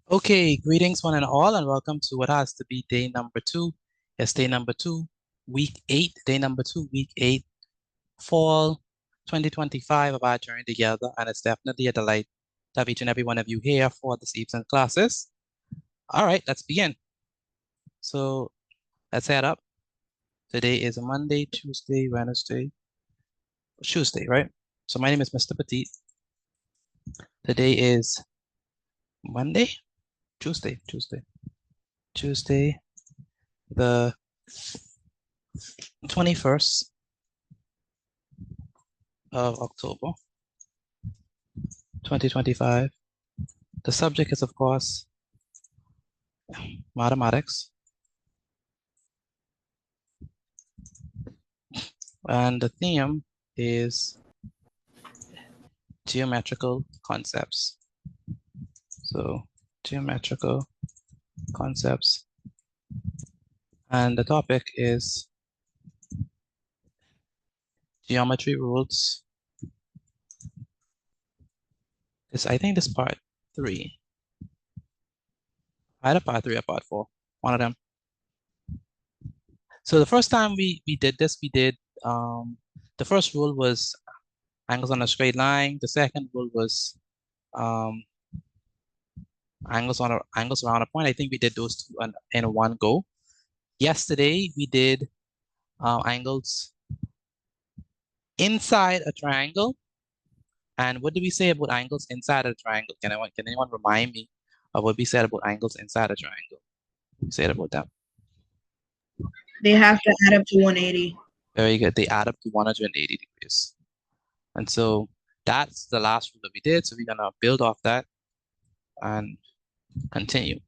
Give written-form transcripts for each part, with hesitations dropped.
Okay, greetings one and all, and welcome to what has to be day number 2. It's day number 2, week 8, day number 2, week 8, fall 2025 of our journey together, and it's definitely a delight to have each and every one of you here for this evening's classes. All right, let's begin. So let's head up. Today is a Monday, Tuesday, Tuesday, right? So my name is Mr. Petit. Today is Monday, Tuesday, the 21st of October, 2025. The subject is, of course, mathematics. And the theme is geometrical concepts. So geometrical concepts. And the topic is geometry rules. I think this part 3. Either part 3 or part 4, one of them. So the first time we did this, the first rule was angles on a straight line. The second rule was angles around a point. I think we did those two in one go. Yesterday we did angles inside a triangle. And what did we say about angles inside a triangle? Can anyone remind me of what we said about angles inside a triangle? We said about that. They have to add up to 180. Very good. They add up to 180 degrees. And so that's the last rule that we did. So we're gonna build off that and continue.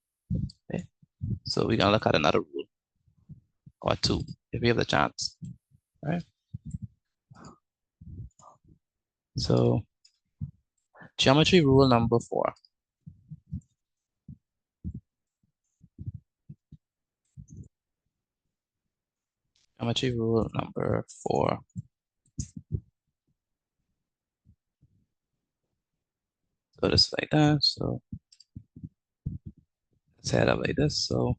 Okay. So we're gonna look at another rule or two if we have the chance. All right. So geometry rule number 4. Geometry rule number 4. So just like that. So let's head up like this. So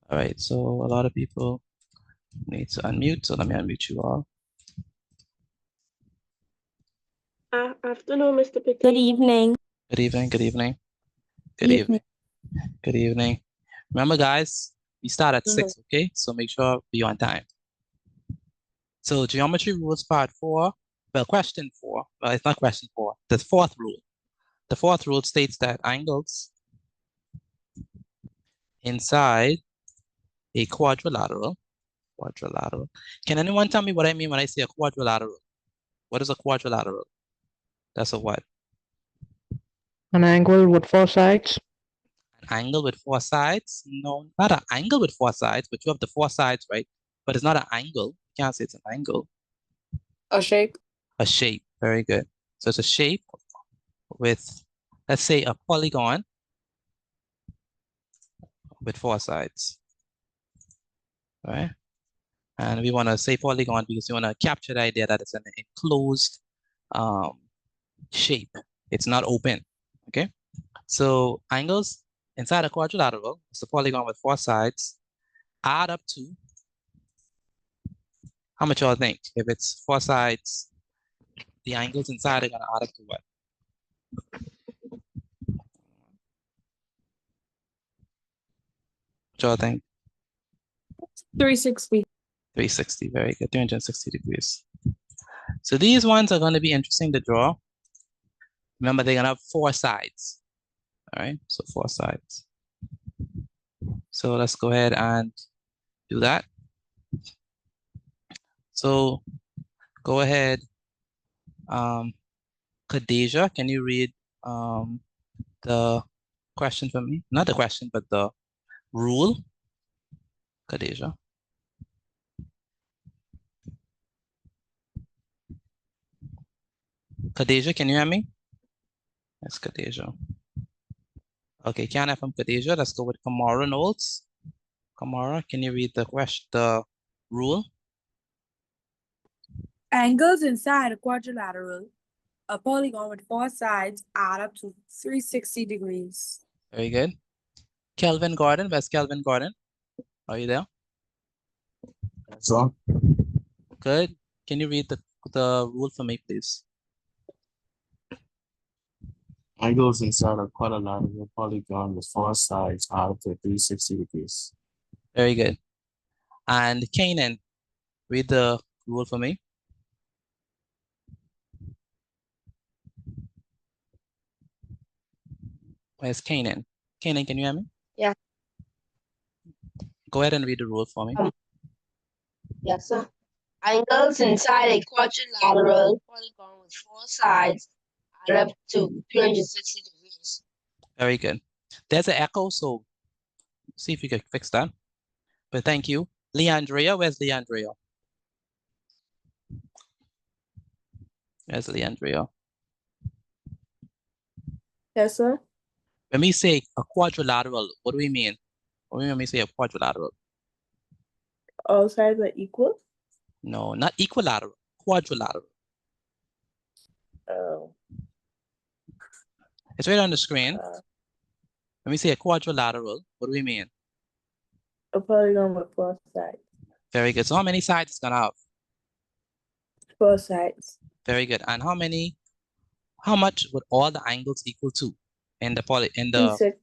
all right, so a lot of people need to unmute. So let me unmute you all. Afternoon, Mr. Petit. Good evening. Good evening. Good evening. Good evening. Good evening. Remember, guys, we start at 6, okay? So make sure be on time. So geometry rules part 4. Well, question 4. Well, it's not question 4. The fourth rule. The fourth rule states that angles inside a quadrilateral. Can anyone tell me what I mean when I say a quadrilateral? What is a quadrilateral? That's a what? An angle with 4 sides. An angle with 4 sides? No, not an angle with 4 sides, but you have the 4 sides, right? But it's not an angle. You can't say it's an angle. A shape. A shape. Very good. So it's a shape with, let's say, a polygon with 4 sides. All right? And we want to say polygon because we want to capture the idea that it's an enclosed shape. It's not open. Okay? So angles inside a quadrilateral, it's a polygon with 4 sides, add up to, how much y'all think? If it's 4 sides, the angles inside are going to add up to what? What y'all think? 360. 360, very good, 360 degrees. So these ones are going to be interesting to draw. Remember, they're going to have 4 sides. All right, so 4 sides. So let's go ahead and do that. So go ahead. Khadija, can you read the question for me? Not the question, but the rule. Khadija. Khadija, can you hear me? Yes, Khadija. Okay, can't have from Khadija. Let's go with Kamara Knowles. Kamara, can you read the rule? Angles inside a quadrilateral A polygon with four sides add up to 360 degrees. Very good. Kelvin Gordon, where's Kelvin Gordon? Are you there? So, Good. Can you read the rule for me, please? angles inside a quadrilateral polygon with four sides are up to 360 degrees. Very good. And Kanan, read the rule for me. Where's Kanan? Kanan, can you hear me? Yeah. Go ahead and read the rule for me. Yes, sir. Angles inside a quadrilateral polygon with four sides add up to 360 degrees. Very good. There's an echo, so see if you can fix that. But thank you. Leandria, where's Leandria? Where's Leandria? Yes, sir. When we say a quadrilateral, what do we mean? What do we mean when we say a quadrilateral? All sides are equal. No, not equilateral, quadrilateral. Oh. It's right on the screen. When we say a quadrilateral, what do we mean? A polygon with four sides. Very good. So how many sides it's gonna have? Four sides. Very good. And how much would all the angles equal to in the 360.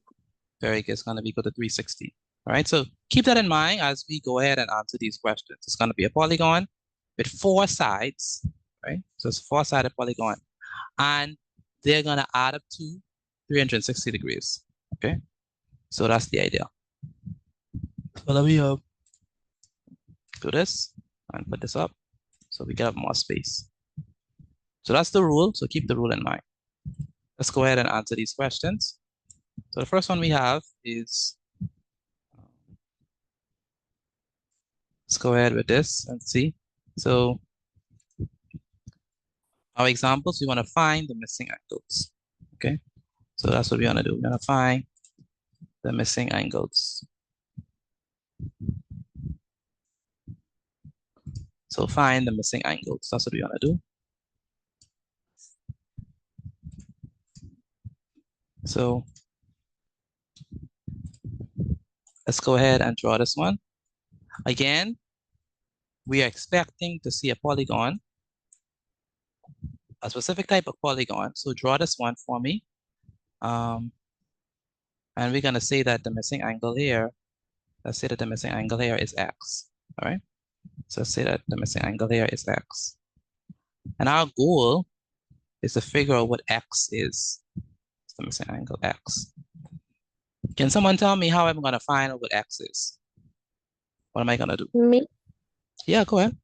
very good, it's gonna be equal to 360. All right, so keep that in mind as we go ahead and answer these questions. It's gonna be a polygon with four sides, right? So it's a four-sided polygon, and they're gonna add up to 360 degrees. Okay, so that's the idea. So let me do this and put this up so we can have more space. So that's the rule, so keep the rule in mind. Let's go ahead and answer these questions. So the first one we have is, let's go ahead with this and see. So our examples, we want to find the missing angles. Okay, so that's what we want to do. We're going to find the missing angles. So find the missing angles. That's what we want to do. So let's go ahead and draw this one. Again, we are expecting to see a polygon, a specific type of polygon. So draw this one for me. And we're going to say that the missing angle here, let's say that the missing angle here is X. All right. So let's say that the missing angle here is X. And our goal is to figure out what X is. It's the missing angle X. Can someone tell me how I'm going to find out what X is? What am I going to do? Me, Yeah, go ahead.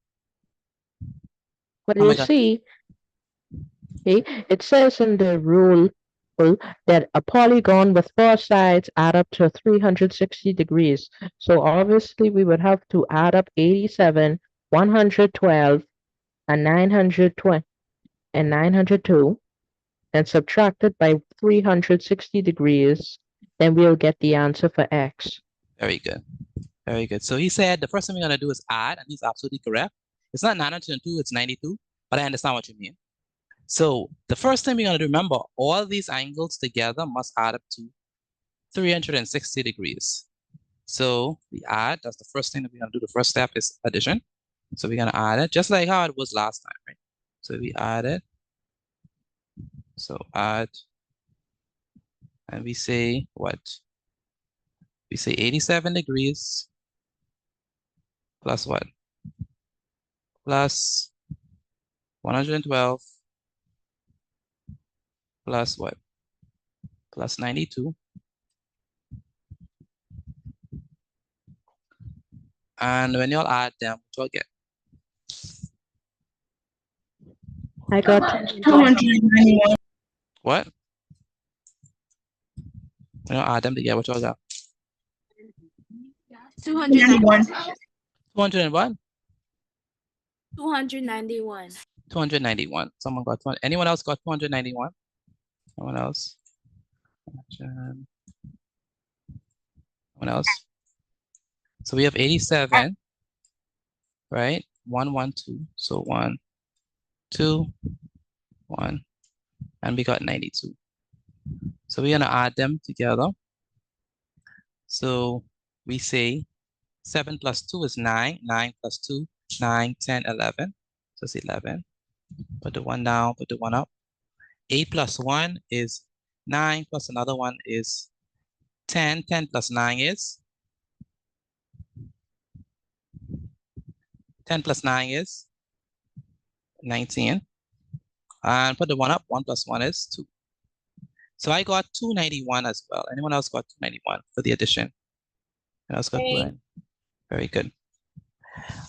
what Oh my you God. see, okay, it says in the rule that a polygon with four sides add up to 360 degrees. So obviously we would have to add up 87, 112, and 920 and 902 and subtract it by 360 degrees, then we'll get the answer for X. Very good. Very good. So he said the first thing we're going to do is add, and he's absolutely correct. It's not 902, it's 92, but I understand what you mean. So the first thing we're going to remember, all these angles together must add up to 360 degrees. So we add, that's the first thing that we're going to do. The first step is addition. So we're going to add it just like how it was last time, right? So we add it. So add, and we say what? We say 87 degrees plus what? Plus 112 plus what? Plus 92. And when y'all add them, what you'll get? I got 291. What? When y'all add them together, what y'all got? 291. 200 and what? 291. 291. Someone got 200. Anyone else got 291? Someone else? Someone else? So we have 87, right? 112. So 1, 2, 1, and we got 92. So we're gonna add them together. So we say 7 plus 2 is 9, 9 plus 2, 9, 10, 11. So it's 11. Put the 1 down, put the 1 up. 8 plus 1 is 9 plus another one is 10. 10 plus 9 is 10 plus 9 is 19. And put the 1 up, 1 plus 1 is 2. So I got 291 as well. Anyone else got 291 for the addition? Anyone else got Me. 291? Very good.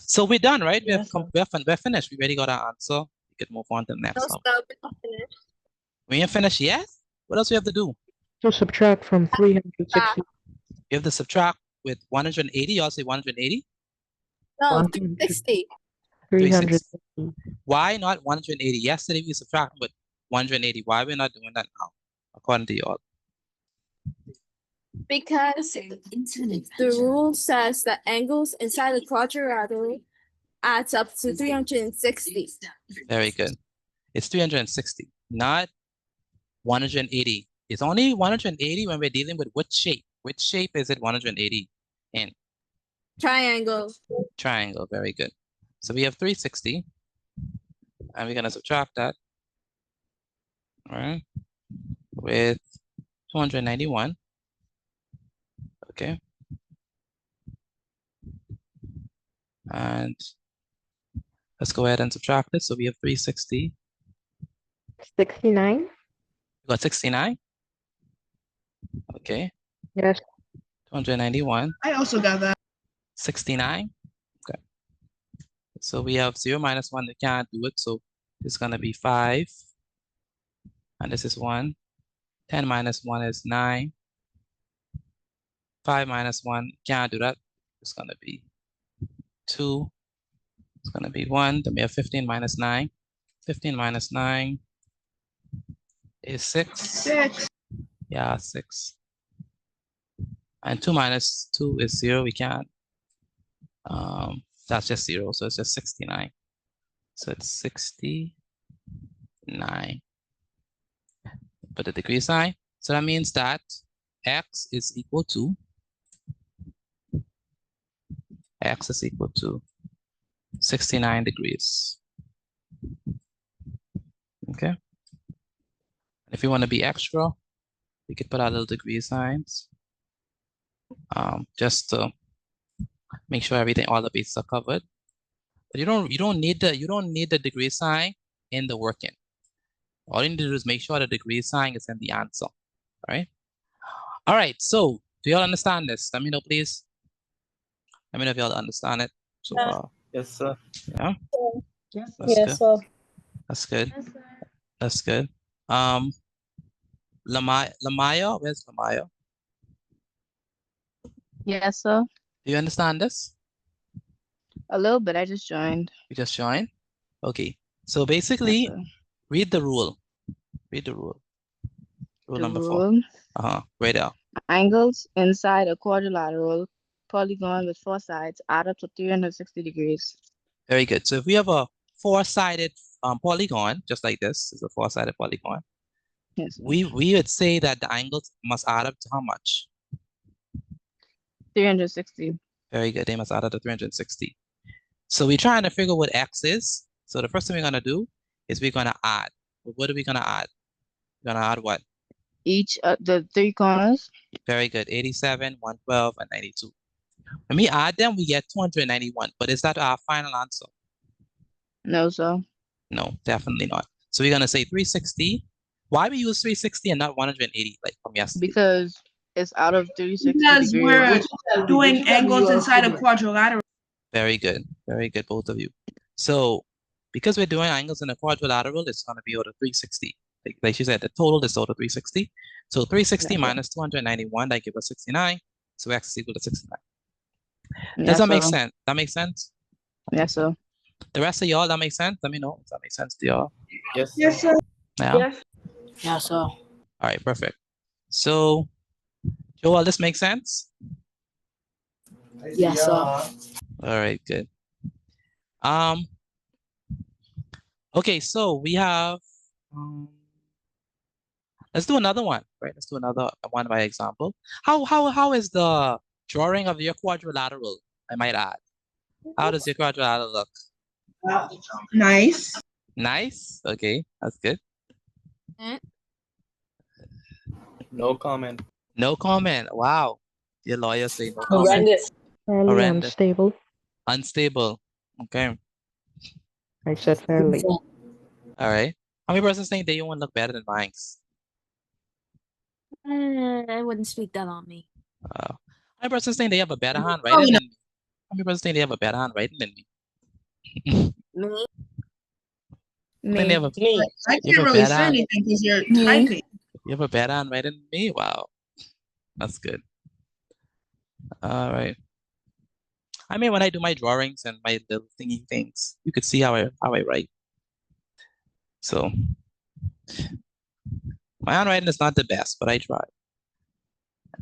So we're done, right? Yes, sir. We're finished. We already got our answer. We could move on to the next No, one. stop it. I'm finished. We ain't finished yet? What else we have to do? To subtract from 360. We have to subtract with 180. Y'all say 180? No, 100. 60. 360. Why not 180? Yesterday we subtracted with 180. Why we're not doing that now, according to y'all? Because the rule says that angles inside the quadrilateral adds up to 360. Very good. It's 360, not 180. It's only 180 when we're dealing with which shape. Which shape is it 180 in? Triangle. Triangle. Very good. So we have 360, and we're gonna subtract that, all right, with 291. Okay. And let's go ahead and subtract it. So we have 360. 69. We got 69. Okay. Yes. 291. I also got that. 69. Okay. So we have 0 minus 1. We can't do it. So it's going to be 5. And this is 1. 10 minus 1 is 9. 5 minus 1. Can't do that. It's going to be 2. It's going to be 1. Then we have 15 minus 9. 15 minus 9 is 6. 6. Yeah, 6. And 2 minus 2 is 0. We can't. That's just 0. So it's just 69. So it's 69. Put the degree sign. So that means that x is equal to 69 degrees. Okay. If you want to be extra, we could put our little degree signs. Just to make sure everything, all the bases are covered. But you don't need the degree sign in the working. All you need to do is make sure the degree sign is in the answer. All right. All right. So do y'all understand this? Let me know, please. Let me know if y'all understand it so far. Yes, sir. Yeah. Yes. That's good. sir. That's good. That's good. Lamaya, where's Lamaya? Yes, sir. Do you understand this? A little bit. I just joined. You just joined? Okay. So basically, Yes, sir. read the rule. Read the rule. Rule The number 4. rule. Right there. Angles inside a quadrilateral polygon with 4 sides add up to 360 degrees. Very good. So if we have a 4-sided polygon, just like this is a 4-sided polygon, Yes, sir. we would say that the angles must add up to how much? 360. Very good. They must add up to 360. So we're trying to figure what x is. So the first thing we're going to do is we're going to add. What are we going to add? We're going to add what? Each the 3 corners. Very good. 87, 112, and 92. When we add them, we get 291. But is that our final answer? No, sir. No, definitely not. So we're going to say 360. Why we use 360 and not 180 like from yesterday? Because it's out of 360 Because degrees. we're doing angles inside a quadrilateral. Very good. Very good, both of you. So because we're doing angles in a quadrilateral, it's going to be out of 360. Like she said, the total is out of 360. So 360 Yes, sir. minus 291, that gives us 69. So x is equal to 69. Does Yes, that make sir. sense? That makes sense? Yes, sir. The rest of y'all, that makes sense? Let me know if that makes sense to y'all. Yes, sir. Yes, sir. Yeah? Yes, sir. All right, perfect. So, Joel, this makes sense? Yes, sir. All right, good. Okay, so we have Let's do another one, right? Let's do another one by example. How is the drawing of your quadrilateral, I might add? How does your quadrilateral look? Nice. Nice? Okay, that's good. No comment. No comment. Wow. Your lawyer say no comment. Horrendous. Fairly Horrendous. unstable. Unstable. Okay. I said fairly. All right. How many persons think they won't look better than mine? I wouldn't speak that on me. How many persons think they have a better handwriting than me? How many persons think they have a better handwriting than me? Me? I think they have a, Me. I You have can't a really bad say hand. anything because you're Me. typing. you have a better handwriting than me? Wow. That's good. All right. I mean, when I do my drawings and my little thingy things, you could see how I write. So my handwriting is not the best, but I try.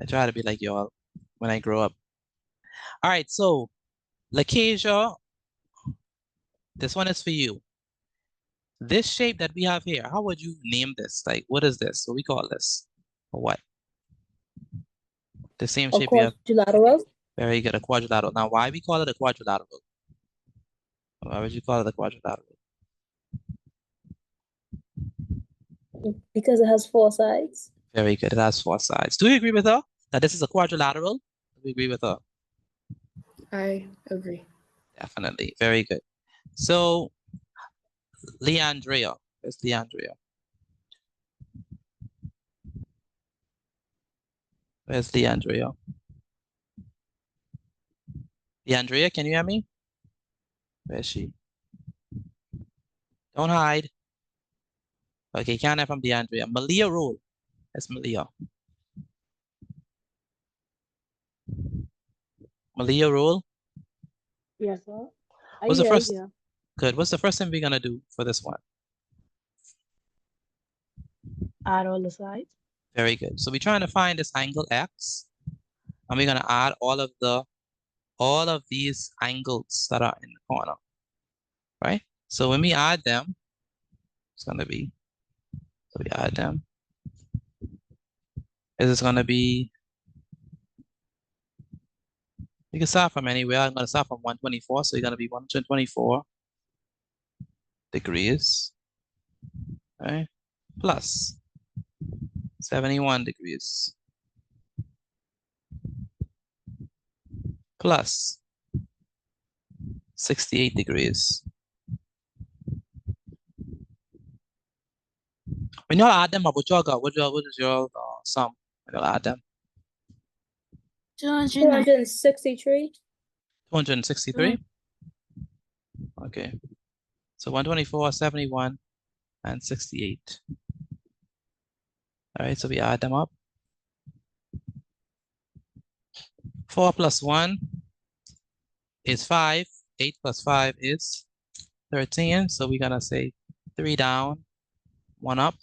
I try to be like y'all when I grow up. All right, so Lakesia, this one is for you. This shape that we have here, how would you name this? Like, what is this? What we call this? Or what? The same shape we have. Quadrilateral. Very good, a quadrilateral. Now, why we call it a quadrilateral? Why would you call it a quadrilateral? Because it has 4 sides. Very good, it has 4 sides. Do you agree with her that this is a quadrilateral? Do we agree with her? I agree. Definitely, very good. So, Leandria, where's Leandria? Where's Leandria? Leandria, can you hear me? Where is she? Don't hide. Okay, can't have from Leandria. Malia rule. That's Malia. Malia rule. Yes, sir. What's the first? Good. What's the first thing we're gonna do for this one? Add all the sides. Very good. So we're trying to find this angle X, and we're gonna add all of these angles that are in the corner, right? So when we add them, it's gonna be, so we add them. Is this gonna be, you can start from anywhere. I'm gonna start from 124, so you're gonna be 124 degrees, right? Plus 71 degrees. Plus 68 degrees. When y'all add them up, what y'all got? What is your sum? When y'all add them? 263. 263? Okay. So 124, 71, and 68. All right, so we add them up. 4 plus 1 is 5. 8 plus 5 is 13. So we're gonna say 3 down, 1 up.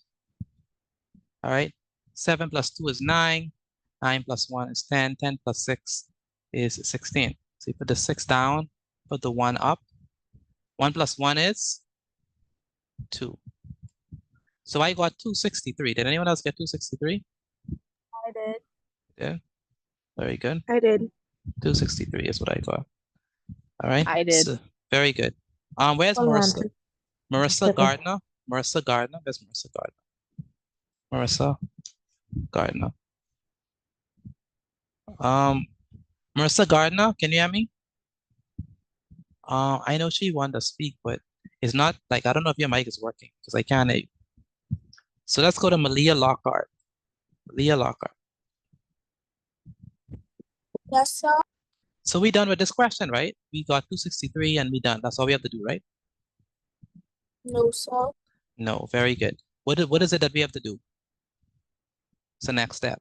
All right. 7 plus 2 is 9. 9 plus 1 is 10. 10 plus 6 is 16. So you put the 6 down, put the 1 up. 1 plus 1 is 2. So I got 263. Did anyone else get 263? I did. Yeah. Very good. I did. 263 is what I got. All right. I did. So, very good. Where's Hold on. Marissa? Marissa Second. Gardner. Marissa Gardner. Where's Marissa Gardner? Marissa Gardner. Marissa Gardner, can you hear me? I know she wanted to speak, but it's not like, I don't know if your mic is working because I can't hear you. So let's go to Malia Lockhart. Malia Lockhart. Yes, sir. So we done with this question, right? We got 263 and we done. That's all we have to do, right? No, sir. No, very good. What is it that we have to do? It's the next step.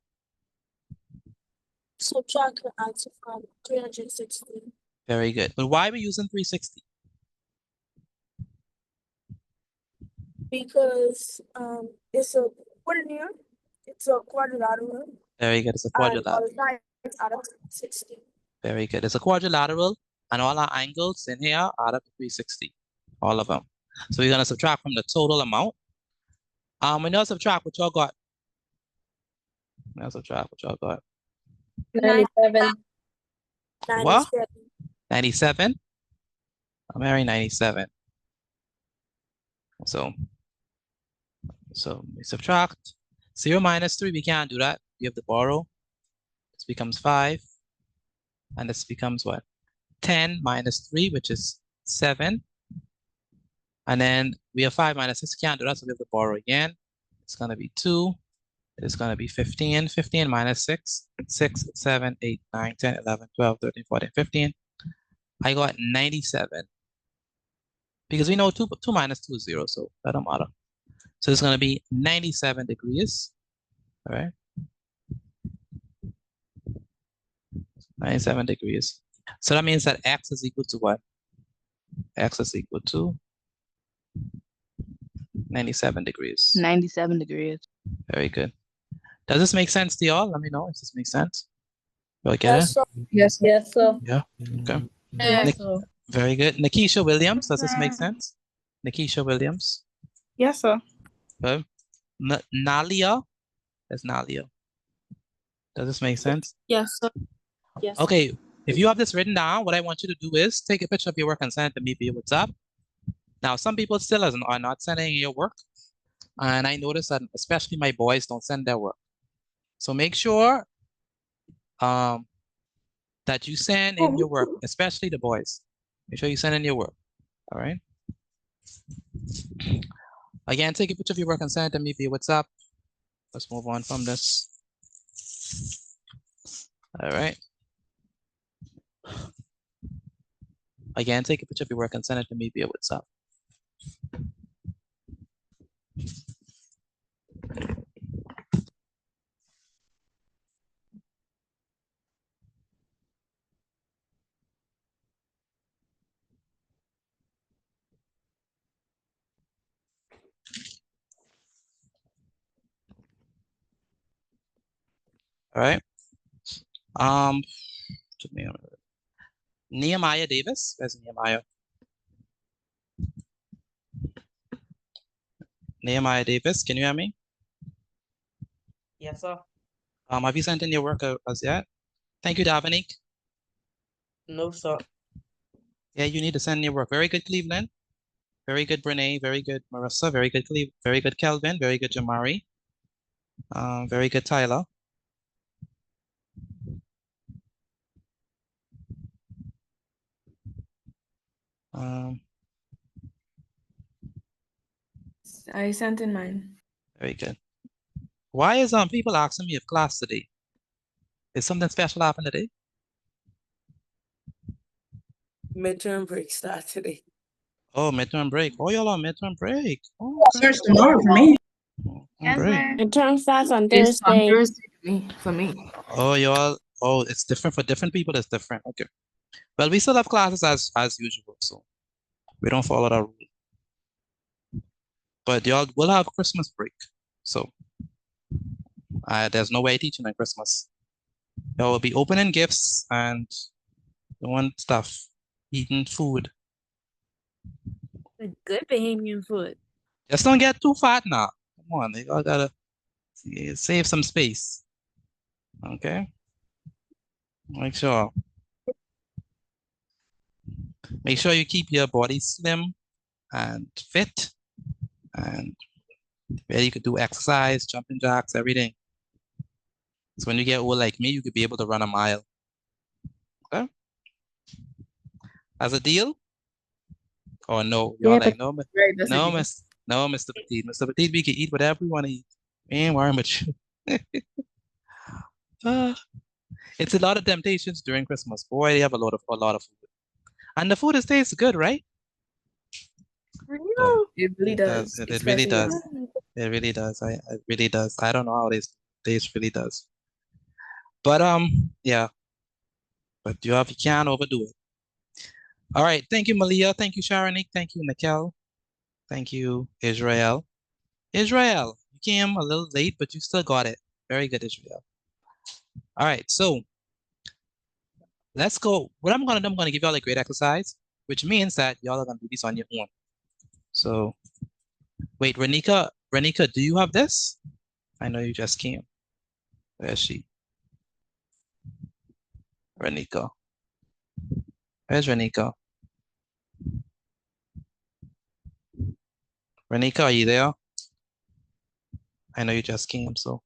Subtract the answer from 360. Very good. But why are we using 360? Because it's a quaternion. It's a quadrilateral. Very good. It's a And all quadrilateral. the sides add up to 60. Very good. It's a quadrilateral, and all our angles in here add up to 360. All of them. So we're gonna subtract from the total amount. When y'all subtract, what y'all got? Now subtract what y'all got. 97. What? 97? I'm Mary 97. So we subtract 0 minus 3, we can't do that. We have to borrow. This becomes 5. And this becomes what? 10 minus 3, which is 7. And then we have 5 minus 6, can't do that, so we have to borrow again. It's going to be 2. It's going to be 15. 15 minus 6, 6, 7, 8, 9, 10, 11, 12, 13, 14, 15. I got 97. Because we know 2 minus 2 is 0, so that don't matter. So it's going to be 97 degrees. All right. 97 degrees. So that means that x is equal to what? X is equal to 97 degrees. 97 degrees. Very good. Does this make sense to y'all? Let me know if this makes sense. You all get it? Yes. Yes, sir. Yeah. Okay. Yes, sir. Very good. Nikisha Williams, does this make sense? Nikisha Williams. Yes, sir. Good. Nalia. That's Nalia. Does this make sense? Yes, sir. Yes. Okay. If you have this written down, what I want you to do is take a picture of your work and send it to me via WhatsApp. Now, some people still are not sending your work. And I notice that especially my boys don't send their work. So make sure that you send in your work, especially the boys. Make sure you send in your work. All right. Again, take a picture of your work and send it to me via WhatsApp. Let's move on from this. All right. Again, take a picture of your work and send it to me via WhatsApp. All right. Nehemiah Davis. Where's Nehemiah? Nehemiah Davis, can you hear me? Yes, sir. Have you sent in your work as yet? Thank you, Davinique. No, sir. Yeah, you need to send in your work. Very good, Cleveland. Very good, Brene. Very good, Marissa. Very good, very good, Kelvin. Very good, Jamari. Very good, Tyler. I sent in mine. Very good. Why is people asking me if class today? Is something special happened today? Midterm break start today. Oh, midterm break. Oh, y'all on midterm break. Oh, Starts tomorrow for me. break. The term starts on It's on Thursday. Thursday for me. Oh, y'all. Oh, it's different for different people. It's different. Okay. Well, we still have classes as usual, so we don't follow that rule. But y'all will have Christmas break, so there's no way teaching on Christmas. Y'all will be opening gifts and doing stuff, eating food. Good Bahamian food. Just don't get too fat now. Come on, y'all gotta save some space. Okay? Make sure you keep your body slim and fit and where you could do exercise, jumping jacks, everything. So when you get old like me, you could be able to run a mile. Okay? As a deal? Oh no, you're Yeah, like, no, Right, that's no, a Mr. Petit. Mr. Petit, we can eat whatever we want to eat. We ain't worrying about you. It's a lot of temptations during Christmas. Boy, they have a lot of food. And the food tastes good, right? It really does. It really does. It really does. It really does. I don't know how it tastes really does. But yeah. But you can't overdo it. All right. Thank you, Malia. Thank you, Sharonique. Thank you, Nikel. Thank you, Israel. Israel, you came a little late, but you still got it. Very good, Israel. All right, so let's go. What I'm gonna do, I'm gonna give y'all a great exercise, which means that y'all are gonna do this on your own. So wait, Renika, do you have this? I know you just came. Where is she? Renika. Where's Renika? Renika, are you there? I know you just came, so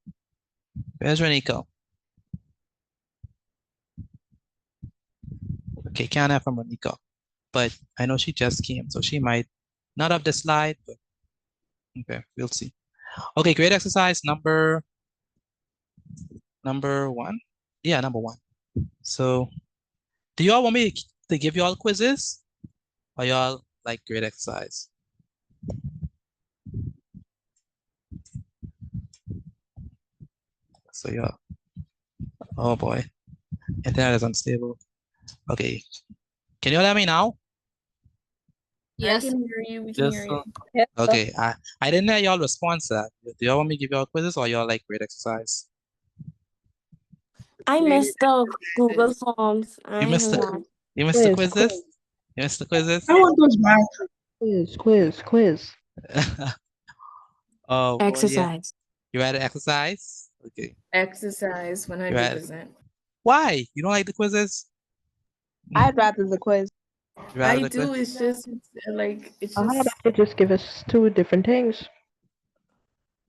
where's Renika? Okay, can't have from Renika, but I know she just came, so she might not have the slide, but okay, we'll see. Okay, great exercise number one. Yeah, number one. So, do y'all want me to give y'all quizzes, or y'all like great exercise? So y'all, oh boy, internet is unstable. Okay, can you let me now? Yes. Yes, sir. Okay, I didn't hear y'all response to that. Do y'all want me to give y'all quizzes, or y'all like great exercise? I missed the Google Forms. You missed the you missed the quizzes? You missed the quizzes? I want those back. Quiz. Oh boy, yeah. Exercise. You ready to exercise? Okay. Exercise, You ready? 100%. Why? You don't like the quizzes? I'd rather the quiz. You rather I the quiz? do, it's just like, it's How just, about you just give us two different things?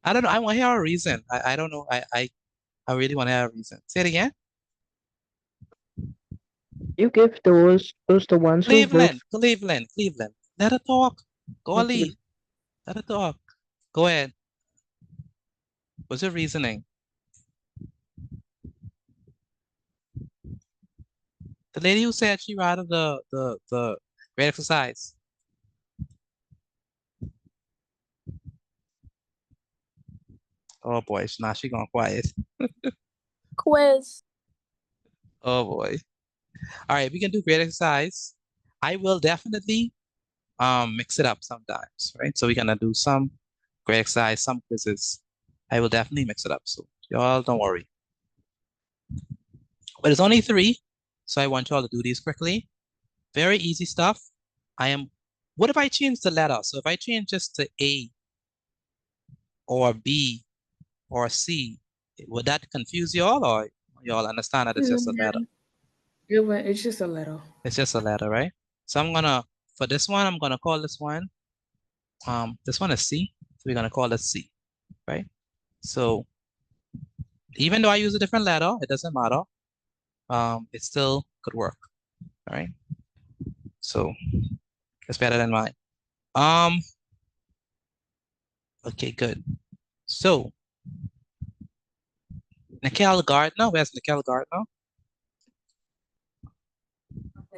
I don't know. I want to hear a reason. I don't know. I really want to hear a reason. Say it again. You give those the ones who vote. Cleveland. Let her talk. Go Okay. lead. Let her talk. Go ahead. What's your reasoning? The lady who said she rather the great exercise. Oh boy, now she gone quiet. Quiz. Oh boy. All right, we can do great exercise. I will definitely mix it up sometimes, right? So we're gonna do some great exercise, some quizzes. I will definitely mix it up. So y'all don't worry. But it's only 3, so I want y'all to do these quickly. Very easy stuff. What if I change the letter? So if I change just to A or B or C, would that confuse y'all, or y'all understand that it's just a letter? it's just a little. It's just a letter, right? So for this one, I'm gonna call this one is C. So we're gonna call it C, right? So even though I use a different letter, it doesn't matter. It still could work, all right? So it's better than mine. Okay, good. So Nikhil Gardner, where's Nikhil Gardner?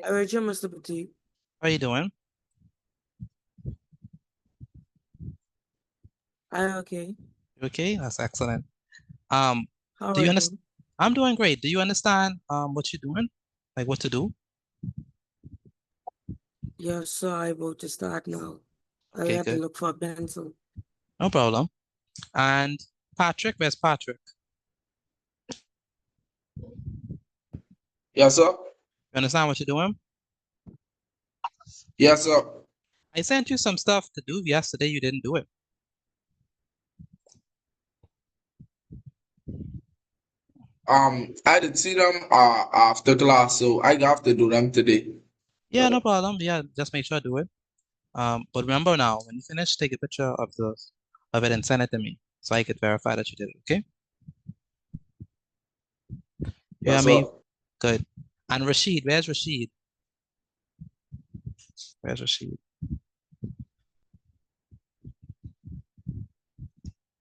I read you, Mr. Petit. How are you doing? I'm okay. You okay? That's excellent. How Do are you you? understand? I'm doing great. Do you understand what you're doing? Like what to do? Yes, sir, I about to start now. I Okay, had to good. look for a pencil. No problem. And Patrick, where's Patrick? Yes, sir. You understand what you're doing? Yes, sir. I sent you some stuff to do yesterday. You didn't do it. I did see them after class, so I have to do them today. Yeah, no problem. Yeah, just make sure I do it. But remember now, when you finish, take a picture of it and send it to me so I could verify that you did it. Okay? You hear Yes, me? sir. Good. And Rashid, where's Rashid? Where's Rashid?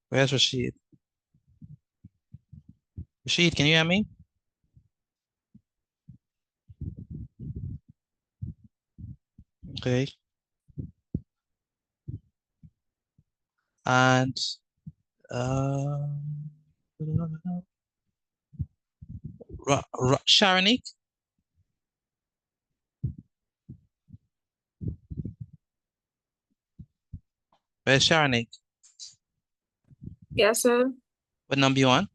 Where's Rashid? Rashid, can you hear me? Okay. And Sharonique? Where's Sharonique? Yes, sir. What number you on?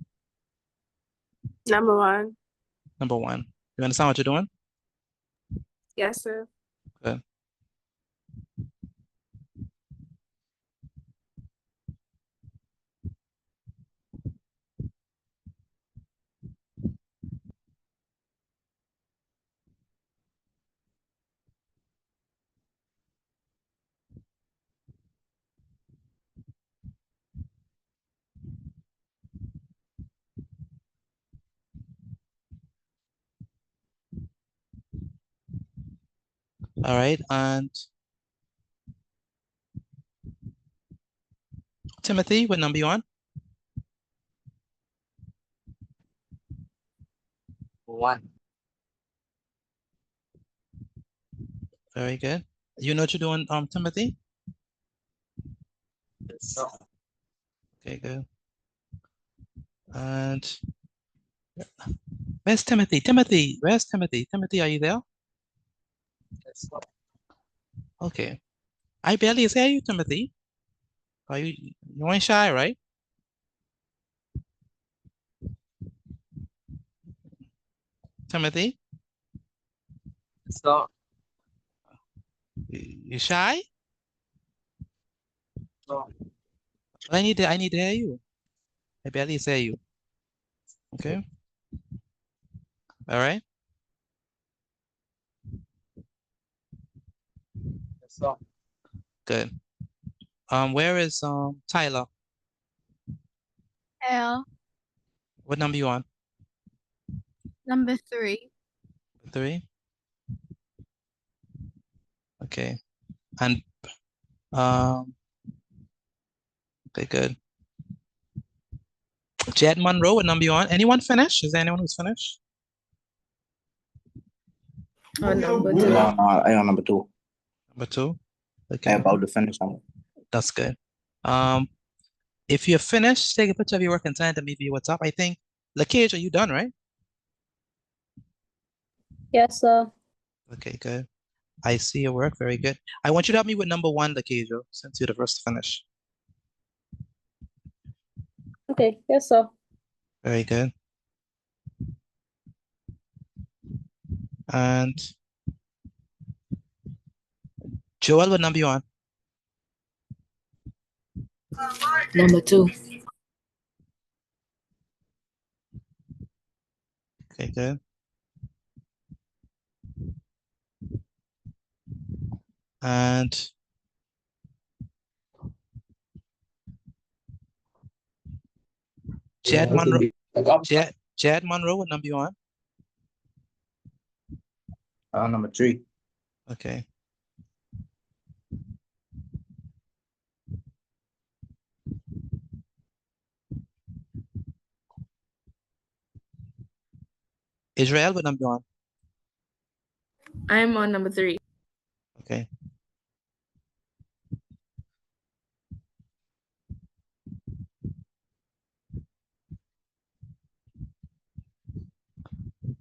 Number 1. Number 1. You understand what you're doing? Yes, sir. Good. All right, and Timothy, what number you on? 1. Very good. You know what you're doing, Timothy? Yes. Okay, good. And where's Timothy? Timothy, where's Timothy? Timothy, are you there? Yes. Okay. I barely hear you, Timothy. Are you ain't shy, right? Timothy, So, you shy? so I need to hear you. I barely hear you. Okay. All right. so Good. Where is Tyler? L, What number you on? number 3. 3? Okay. And okay, good. Jed Monroe, what number you on? Anyone finish? Is there anyone who's finished? Number 2. No, I on number 2. Number 2? I Okay, about to finish number. that's good. If you're finished, take a picture of your work and send it to me via WhatsApp. I think, Lakesh, are you done, right? Yes, sir. Okay, good. I see your work, very good. I want you to help me with number 1, Lakejo, since you're the first to finish. Okay, yes, sir. Very good. And Joel, what number you on? Number 2. Okay, good. And Jed Monroe, Jed Monroe, what number you on? Number 3. Okay. Israel, what number you on? I'm on number 3. Okay.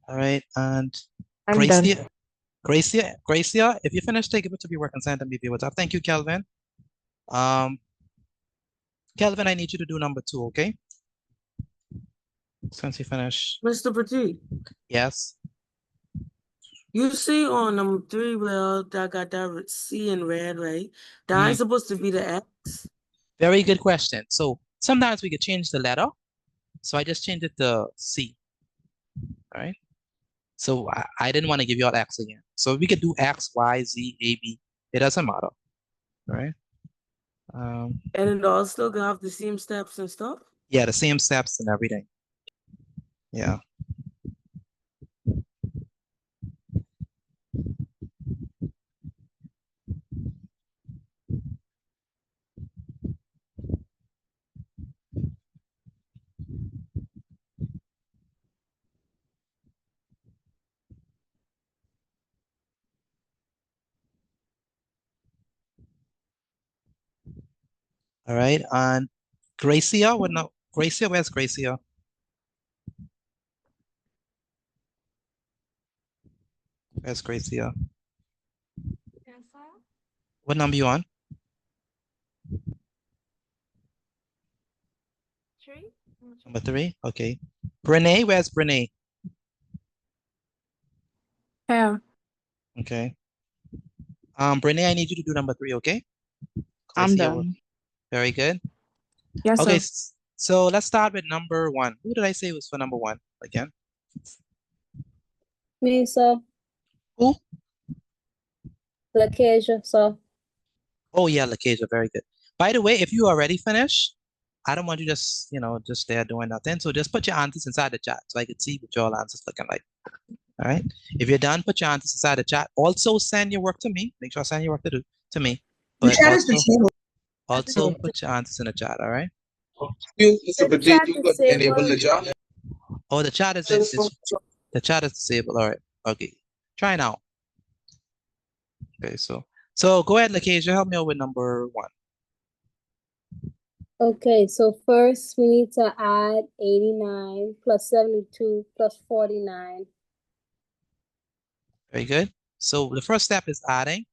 All right, and I'm done. Gracia, if you finish, take a picture of your work and send it to me via WhatsApp. Thank you, Kelvin. Kelvin, I need you to do number 2, okay? Since you finish. Mr. Petit, Yes. you see on number 3, well, that got that C in red, right? That is supposed to be the X. Very good question. So sometimes we could change the letter. So I just changed it to C. All right. So I didn't want to give you all X again. So we could do X, Y, Z, A, B. It doesn't matter. All right. And it all still gonna have the same steps and stuff? Yeah, the same steps and everything. Yeah. All right. And Gracia, what now? Gracia, where's Gracia? Where's Gracia? What number you on? 3. Number 3. Okay. Brene, where's Brene? Here. Okay. Brene, I need you to do number 3, okay? I'm Gracia, done. very good. Yes, Okay, sir. so let's start with number 1. Who did I say was for number 1 again? Me, sir. Who? Lakesia, sir. Oh yeah, Lakesia, very good. By the way, if you already finished, I don't want you just there doing nothing. So just put your answers inside the chat so I can see what your answers looking like. All right. If you're done, put your answers inside the chat. Also send your work to me. Make sure I send your work to me. The But chat is disabled. also put your answers in the chat. All right. Mr. The Patel, chat you could enable the disabled. chat. Oh, the chat is the chat is disabled. All right. Okay. Try now. Okay. So go ahead, Lakeisha. Help me out with number 1. Okay, so first we need to add 89 plus 72 plus 49. Very good. So the first step is adding.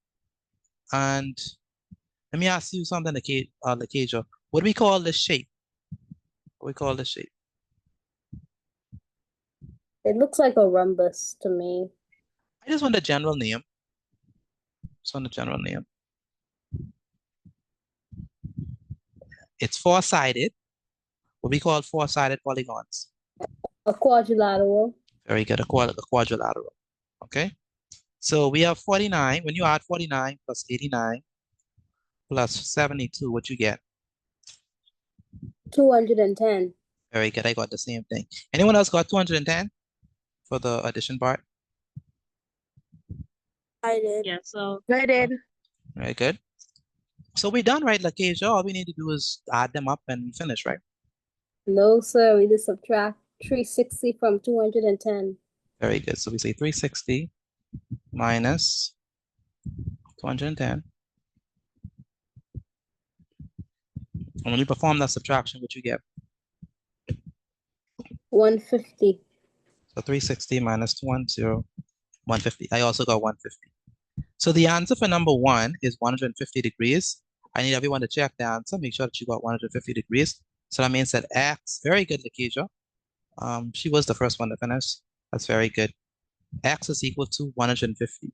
And let me ask you something, Lakeisha. What do we call this shape? What do we call this shape? It looks like a rhombus to me. I just want the general name. Just want the general name. It's 4-sided. What we call 4-sided polygons. A quadrilateral. Very good. A quadrilateral. Okay. So we have 49. When you add 49 plus 89 plus 72, what you get? 210. Very good. I got the same thing. Anyone else got 210 for the addition part? I did. Yes, so. I did. Very good. So we're done, right, Lakeisha? All we need to do is add them up and finish, right? No, sir. We just subtract 360 from 210. Very good. So we say 360 minus 210. And when you perform that subtraction, what you get? 150. So 360 minus 210, 150. I also got 150. So the answer for number 1 is 150 degrees. I need everyone to check the answer. Make sure that you got 150 degrees. So that means that X, very good, Lakeisha. She was the first one to finish. That's very good. X is equal to 150.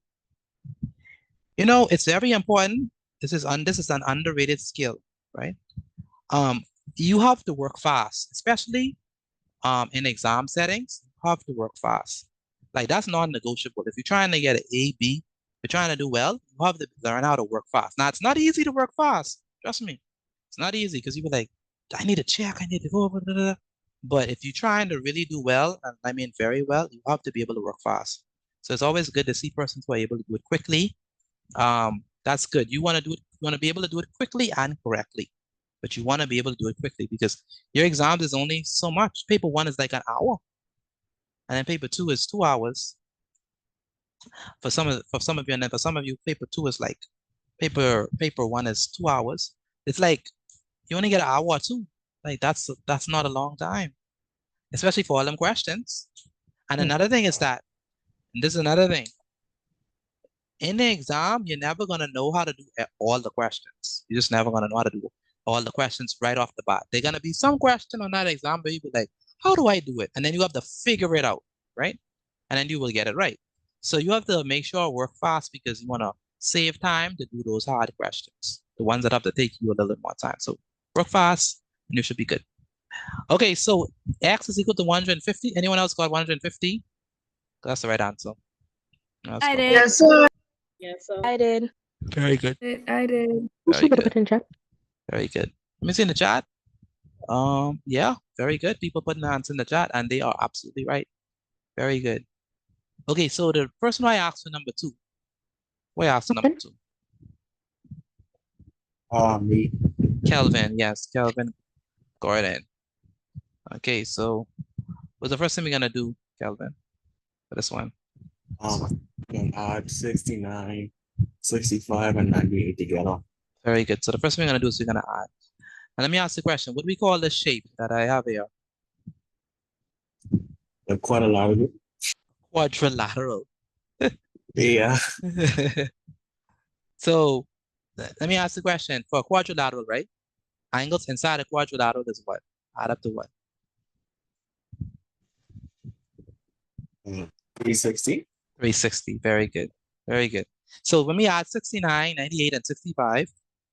You know, it's very important. This is an underrated skill, right? You have to work fast, especially in exam settings. You have to work fast. Like that's non-negotiable. If you're trying to get an A, B, you're trying to do well, you have to learn how to work fast. Now, it's not easy to work fast. Trust me. It's not easy because you be like, I need to check, I need to go, blah, blah, blah. But if you're trying to really do well, and I mean very well, you have to be able to work fast. So it's always good to see persons who are able to do it quickly. That's good. You want to do it, you want to be able to do it quickly and correctly. But you want to be able to do it quickly because your exams is only so much. Paper 1 is like an hour. And then paper 2 is 2 hours. For some of you, and then for some of you, paper 2 is like paper 1 is 2 hours. It's like you only get an hour or 2. Like that's not a long time, especially for all them questions. And another thing is that, and this is another thing. In the exam, you're never gonna know how to do all the questions. You're just never gonna know how to do all the questions right off the bat. They're gonna be some question on that exam where you be like, how do I do it? And then you have to figure it out, right? And then you will get it right. So you have to make sure work fast because you want to save time to do those hard questions, the ones that have to take you a little bit more time. So work fast and you should be good. Okay, so X is equal to 150. Anyone else got 150? That's the right answer. I did. Yes, sir. Yes, so. I did. Very good. I did. Very Put good. it in chat. Very good. Let me see in the chat. Yeah, very good. People putting the answer in the chat and they are absolutely right. Very good. Okay, so the person who I asked for number 2. Who I asked for number 2? Me. Kelvin, yes, Kelvin Gordon. Okay, so what's the first thing we're gonna do, Kelvin, for this one? Gonna add 69, 65, and 98 together. Very good. So the first thing we're gonna do is we're gonna add. And let me ask the question, what do we call this shape that I have here? The quadrilateral. Quadrilateral. Yeah. So let me ask the question, for a quadrilateral, right? Angles inside a quadrilateral is what? Add up to what? 360. 360. Very good. Very good. So when we add 69, 98, and 65,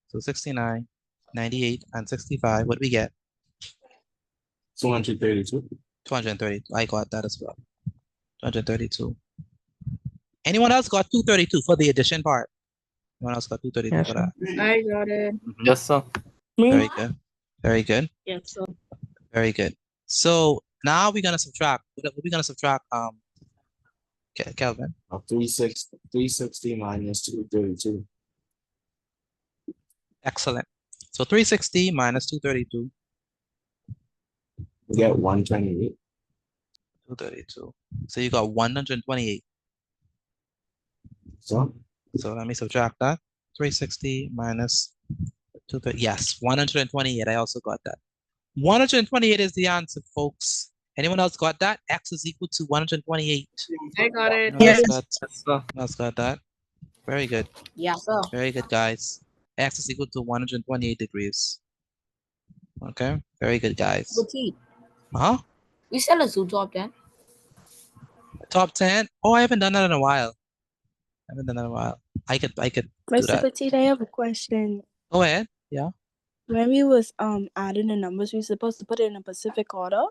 so 69, 98, and 65, what do we get? 232. 232. I got that as well. 232. Anyone else got 232 for the addition part? Anyone else got 232 Yes, for that? I got it. Yes, sir. Very good. Very good. Yes, so. Very good. So now we're gonna subtract. We're gonna subtract Kelvin. 360 minus 232. Excellent. So 360 minus 232. We get 128. 232. So you got 128. So So let me subtract that. 360 minus 230. Yes, 128. I also got that. 128 is the answer, folks. Anyone else got that? X is equal to 128. I got it. Yes. Yes, sir. Else got that. Very good. Yes, sir. Very good, guys. X is equal to 128 degrees. Okay. Very good, guys. Gucci, Huh? we sell a zoo top 10. Top 10. Oh, I haven't done that in a while. I haven't done that in a while. I could do Mr. that. Petit, I have a question. Go ahead. Yeah. When we was adding the numbers, we supposed to put it in a specific order?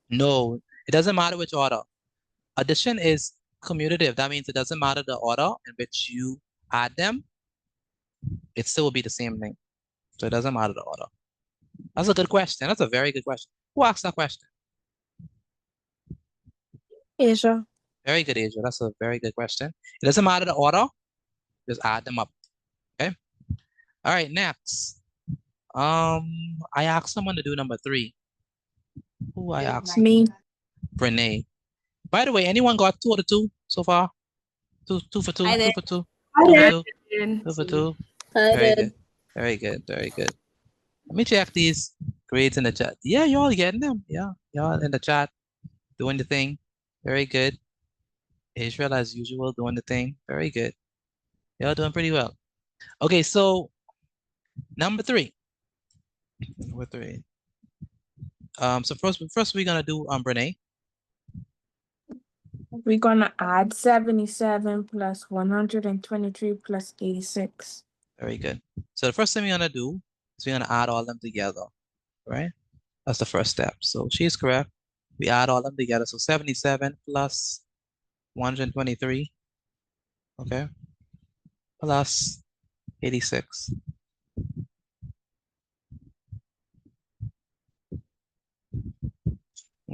No, it doesn't matter which order. Addition is commutative. That means it doesn't matter the order in which you add them. It still will be the same thing. So it doesn't matter the order. That's a good question. That's a very good question. Who asked that question? Asia. Very good, Asia. That's a very good question. It doesn't matter the order. Just add them up. Okay. All right. Next. I asked someone to do number 3. Who I asked? Me. Renee. By the way, anyone got 2 out of 2 so far? 2 for 2. I 2 did. for 2. I 2 for did. 2. 2 for 2. I Very did. good. Very good. Very good. Let me check these grades in the chat. Yeah, y'all getting them. Yeah, y'all in the chat doing the thing. Very good. Israel, as usual, doing the thing. Very good. Y'all doing pretty well. Okay, so number 3. Number 3. So first we're gonna do Renee. We're gonna add 77 plus 123 plus 86. Very good. So the first thing we're gonna do is we're gonna add all of them together, right? That's the first step. So she's correct. We add all of them together. So 77 plus 123, okay, plus 86.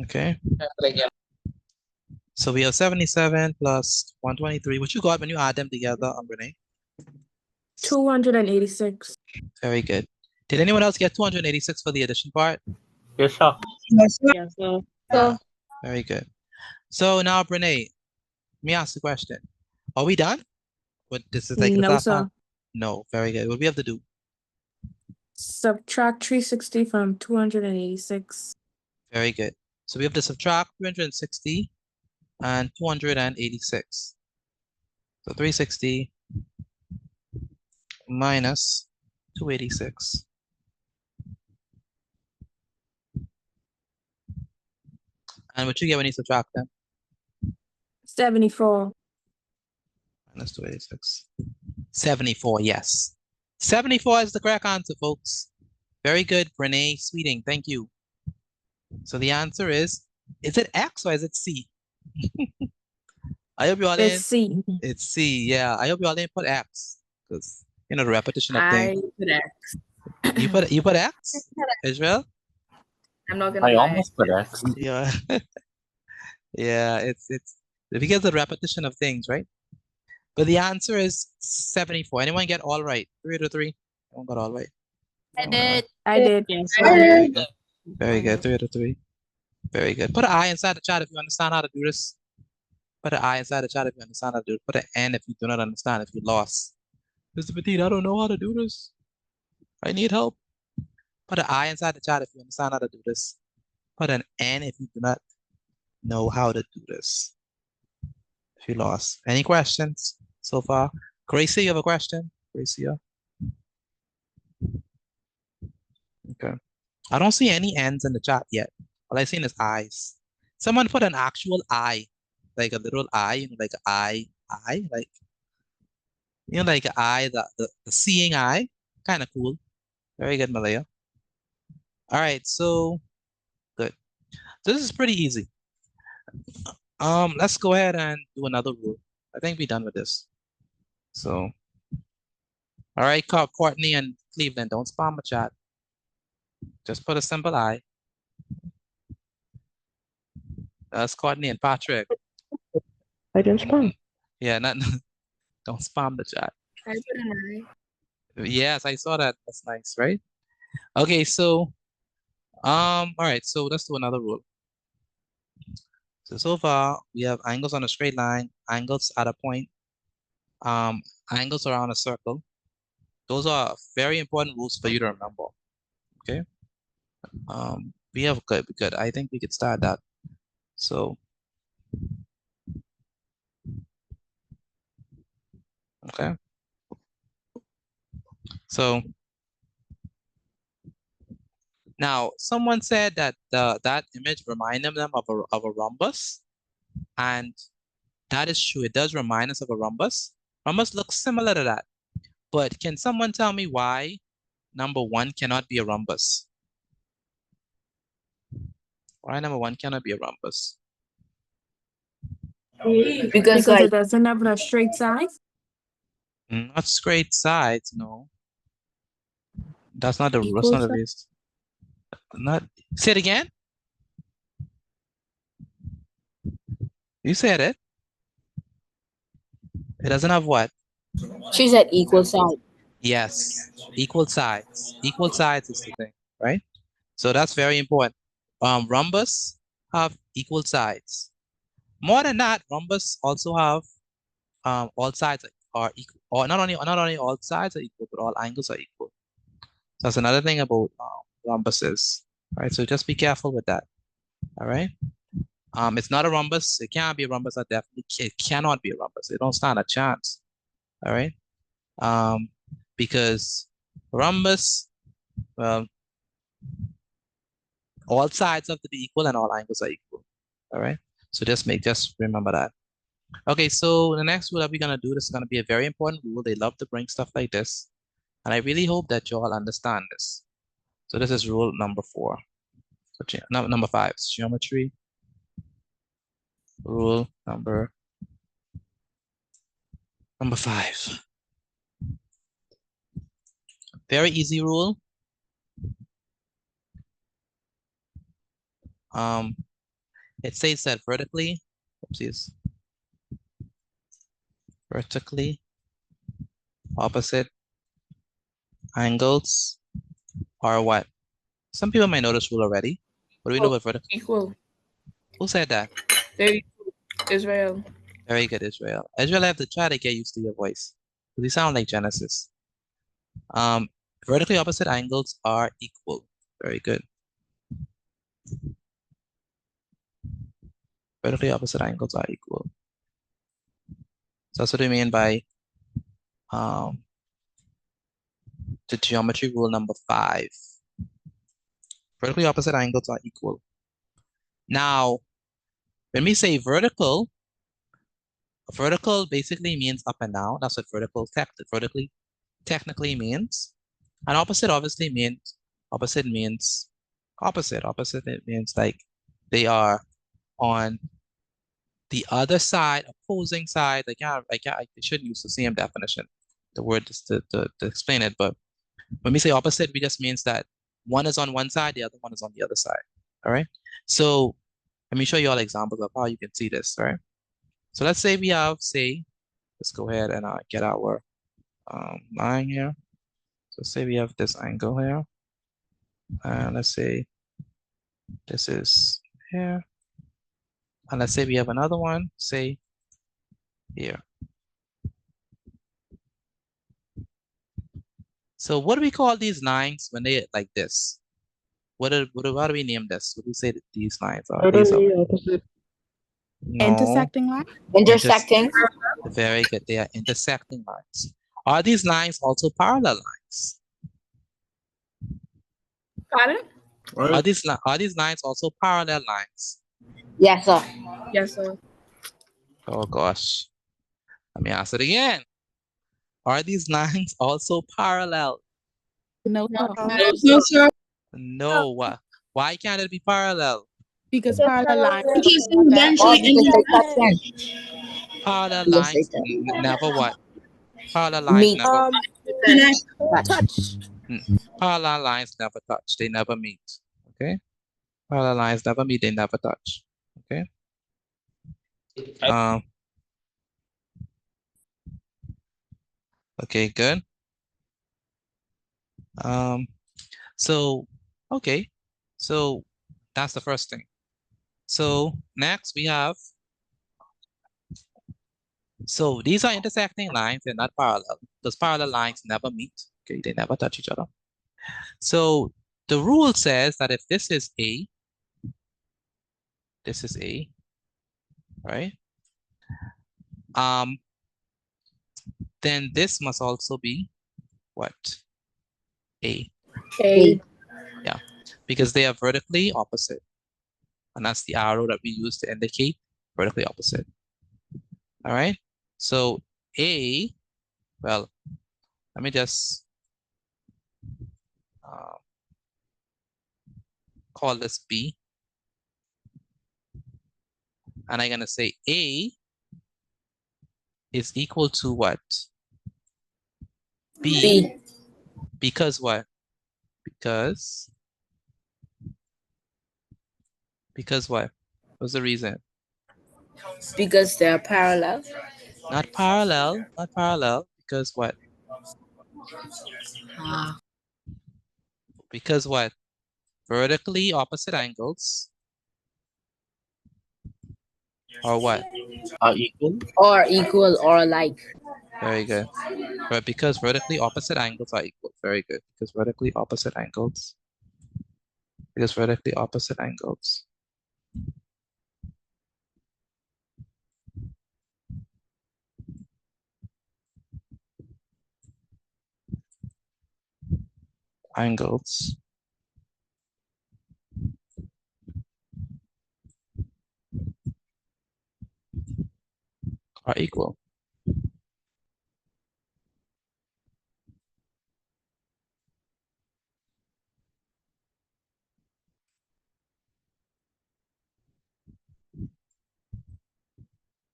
Okay. So we have 77 plus 123. What you got when you add them together, Renee? 286. Very good. Did anyone else get 286 for the addition part? Yes, sir. Yes, sir. Yes, sir. Yeah. Very good. So now, Renee, let me ask the question. Are we done? But this is like the No, last sir. time? No. Very good. What do we have to do? Subtract 360 from 286. Very good. So we have to subtract 360 and 286. So 360 minus 286. And what you get when you subtract them? 74. Minus 286. 74, yes. 74 is the correct answer, folks. Very good, Renee Sweeting. Thank you. So the answer is it X or is it C? I hope you all It's C. It's C, yeah. I hope you all didn't put X because you know the repetition of I things. put X. You put X, Israel? I'm not gonna I lie. almost put X. Yeah. Yeah, it's because of the repetition of things, right? But the answer is 74. Anyone get all right? 3 out of 3. Anyone got all right? I did. I did. Yes, I sir. did. Very good. 3 out of 3. Very good. Put an I inside the chat if you understand how to do this. Put an I inside the chat if you understand how to do it. Put an N if you do not understand, if you lost. Mr. Petit, I don't know how to do this. I need help. Put an I inside the chat if you understand how to do this. Put an N if you do not know how to do this. If you lost. Any questions so far? Gracie, you have a question? Gracie? Okay. I don't see any N's in the chat yet. All I seen is I's. Someone put an actual I, like a little I, you know, like I, like, you know, like I, the seeing eye. Kind of cool. Very good, Malaya. All right, so good. So this is pretty easy. Let's go ahead and do another rule. I think we're done with this. So, all right, Courtney and Cleveland, don't spam the chat. Just put a simple I. That's Courtney and Patrick. I didn't spam. Yeah, not don't spam the chat. I put an I. Yes, I saw that. That's nice, right? Okay, so all right, so let's do another rule. So far we have angles on a straight line, angles at a point, angles around a circle. Those are very important rules for you to remember. Okay. We have good. I think we could start that. So okay. So now someone said that that image reminded them of a rhombus, and that is true. It does remind us of a rhombus. Rhombus looks similar to that. But can someone tell me why number 1 cannot be a rhombus? Why number 1 cannot be a rhombus? Because it doesn't have a straight side. Not straight sides, no. That's not the Equal side? reason. Not say it again. You said it. It doesn't have what? She said equal side. Yes, equal sides. Equal sides is the thing, right? So that's very important. Rhombus have equal sides. More than that, rhombus also have all sides are equal, or not only all sides are equal, but all angles are equal. So that's another thing about rhombuses, right? So just be careful with that. All right. It's not a rhombus. It can't be a rhombus. It cannot be a rhombus. It don't stand a chance. All right. Because rhombus, well, all sides have to be equal and all angles are equal. All right. So just remember that. Okay, so the next rule that we're gonna do, this is gonna be a very important rule. They love to bring stuff like this, and I really hope that you all understand this. So this is rule number 4. So number 5 is geometry. Rule number 5. Very easy rule. It says that vertically opposite angles are what? Some people might know this rule already. What do we know about vertical? Equal. Who said that? Israel. Very good, Israel. Israel, I have to try to get used to your voice. You sound like Genesis. Vertically opposite angles are equal. Very good. Vertically opposite angles are equal. So that's what we mean by the geometry rule number 5. Vertically opposite angles are equal. Now, when we say vertical basically means up and down. That's what vertically technically means. And opposite obviously means opposite. It means like they are on the other side, opposing side. I shouldn't use the same definition, the word just to explain it. But when we say opposite, it just means that one is on one side, the other one is on the other side. All right. So let me show you all examples of how you can see this. All right. So let's say we have, let's go ahead and get our line here. So say we have this angle here. And let's say this is here. And let's say we have another one, say here. So what do we call these lines when they like this? How do we name this? What do we say that these lines are? No. Intersecting line? Intersecting. Very good. They are intersecting lines. Are these lines also parallel lines? Pardon? Are these lines also parallel lines? Yes, sir. Yes, sir. Oh gosh. Let me ask it again. Are these lines also parallel? No, sir. No. Why can't it be parallel? because parallel lines. Because eventually Parallel lines never what? Parallel lines never Touch. parallel lines never touch. They never meet. Okay? Parallel lines never meet, they never touch. Okay? Okay, good. So, okay. So that's the first thing. So next we have, so these are intersecting lines, they're not parallel. Those parallel lines never meet. Okay, they never touch each other. So the rule says that if this is A, right? Then this must also be what? A. A. Yeah, because they are vertically opposite. And that's the arrow that we use to indicate vertically opposite. All right, so A, well, let me just call this B. And I'm gonna say A is equal to what? B. Because what? Because what? What's the reason? Because they're parallel. Not parallel, not parallel. Because what? Because what? Vertically opposite angles. Or what? Are equal. Or equal or alike. Very good. But because vertically opposite angles are equal. Very good. Because vertically opposite angles. Because vertically opposite angles. Angles are equal.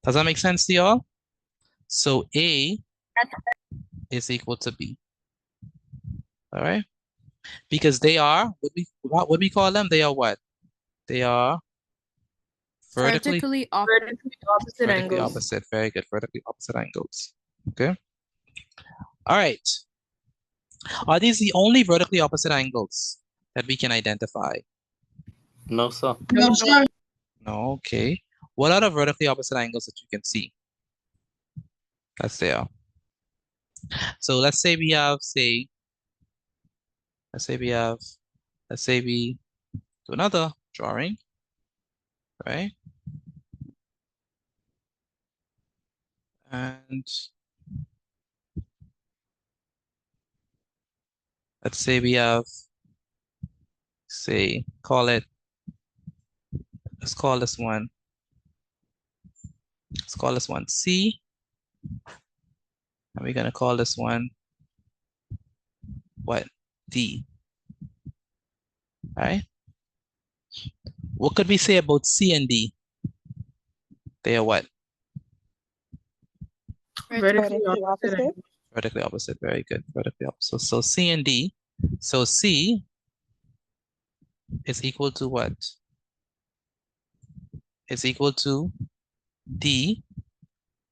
Does that make sense to y'all? So A is equal to B. All right? Because they are, what would we call them? They are what? They are vertically opposite angles. opposite. Very good. Vertically opposite angles. Okay. All right. Are these the only vertically opposite angles that we can identify? No, sir. No, sir. No. Okay. What are the vertically opposite angles that you can see? That's there. So let's say we have, let's say we do another drawing, right? And let's say we have, let's call this one C. And we're gonna call this one what? D. All right? What could we say about C and D? They are what? Vertically opposite. Vertically opposite. Very good. Vertically opposite. So C and D. So C is equal to what? It's equal to D.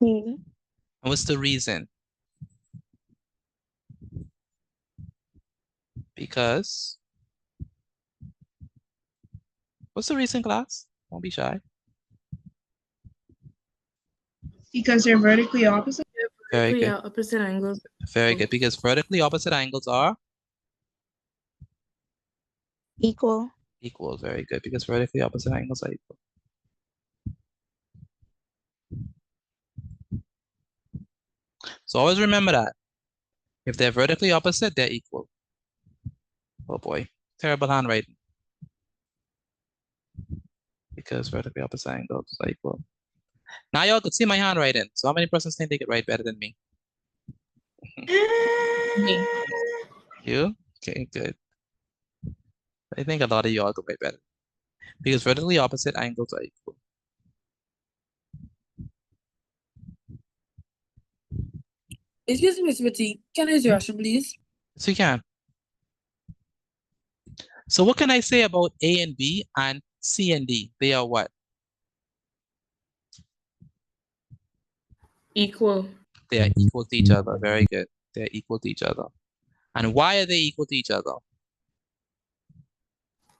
And what's the reason? Because, what's the reason, class? Don't be shy. Because they're vertically opposite. Very good. Opposite angles. Very good. Because vertically opposite angles are Equal. equal. Very good. Because vertically opposite angles are equal. So always remember that. If they're vertically opposite, they're equal. Oh boy, terrible handwriting. Because vertically opposite angles are equal. Now y'all could see my handwriting. So how many persons think they could write better than me? You? Okay, good. I think a lot of y'all could write better. Because vertically opposite angles are equal. Excuse me, Smitty. Can I use your question, please? So you can. So what can I say about A and B and C and D? They are what? Equal. They are equal to each other. Very good. They're equal to each other. And why are they equal to each other?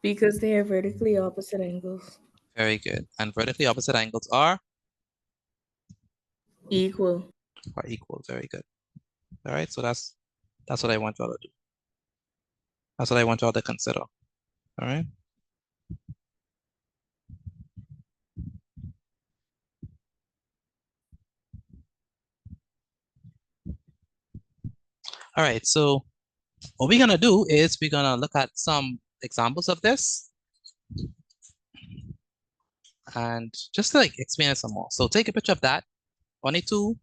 Because they are vertically opposite angles. Very good. And vertically opposite angles are Equal. equal. Very good. All right, so that's what I want y'all to do. That's what I want y'all to consider. All right. All right, so what we're gonna do is we're gonna look at some examples of this and just to, like, explain it some more. So take a picture of that. 22,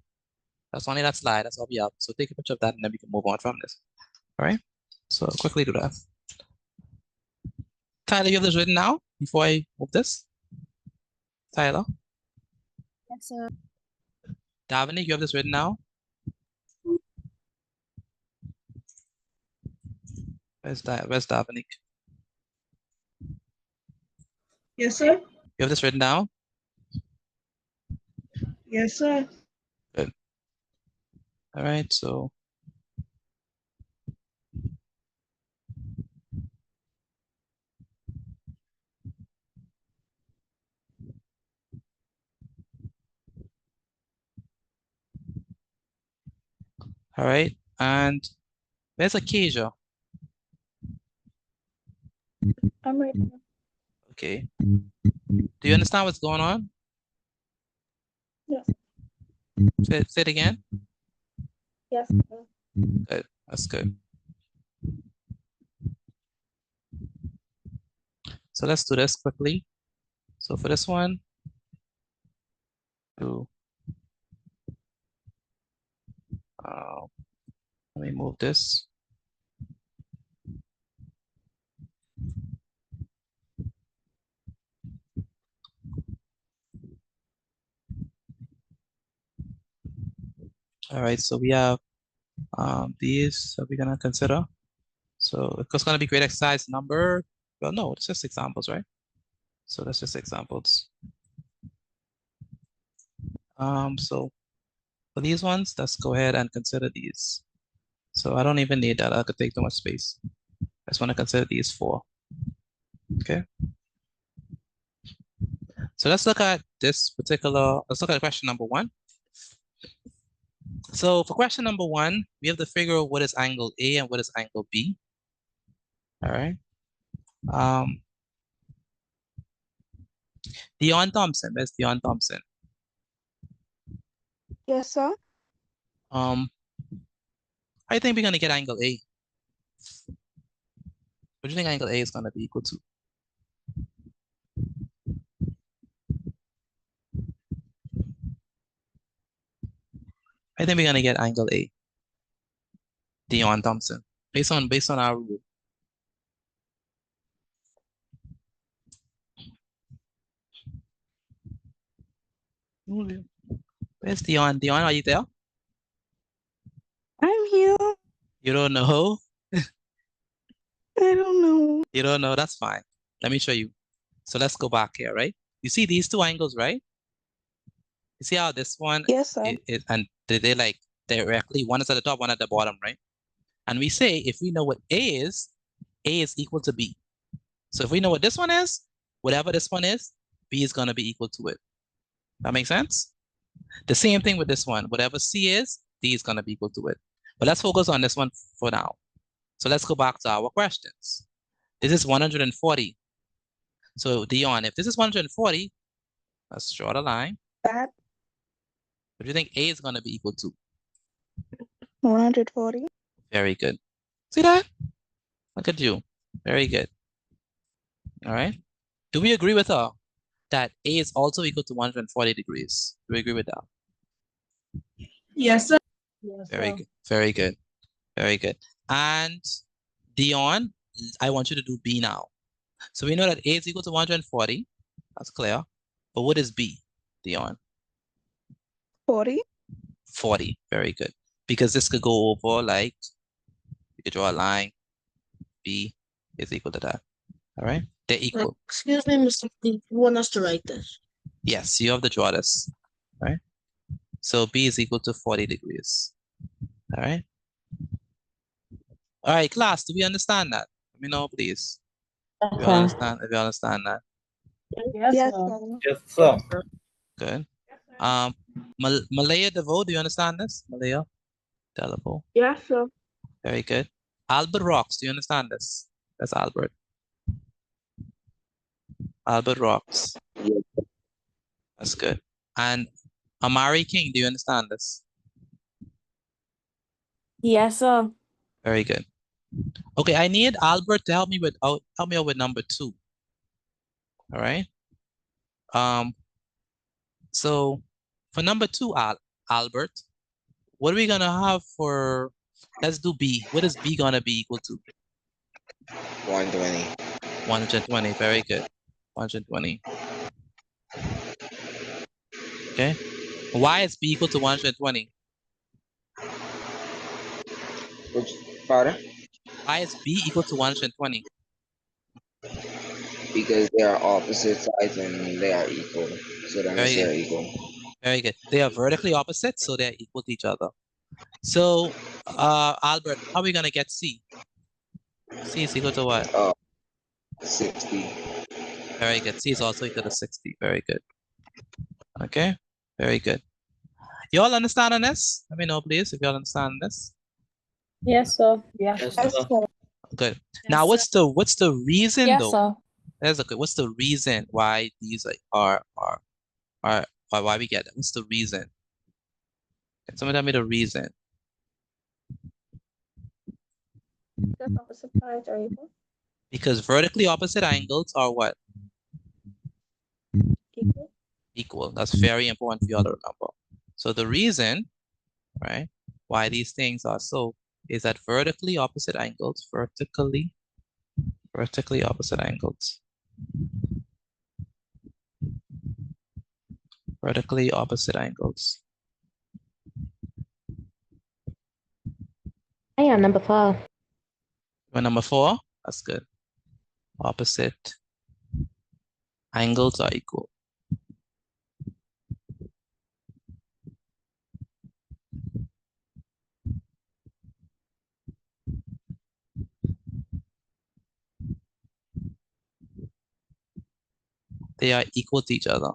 that's only that slide, that's all we have. So take a picture of that and then we can move on from this. All right, so quickly do that. Tyler, you have this written now before I move this? Tyler? Yes, sir. Davini, you have this written now? Where's Davini? Yes, sir. You have this written down? Yes, sir. Good. All right, so all right, and where's Acacia? I'm right here. Okay. Do you understand what's going on? Yes. Say it again. Yes. Good. That's good. So let's do this quickly. So for this one, let me move this. All right, so we have these that we're gonna consider. So it's gonna be great exercise number, well, no, it's just examples, right? So that's just examples. So for these ones, let's go ahead and consider these. So I don't even need that, I could take too much space. I just wanna consider these 4, okay? So let's look at let's look at question number 1. So for question number 1, we have to figure out what is angle A and what is angle B. All right. Dion Thompson, where's Dion Thompson? Yes, sir. How do you think we're gonna get angle A? What do you think angle A is gonna be equal to? I think we're gonna get angle A. Dion Thompson, based on our rule. Where's Dion? Dion, are you there? I'm here. You don't know? I don't know. You don't know? That's fine. Let me show you. So let's go back here, right? You see these 2 angles, right? You see how this one Yes, sir. and they like directly, one is at the top, one at the bottom, right? And we say if we know what A is equal to B. So if we know what this one is, whatever this one is, B is gonna be equal to it. That makes sense? The same thing with this one. Whatever C is, D is gonna be equal to it. But let's focus on this one for now. So let's go back to our questions. This is 140. So Dion, if this is 140, let's draw the line. That What do you think A is gonna be equal to? 140. Very good. See that? Look at you. Very good. All right. Do we agree with her that A is also equal to 140 degrees? Do we agree with that? Yes, sir. Very good. Very good. Very good. And Dion, I want you to do B now. So we know that A is equal to 140. That's clear. But what is B, Dion? 40. 40. Very good. Because this could go over like, you could draw a line. B is equal to that. All right? They're equal. Excuse me, Mr. Lee, you want us to write this? Yes, you have to draw this. Right? So B is equal to 40 degrees. All right? All right, class, do we understand that? Let me know, please. If you Okay. understand, if you understand that. Yes, Yes, sir. Good. Malaya DeVoe, do you understand this? Malaya Delavo. Yes, sir. Very good. Albert Rocks, do you understand this? That's Albert. Albert Rocks. That's good. And Amari King, do you understand this? Yes, sir. Very good. Okay, I need Albert to help me out with number 2. All right. So for number 2, Albert, what are we gonna have for? Let's do B. What is B gonna be equal to? 120. 120. Very good. 120. Okay. Why is B equal to 120? Which, pardon? Why is B equal to 120? Because they are opposite sides and they are equal. So that means Very they're good. equal. Very good. They are vertically opposite, so they're equal to each other. So, Albert, how are we gonna get C? C is equal to what? 60. Very good. C is also equal to 60. Very good. Okay. Very good. You all understand on this? Let me know, please, if you all understand this. Yes, sir. Yes, sir. Good. Now, what's the reason Yes, though? sir. That's okay. What's the reason why these are why we get it? What's the reason? Can someone tell me the reason? Because opposite sides are equal. Because vertically opposite angles are what? Equal. Equal. That's very important for you all to remember. So the reason, right, why these things are so is that vertically opposite angles, vertically opposite angles. Vertically opposite angles. I am number 4. And number 4, that's good. Opposite angles are equal. They are equal to each other.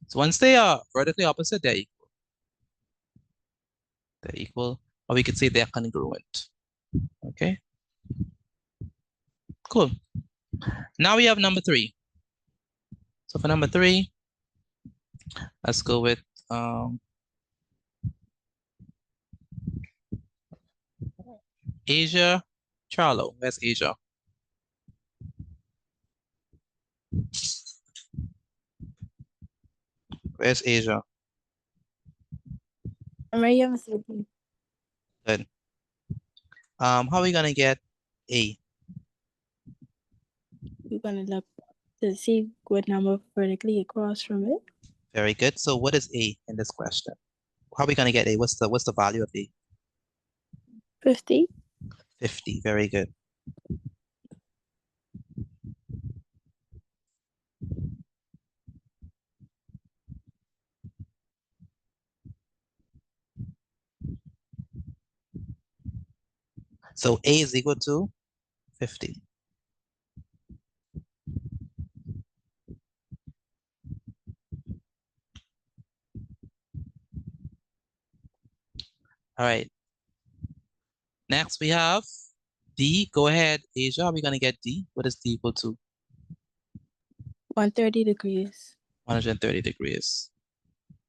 So once they are vertically opposite, they're equal. They're equal, or we could say they're congruent. Okay. Cool. Now we have number 3. So for number 3, let's go with Asia Charlo. Where's Asia? Where's Asia? I'm ready on the Good. How are we gonna get A? We're gonna look to see what number vertically across from it. Very good. So what is A in this question? How are we gonna get A? What's the value of A? 50. 50. Very good. So A is equal to 50. All right. Next we have D. Go ahead, Asia. Are we gonna get D? What is D equal to? 130 degrees. 130 degrees.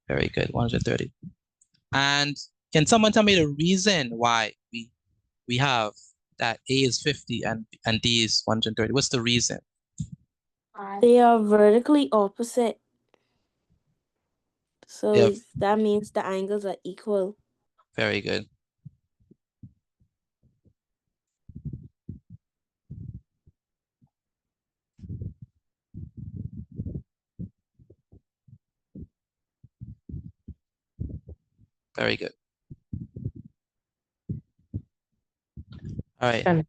Very good. 130. And can someone tell me the reason why we have that A is 50 and D is 130? What's the reason? They are vertically opposite. So Yeah. that means the angles are equal. Very good. Very good. All right.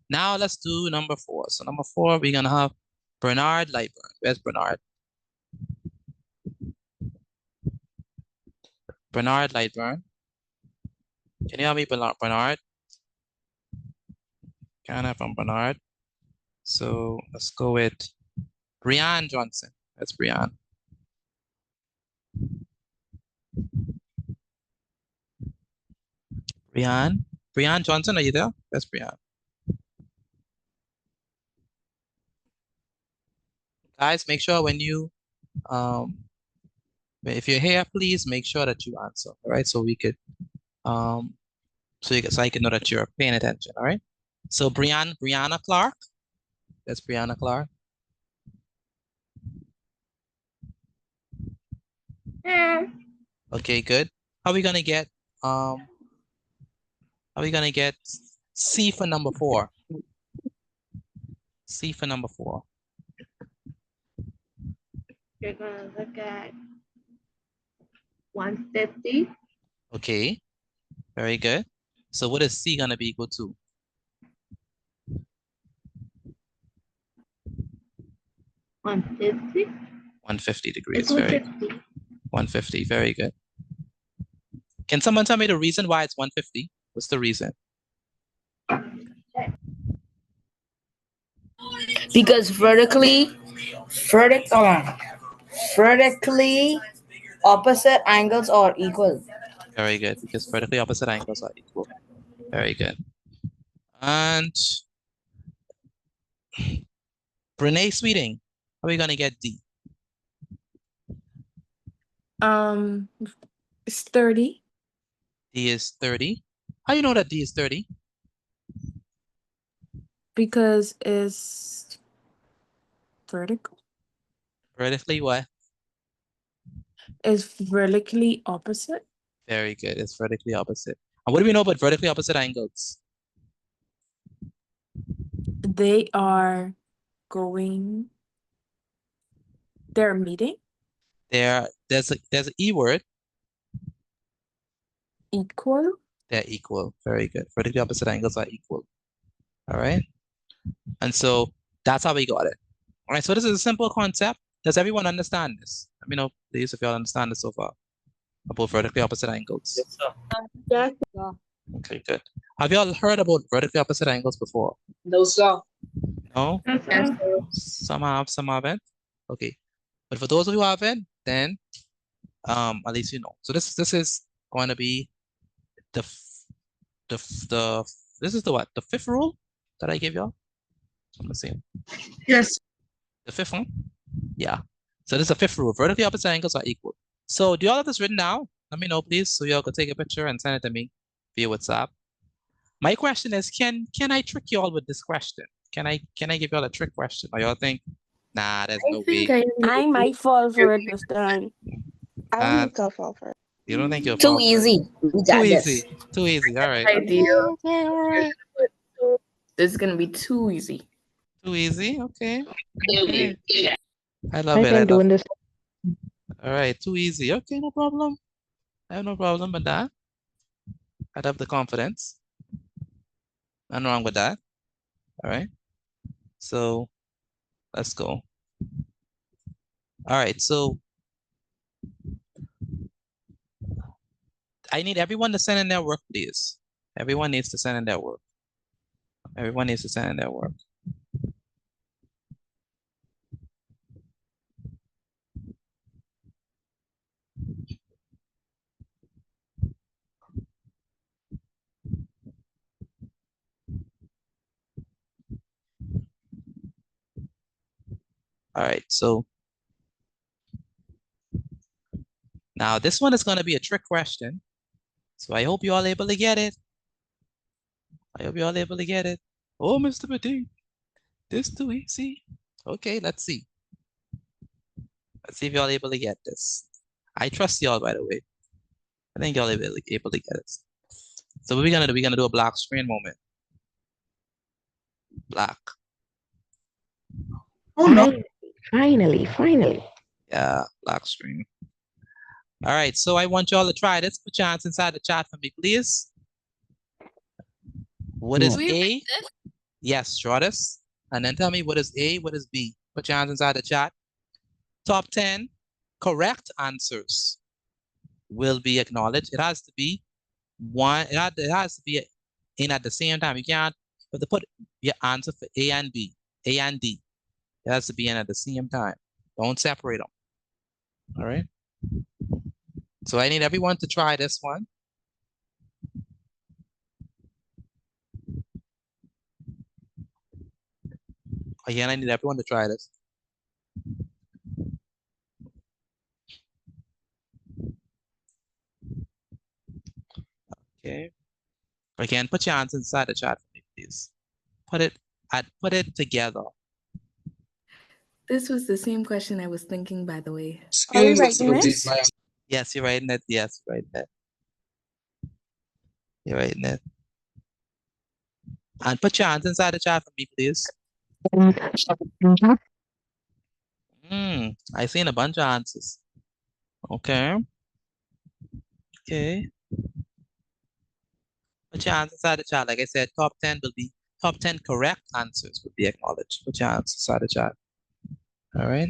Now let's do number 4. So number 4, we're gonna have Bernard Lightburn. Where's Bernard? Bernard Lightburn. Can you help me, Bernard? Can't have from Bernard. So let's go with Brian Johnson. That's Brian. Brian Johnson, are you there? That's Brian. Guys, make sure when you if you're here, please make sure that you answer. All right, so we could so I can know that you're paying attention. All right. So Brianna Clark. That's Brianna Clark. Okay, good. How are we gonna get C for number 4? C for number 4. You're gonna look at 150. Okay, very good. So what is C gonna be equal to? 150. 150 degrees. It's Very 150. 150. Very good. Can someone tell me the reason why it's 150? What's the reason? Because vertically opposite angles are equal. Very good, because vertically opposite angles are equal. Very good. And Renee Sweeting, how are we gonna get D? It's 30 D is 30. How do you know that D is 30? because it's vertical. Vertically what? It's vertically opposite. Very good. It's vertically opposite. And what do we know about vertically opposite angles? They are going. They're meeting. There's an E word. Equal. They're equal. Very good. Vertically opposite angles are equal. All right. And so that's how we got it. All right. So this is a simple concept. Does everyone understand this? Let me know, please, if you all understand this so far about vertically opposite angles. Yes, sir. Yes. Okay, good. Have you all heard about vertically opposite angles before? No, sir. No? Yes. Some have, some haven't. Okay. But for those who haven't, then at least you know. So this is going to be this is the what? The 5th rule that I gave y'all? I'm gonna see. Yes. The 5th one? Yeah. So this is the 5th rule. Vertically opposite angles are equal. So do y'all have this written down? Let me know, please, so y'all could take a picture and send it to me via WhatsApp. My question is, can I trick y'all with this question? Can I give y'all a trick question? Or y'all think, nah, there's no way. I might fall for it this time. Uh, I think I'll fall for it. You don't think you'll Too fall for it? easy. We Too got easy. this. Too easy. All right. Idea. This is gonna be too easy. Too easy. Okay. Okay. I love I've it. I been love doing it. this. All right. Too easy. Okay, no problem. I have no problem with that. I have the confidence. Nothing wrong with that. All right. So let's go. All right. So I need everyone to send in their work, please. Everyone needs to send in their work. Everyone needs to send in their work. All right, so now this one is going to be a trick question. So I hope you all able to get it. I hope you all able to get it. Oh, Mr. Petit, this too easy. Okay, let's see. Let's see if y'all able to get this. I trust y'all, by the way. I think y'all able to get it. So what we're gonna do? We're gonna do a black screen moment. Black. Oh no. Finally. Yeah, black screen. All right, so I want y'all to try this. Put your hands inside the chat for me, please. What is A? Yes, draw this. And then tell me what is A, what is B. Put your hands inside the chat. Top 10 correct answers will be acknowledged. It has to be one, it has to be in at the same time. You can't But to put your answer for A and B, A and D. It has to be in at the same time. Don't separate them. All right. So I need everyone to try this one. Again, I need everyone to try this. Okay. Again, put your answers inside the chat for me, please. Put it together. This was the same question I was thinking, by the way. Are we Excuse me, writing this this? Yes, you're writing it. Yes, you're writing it. You're writing it. And put your answers inside the chat for me, please. I seen a bunch of answers. Okay. Okay. Put your answers inside the chat. Like I said, top 10 correct answers will be acknowledged. Put your answers inside the chat. All right.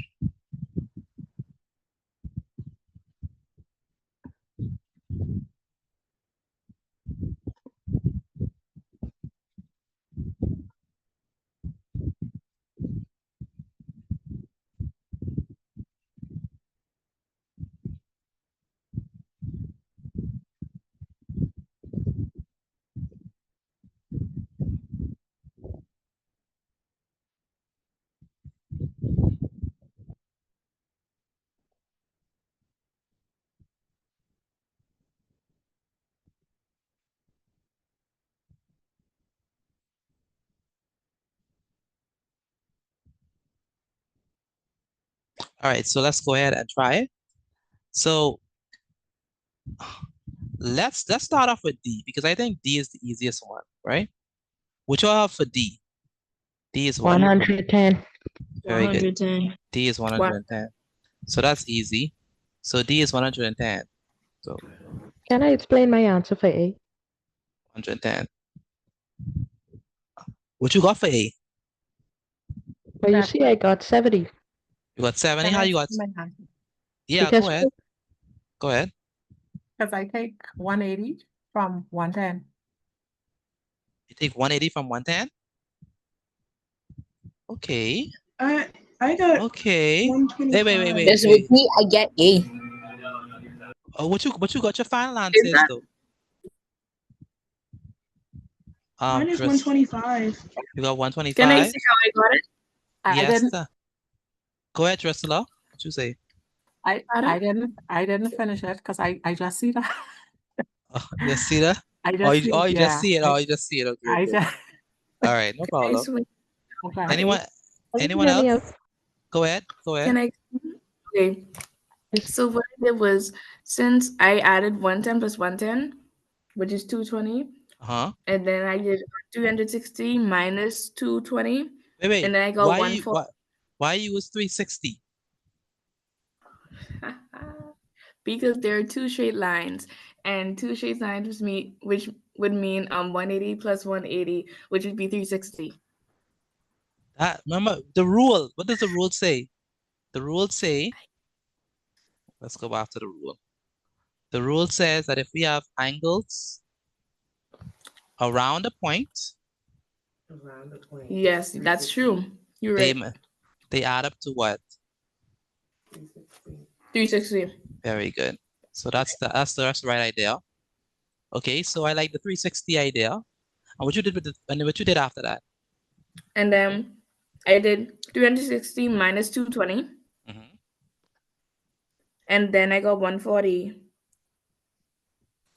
All right, so let's go ahead and try it. So let's start off with D because I think D is the easiest one, right? What you have for D? D is what? 110. Very good. 110. D is 110. So that's easy. So D is 110. So Can I explain my answer for A? 110. What you got for A? Well, you see, I got 70. You got 70? How you got? Yeah, Because go ahead. Go ahead. Because I take 180 from 110. You take 180 from 110? Okay. I got Okay. 125. Wait. Just with me, I get A. Oh, what you got your final answers though? Mine is Chris, 125. you got 125? Can I see how I got it? Yes. didn't. Go ahead, Drusilla. What you say? I didn't finish it because I just see that. Oh, you just see that? I just Oh, you, see, oh, you yeah, just see it. Oh, you just see it. Okay. I Okay. just All right, no problem. okay. Anyone else? Go ahead. Go ahead. Can I? Okay. So what I did was, since I added 110 plus 110, which is 220, and then I did 360 minus 220, Wait. and then I got 140. Why you was 360? Because there are two straight lines, and two straight lines which would mean 180 plus 180, which would be 360. Remember the rule. What does the rule say? The rule say, let's go back to the rule. The rule says that if we have angles around a point. Yes, that's true. You're right. They add up to what? 360. Very good. So that's the right idea. Okay, so I like the 360 idea. And what you did what you did after that? And then I did 360 minus 220. And then I got 140.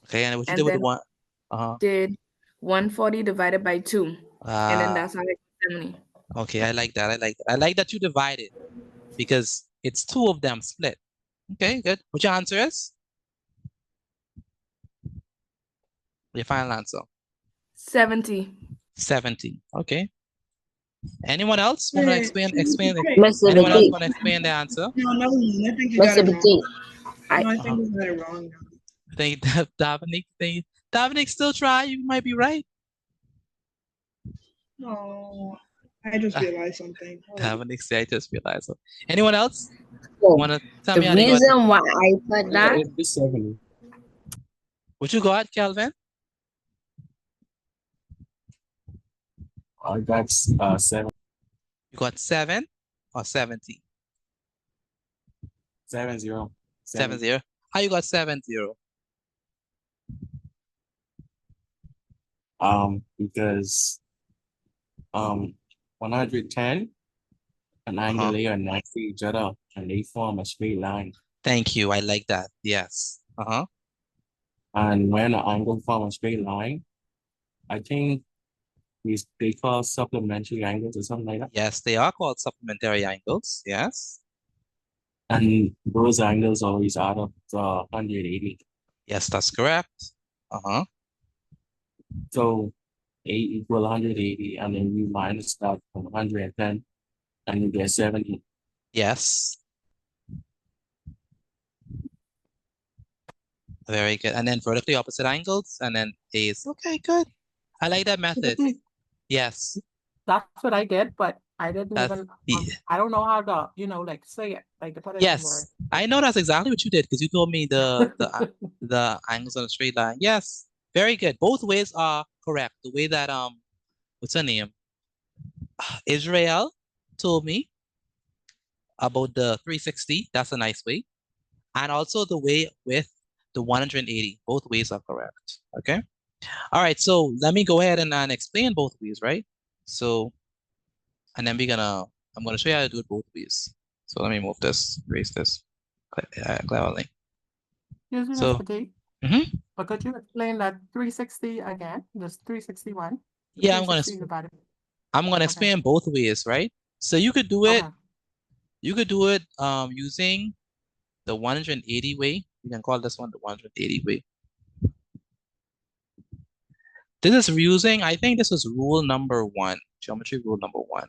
Okay, and what you did with the one? Did 140 divided by 2. And then that's how I got 70. Okay, I like that. I like that you divided because it's two of them split. Okay, good. What your answer is? Your final answer? 70. 70. Okay. Anyone else want to explain? Anyone else want to explain the answer? No, I think you got it wrong. No, I think you got it wrong. I think Dominic still try. You might be right. No, I just realized something. Dominic said, I just realized. So, anyone else Oh, want to tell me the how they got? reason why I put that. It's 70. What you got, Calvin? I got 7. You got 7 or 70? 70. 70. How you got 70? Because 110 and angle A are next to each other and they form a straight line. Thank you. I like that. Yes. And when an angle form a straight line, I think they call supplementary angles or something like that. Yes, they are called supplementary angles. Yes. And those angles always add up to 180. Yes, that's correct. So A equal 180, and then you minus that from 110, and you get 70. Yes. Very good. And then vertically opposite angles, and then A's. Okay, good. I like that method. Yes. That's what I did, but I didn't That's- even, I don't know how to, like say it, like to put it in Yes, words. I know that's exactly what you did because you told me the angles on a straight line. Yes, very good. Both ways are correct. The way that what's her name? Israel told me about the 360. That's a nice way, and also the way with the 180. Both ways are correct. Okay. All right. So let me go ahead and explain both ways, right? So, and then I'm gonna show you how to do it both ways. So let me move this, erase this cleverly. Excuse me, So- Mr. T. Mhm. But could you explain that 360 again? This 361? Yeah, 360 divided- I'm gonna explain both ways, right? So you could do it. Okay. You could do it using the 180 way. You can call this one the 180 way. This is using, I think this was rule number 1, geometry rule number 1.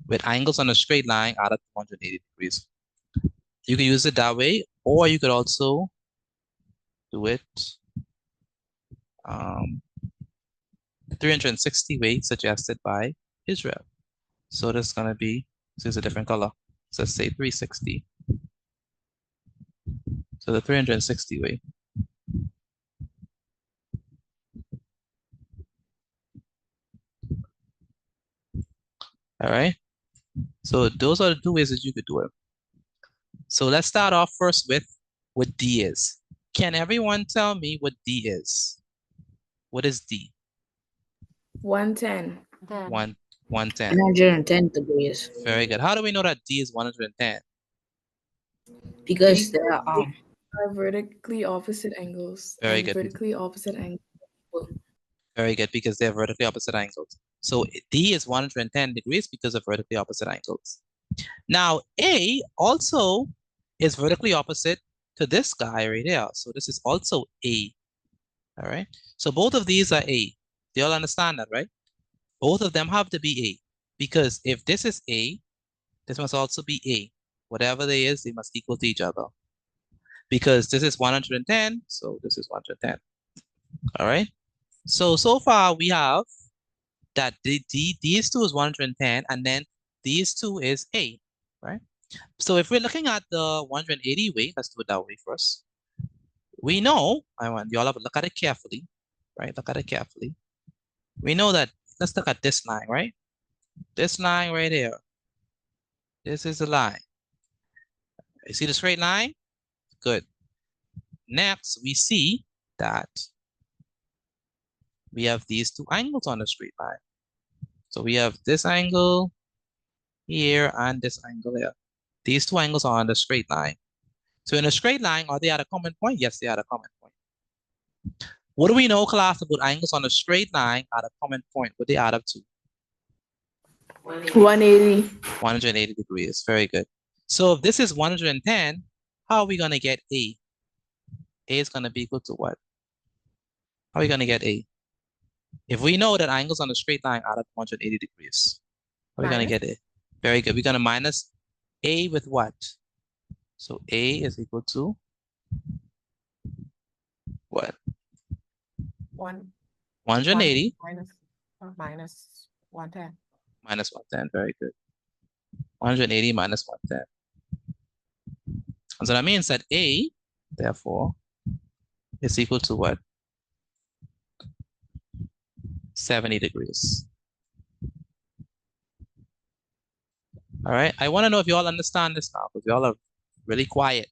With angles on a straight line out of 180 degrees. You can use it that way, or you could also do it the 360 way suggested by Israel. So this is gonna be, this is a different color. So let's say 360. So the 360 way. All right. So those are the 2 ways that you could do it. So let's start off first with what D is. Can everyone tell me what D is? What is D? 110. 110. 110 degrees. Very good. How do we know that D is 110? Because there are Are vertically opposite angles. Very and good. Vertically opposite angles. Very good, because they're vertically opposite angles. So D is 110 degrees because of vertically opposite angles. Now A also is vertically opposite to this guy right here. So this is also A. All right. So both of these are A. Do you all understand that, right? Both of them have to be A. Because if this is A, this must also be A. Whatever they is, they must equal to each other. Because this is 110, so this is 110. All right. So far we have that these 2 is 110, and then these 2 is A, right? So if we're looking at the 180 way, let's do it that way first. We know, I want y'all to look at it carefully, right? Look at it carefully. We know that, let's look at this line, right? This line right here. This is the line. You see the straight line? Good. Next, we see that we have these 2 angles on the straight line. So we have this angle here and this angle here. These 2 angles are on the straight line. So in a straight line, are they at a common point? Yes, they are at a common point. What do we know, class, about angles on a straight line at a common point? What they add up to? 180. 180 degrees. Very good. So if this is 110, how are we going to get A? A is going to be equal to what? How are we going to get A? If we know that angles on a straight line add up to 180 degrees, how are we going to get A? Very good. We're going to minus A with what? So A is equal to what? 180 minus 110. minus 110. Very good. 180 minus 110. So that means that A, therefore, is equal to what? 70 degrees. All right. I want to know if you all understand this now, because you all are really quiet.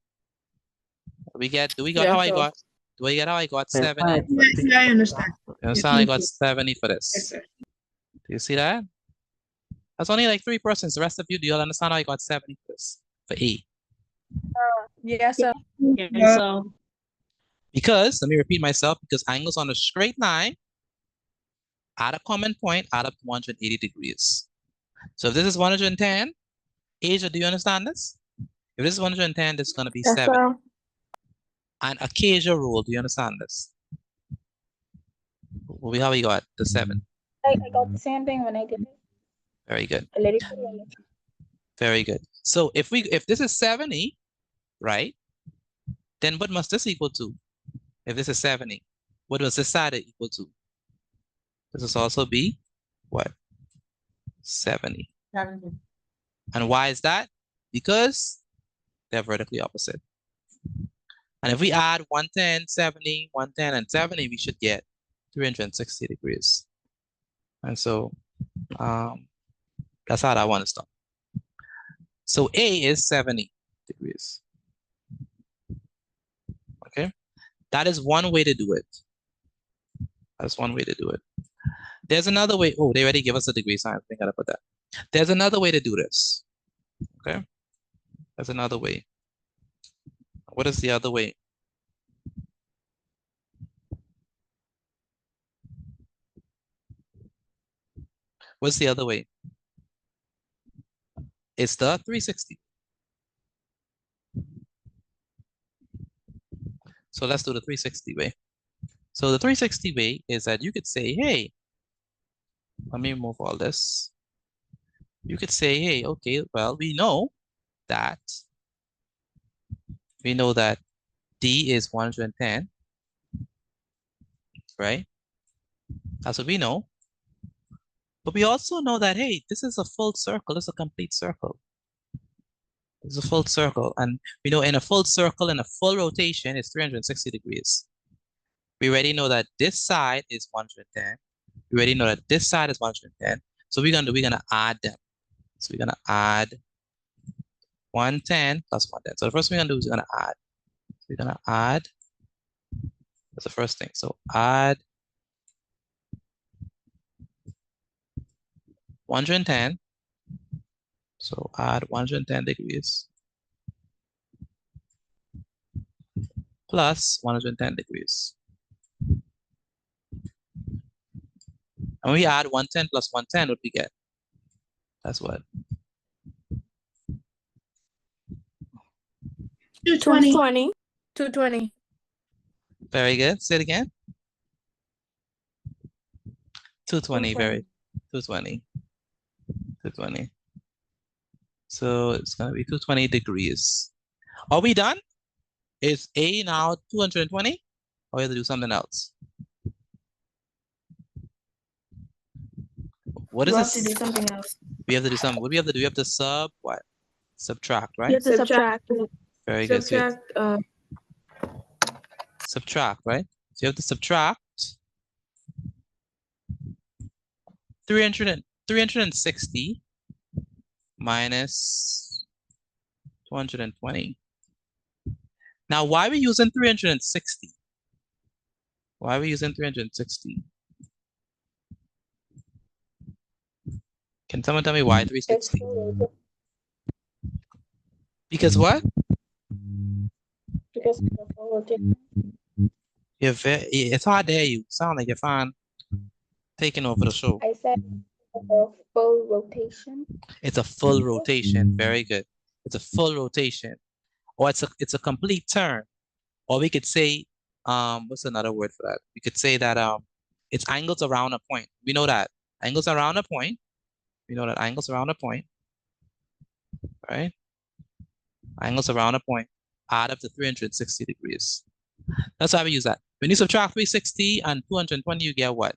Do we get how I got? Do I get how I got 70? Yeah, I understand. You understand? I got 70 for this. Yes, sir. Do you see that? That's only like 3%. The rest of you, do you all understand how I got 70 for this? For A. Yes, sir. Yes, sir. Because, let me repeat myself, because angles on a straight line at a common point add up to 180 degrees. So if this is 110, Asia, do you understand this? If this is 110, this is going to be Yes, 7. sir. And Acacia rule, do you understand this? How we got the 7? I got the same thing when I did it. Very good. I let it put it on the- Very good. So if this is 70, right? Then what must this equal to? If this is 70, what must this side equal to? This must also be what? 70. 70. And why is that? Because they're vertically opposite. And if we add 110, 70, 110, and 70, we should get 360 degrees. And so that's how that one is done. So A is 70 degrees. Okay, that is one way to do it. That's one way to do it. There's another way. Oh, they already give us a degree sign. I think I gotta put that. There's another way to do this. Okay, there's another way. What is the other way? What's the other way? It's the 360. So let's do the 360 way. So the 360 way is that you could say, hey, let me remove all this. You could say, hey, okay, well, we know that D is 110, right? That's what we know. But we also know that, hey, this is a full circle. This is a complete circle. It's a full circle. And we know in a full circle, in a full rotation, it's 360 degrees. We already know that this side is 110. We already know that this side is 110. So we're gonna add them. So we're gonna add 110 plus 110. So the first thing we're gonna do is we're gonna add. So we're gonna add. That's the first thing. So add 110. So add 110 degrees plus 110 degrees. And when we add 110 plus 110, what we get? That's what? 220. 220. Very good. Say it again. 220. Very 220. 220. So it's gonna be 220 degrees. Are we done? Is A now 220? Or we have to do something else? What is You this? have to do something else. We have to do something. What do we have to do? We have to subtract, right? You have to subtract. Very good. So Subtract. Subtract, right? So you have to subtract 360 minus 220. Now, why are we using 360? Why are we using 360? Can someone tell me why 360? Because what? Because of the full rotation. It's hard to hear you. Sound like you're fine taking over the show. I said a full rotation. It's a full rotation. Very good. It's a full rotation. Or it's a complete turn. Or we could say, what's another word for that? We could say that it's angles around a point. We know that. Angles around a point. We know that angles around a point. Right? Angles around a point add up to 360 degrees. That's why we use that. When you subtract 360 and 220, you get what?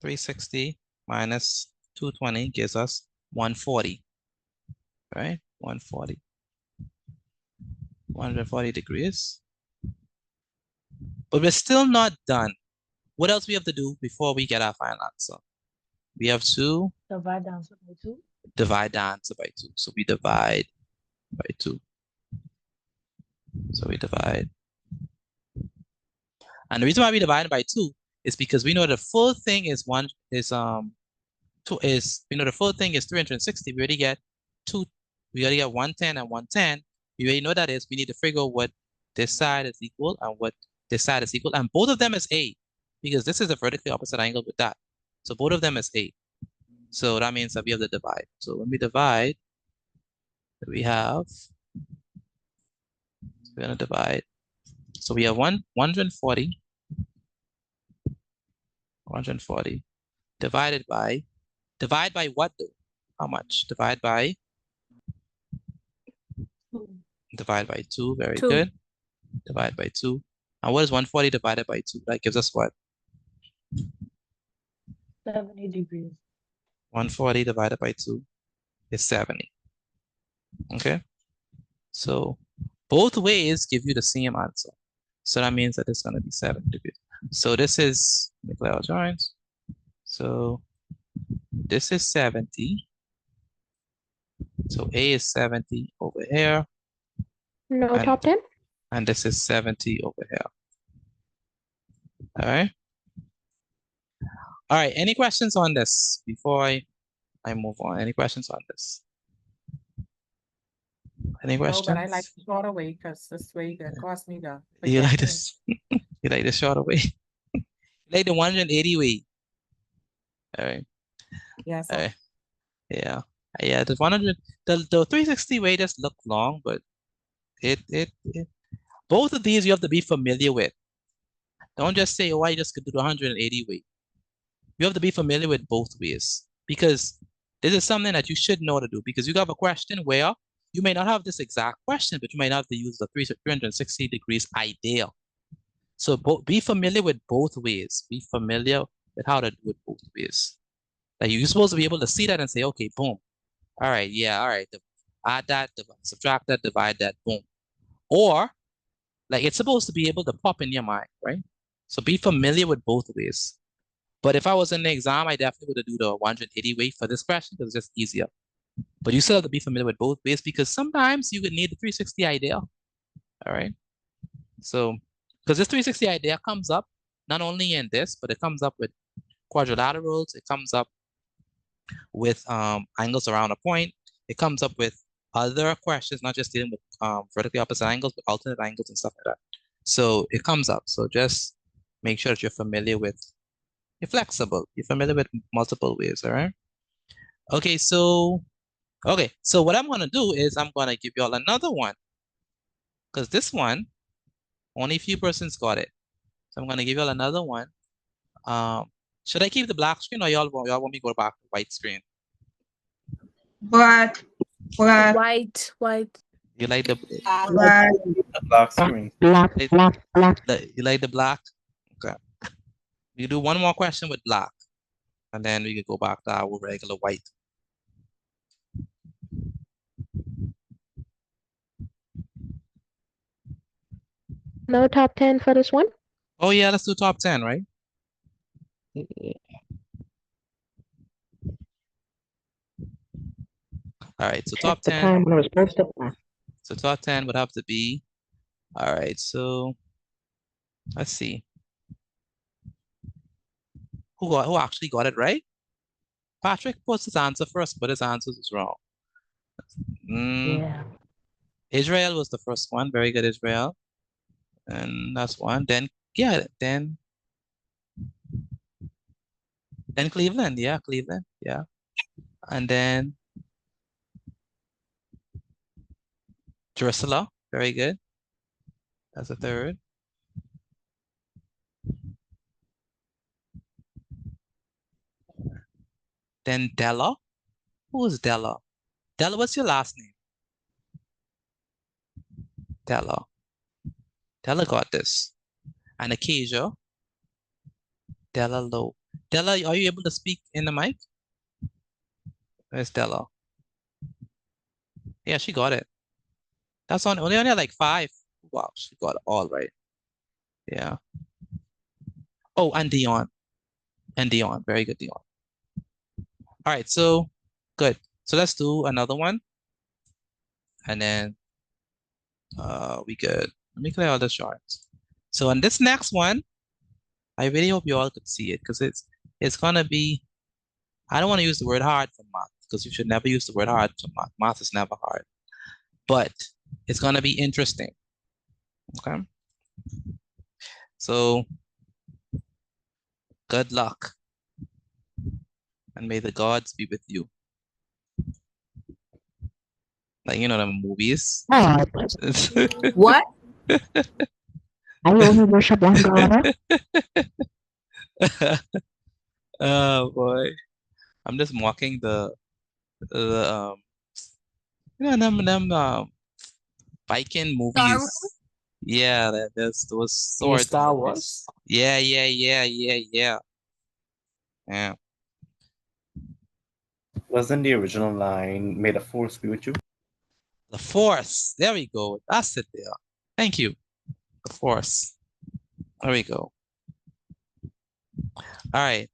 360 minus 220 gives us 140, right? 140. 140 degrees. But we're still not done. What else we have to do before we get our final answer? We have 2. Divide the answer by 2. Divide the answer by 2. So we divide by 2. So we divide. And the reason why we divide by 2 is because we know the full thing is we know the full thing is 360. We already get 2. We already get 110 and 110. We already know that is. We need to figure out what this side is equal and what this side is equal. And both of them is 8 because this is a vertically opposite angle with that. So both of them is 8. So that means that we have to divide. So when we divide, we have, we're going to divide. So we have 140 divided by what though? How much? Divide by 2. Very 2. good. Divide by 2. And what is 140 divided by 2? That gives us what? 70 degrees. 140 divided by 2 is 70. Okay. So both ways give you the same answer. So that means that it's going to be 70 degrees. So this is, let me clear our drawings. So this is 70. So A is 70 over here. No and, top 10? And this is 70 over here. All right. All right. Any questions on this before I move on? Any questions on this? Any questions? No, but I like the shorter way because this way it cost me the. You like this? You like the shorter way? You like the 180 way? All right. Yes. All right. Yeah. Yeah. The 100, the 360 way just look long, but it both of these you have to be familiar with. Don't just say, oh, I just could do the 180 way. You have to be familiar with both ways because this is something that you should know how to do because you have a question where you may not have this exact question, but you might have to use the 360 degrees ideal. So be familiar with both ways. Be familiar with how to do it both ways. Like you're supposed to be able to see that and say, okay, boom. All right, yeah, all right. Add that, subtract that, divide that, boom. Or like it's supposed to be able to pop in your mind, right? So be familiar with both ways. But if I was in the exam, I definitely would do the 180 way for this question because it's just easier. But you still have to be familiar with both ways because sometimes you would need the 360 ideal. All right. So, because this 360 idea comes up not only in this, but it comes up with quadrilaterals. It comes up with angles around a point. It comes up with other questions, not just dealing with vertically opposite angles, but alternate angles and stuff like that. So it comes up. So just make sure that you're familiar with, you're flexible. You're familiar with multiple ways, all right? Okay, so what I'm gonna do is I'm gonna give you all another one. Because this one, only a few persons got it. So I'm gonna give you all another one. Should I keep the black screen or y'all want me to go back to white screen? Black. White. You like the Black screen. Black. You like the black? Okay. You do one more question with black, and then we can go back to our regular white. No top 10 for this one? Oh yeah, let's do top 10, right? Yeah. All right, so top The 10. time when I was supposed to pass. So top 10 would have to be, all right, so let's see. Who actually got it right? Patrick puts his answer first, but his answer is wrong. Yeah. Israel was the first one. Very good, Israel. And that's one. Then then Cleveland. Yeah, Cleveland. Yeah. And then Jerusalem. Very good. That's a third. Then Della. Who is Della? Della, what's your last name? Della. Della got this. And Acacia. Della Low. Della, are you able to speak in the mic? Where's Della? Yeah, she got it. That's only like 5. Wow, she got it all right. Yeah. Oh, and Dion. And Dion. Very good, Dion. All right, so good. So let's do another one. And then we good. Let me clear all the charts. So on this next one, I really hope you all could see it because it's gonna be, I don't want to use the word hard for math because you should never use the word hard for math. Math is never hard. But it's gonna be interesting. Okay. So good luck. And may the gods be with you. Like, you know, the movies. God. What? I only worship one God. Oh boy. I'm just mocking the you know, them Viking movies. Yeah, there's those swords. Star Wars. Yeah. Wasn't the original line "May the Force be with you"? The Force. There we go. That's it there. Thank you. The Force. There we go. All right.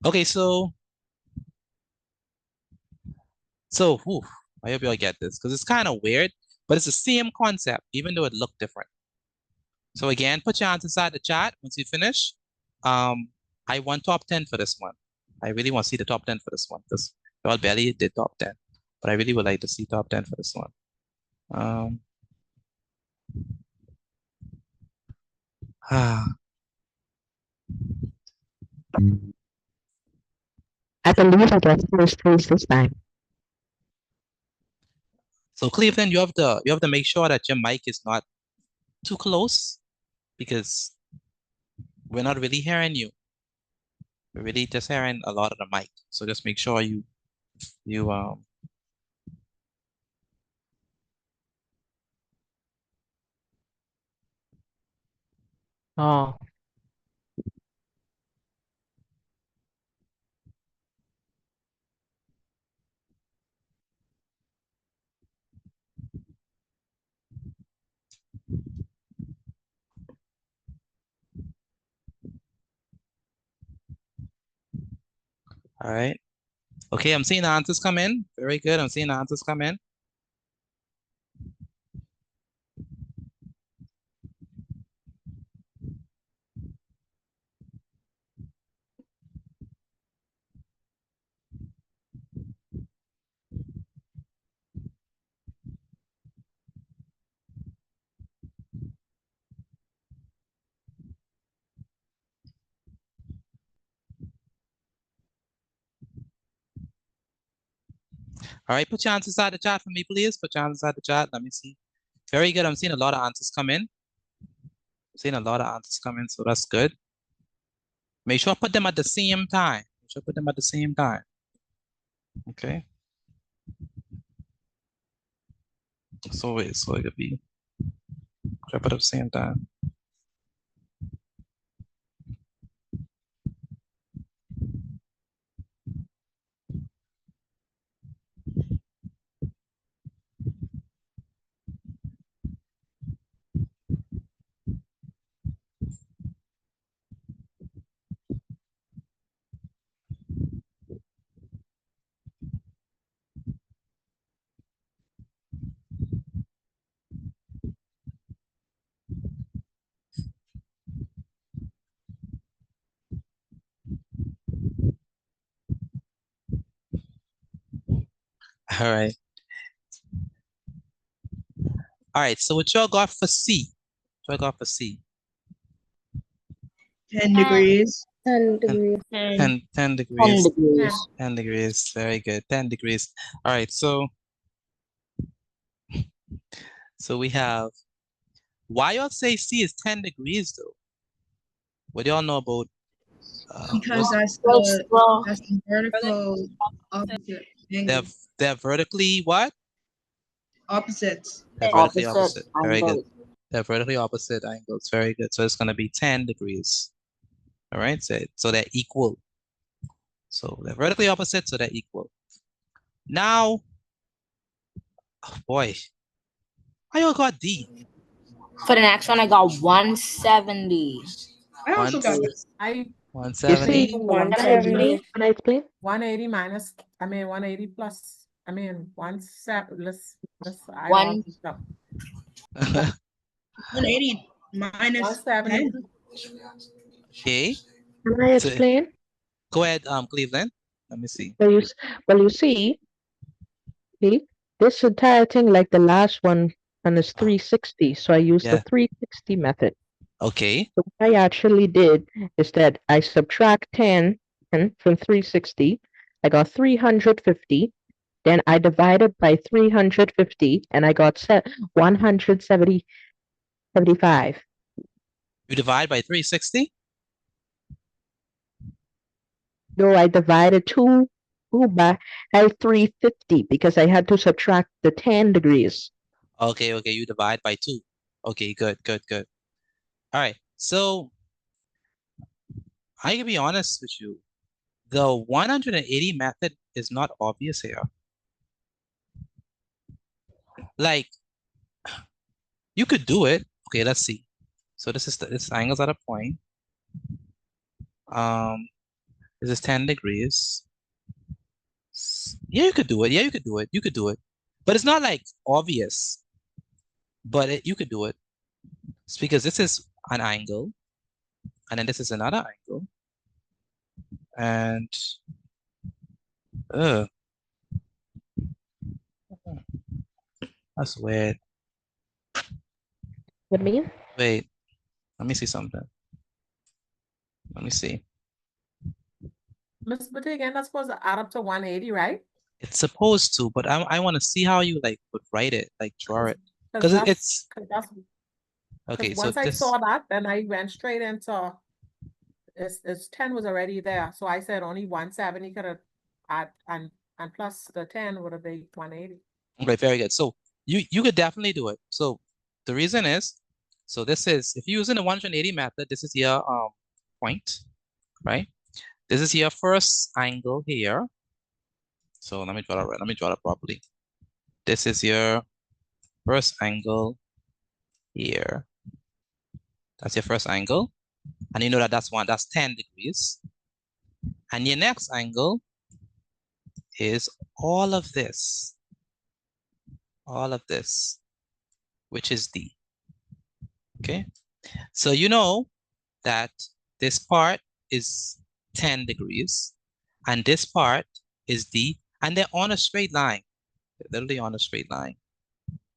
Okay, so whew, I hope you all get this because it's kind of weird, but it's the same concept, even though it looked different. So again, put your answers inside the chat once you finish. I want top 10 for this one. I really want to see the top 10 for this one because y'all barely did top 10, but I really would like to see top 10 for this one. I believe I got first place this time. So Cleveland, you have to make sure that your mic is not too close because we're not really hearing you. We're really just hearing a lot of the mic. So just make sure you Oh. all right. Okay, I'm seeing the answers come in. Very good. I'm seeing the answers come in. All right, put your answers inside the chat for me, please. Put your answers inside the chat. Let me see. Very good. I'm seeing a lot of answers come in. I'm seeing a lot of answers come in, so that's good. Make sure I put them at the same time. Make sure I put them at the same time. Okay. So it could be. Should I put it at the same time? All right. All right, so what y'all got for C? What y'all got for C? 10 degrees. 10 degrees. 10 degrees. 10 degrees. 10 degrees. Very good. 10 degrees. All right, so we have, why y'all say C is 10 degrees though? What do y'all know about? Because that's the vertical opposite angle. They're vertically what? Opposites. They're vertically opposite. Very good. They're vertically opposite angles. Very good. So it's going to be 10 degrees. All right. So they're equal. So they're vertically opposite, so they're equal. Now, oh boy, I all got D. For the next one, I got 170. I also got this. You see, 170. can I explain? Can I explain? 180 minus, 180 plus, 170, I One- all this stuff. 180 minus 170. 10. Okay. Can I So- explain? Go ahead, Cleveland. Let me see. Well, you see, this entire thing, like the last one, and it's 360. So I used the Yeah. 360 method. Okay. So what I actually did is that I subtract 10 from 360. I got 350. Then I divided by 350, and I got 175. You divide by 360? No, I divided 2 by 350 because I had to subtract the 10 degrees. Okay, you divide by 2. Okay, good. All right, so I can be honest with you. The 180 method is not obvious here. Like, you could do it. Okay, let's see. So this angle's at a point. This is 10 degrees. Yeah, you could do it. You could do it. But it's not like obvious. But you could do it. It's because this is an angle. And then this is another angle. And that's weird. What do you mean? Wait, let me see something. Let me see. Miss again, that's supposed to add up to 180, right? It's supposed to, but I want to see how you like would write it, like draw it. Because it's okay. So Once I this, saw that, then I went straight into it's 10 was already there. So I said only 170 could have add and plus the 10 would have been 180. okay, very good. So you could definitely do it. So the reason is, so this is, if you're using the 180 method, this is your point, right? This is your first angle here. So let me draw it properly. This is your first angle here. That's your first angle. And you know that that's 10 degrees. And your next angle is all of this, which is D. Okay. So you know that this part is 10 degrees and this part is D, and they're on a straight line. They're literally on a straight line.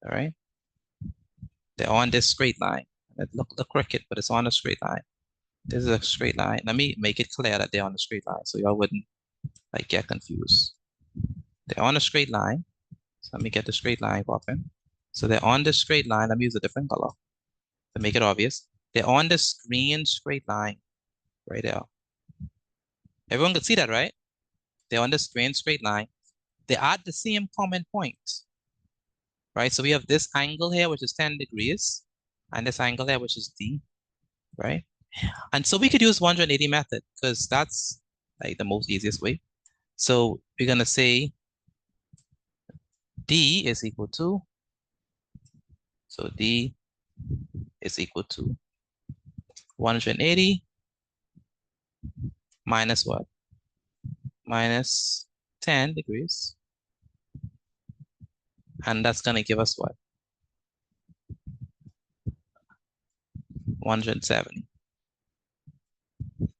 All right. They're on this straight line. Look crooked, but it's on a straight line. This is a straight line. Let me make it clear that they're on a straight line so y'all wouldn't like get confused. They're on a straight line. So let me get the straight line popping. So they're on this straight line. Let me use a different color to make it obvious. They're on this green straight line right there. Everyone can see that, right? They're on this green straight line. They are at the same common point, right? So we have this angle here, which is 10 degrees, and this angle here, which is D, right? And so we could use 180 method because that's like the most easiest way. So we're gonna say D is equal to, so D is equal to 180 minus what? Minus 10 degrees. And that's gonna give us what? 170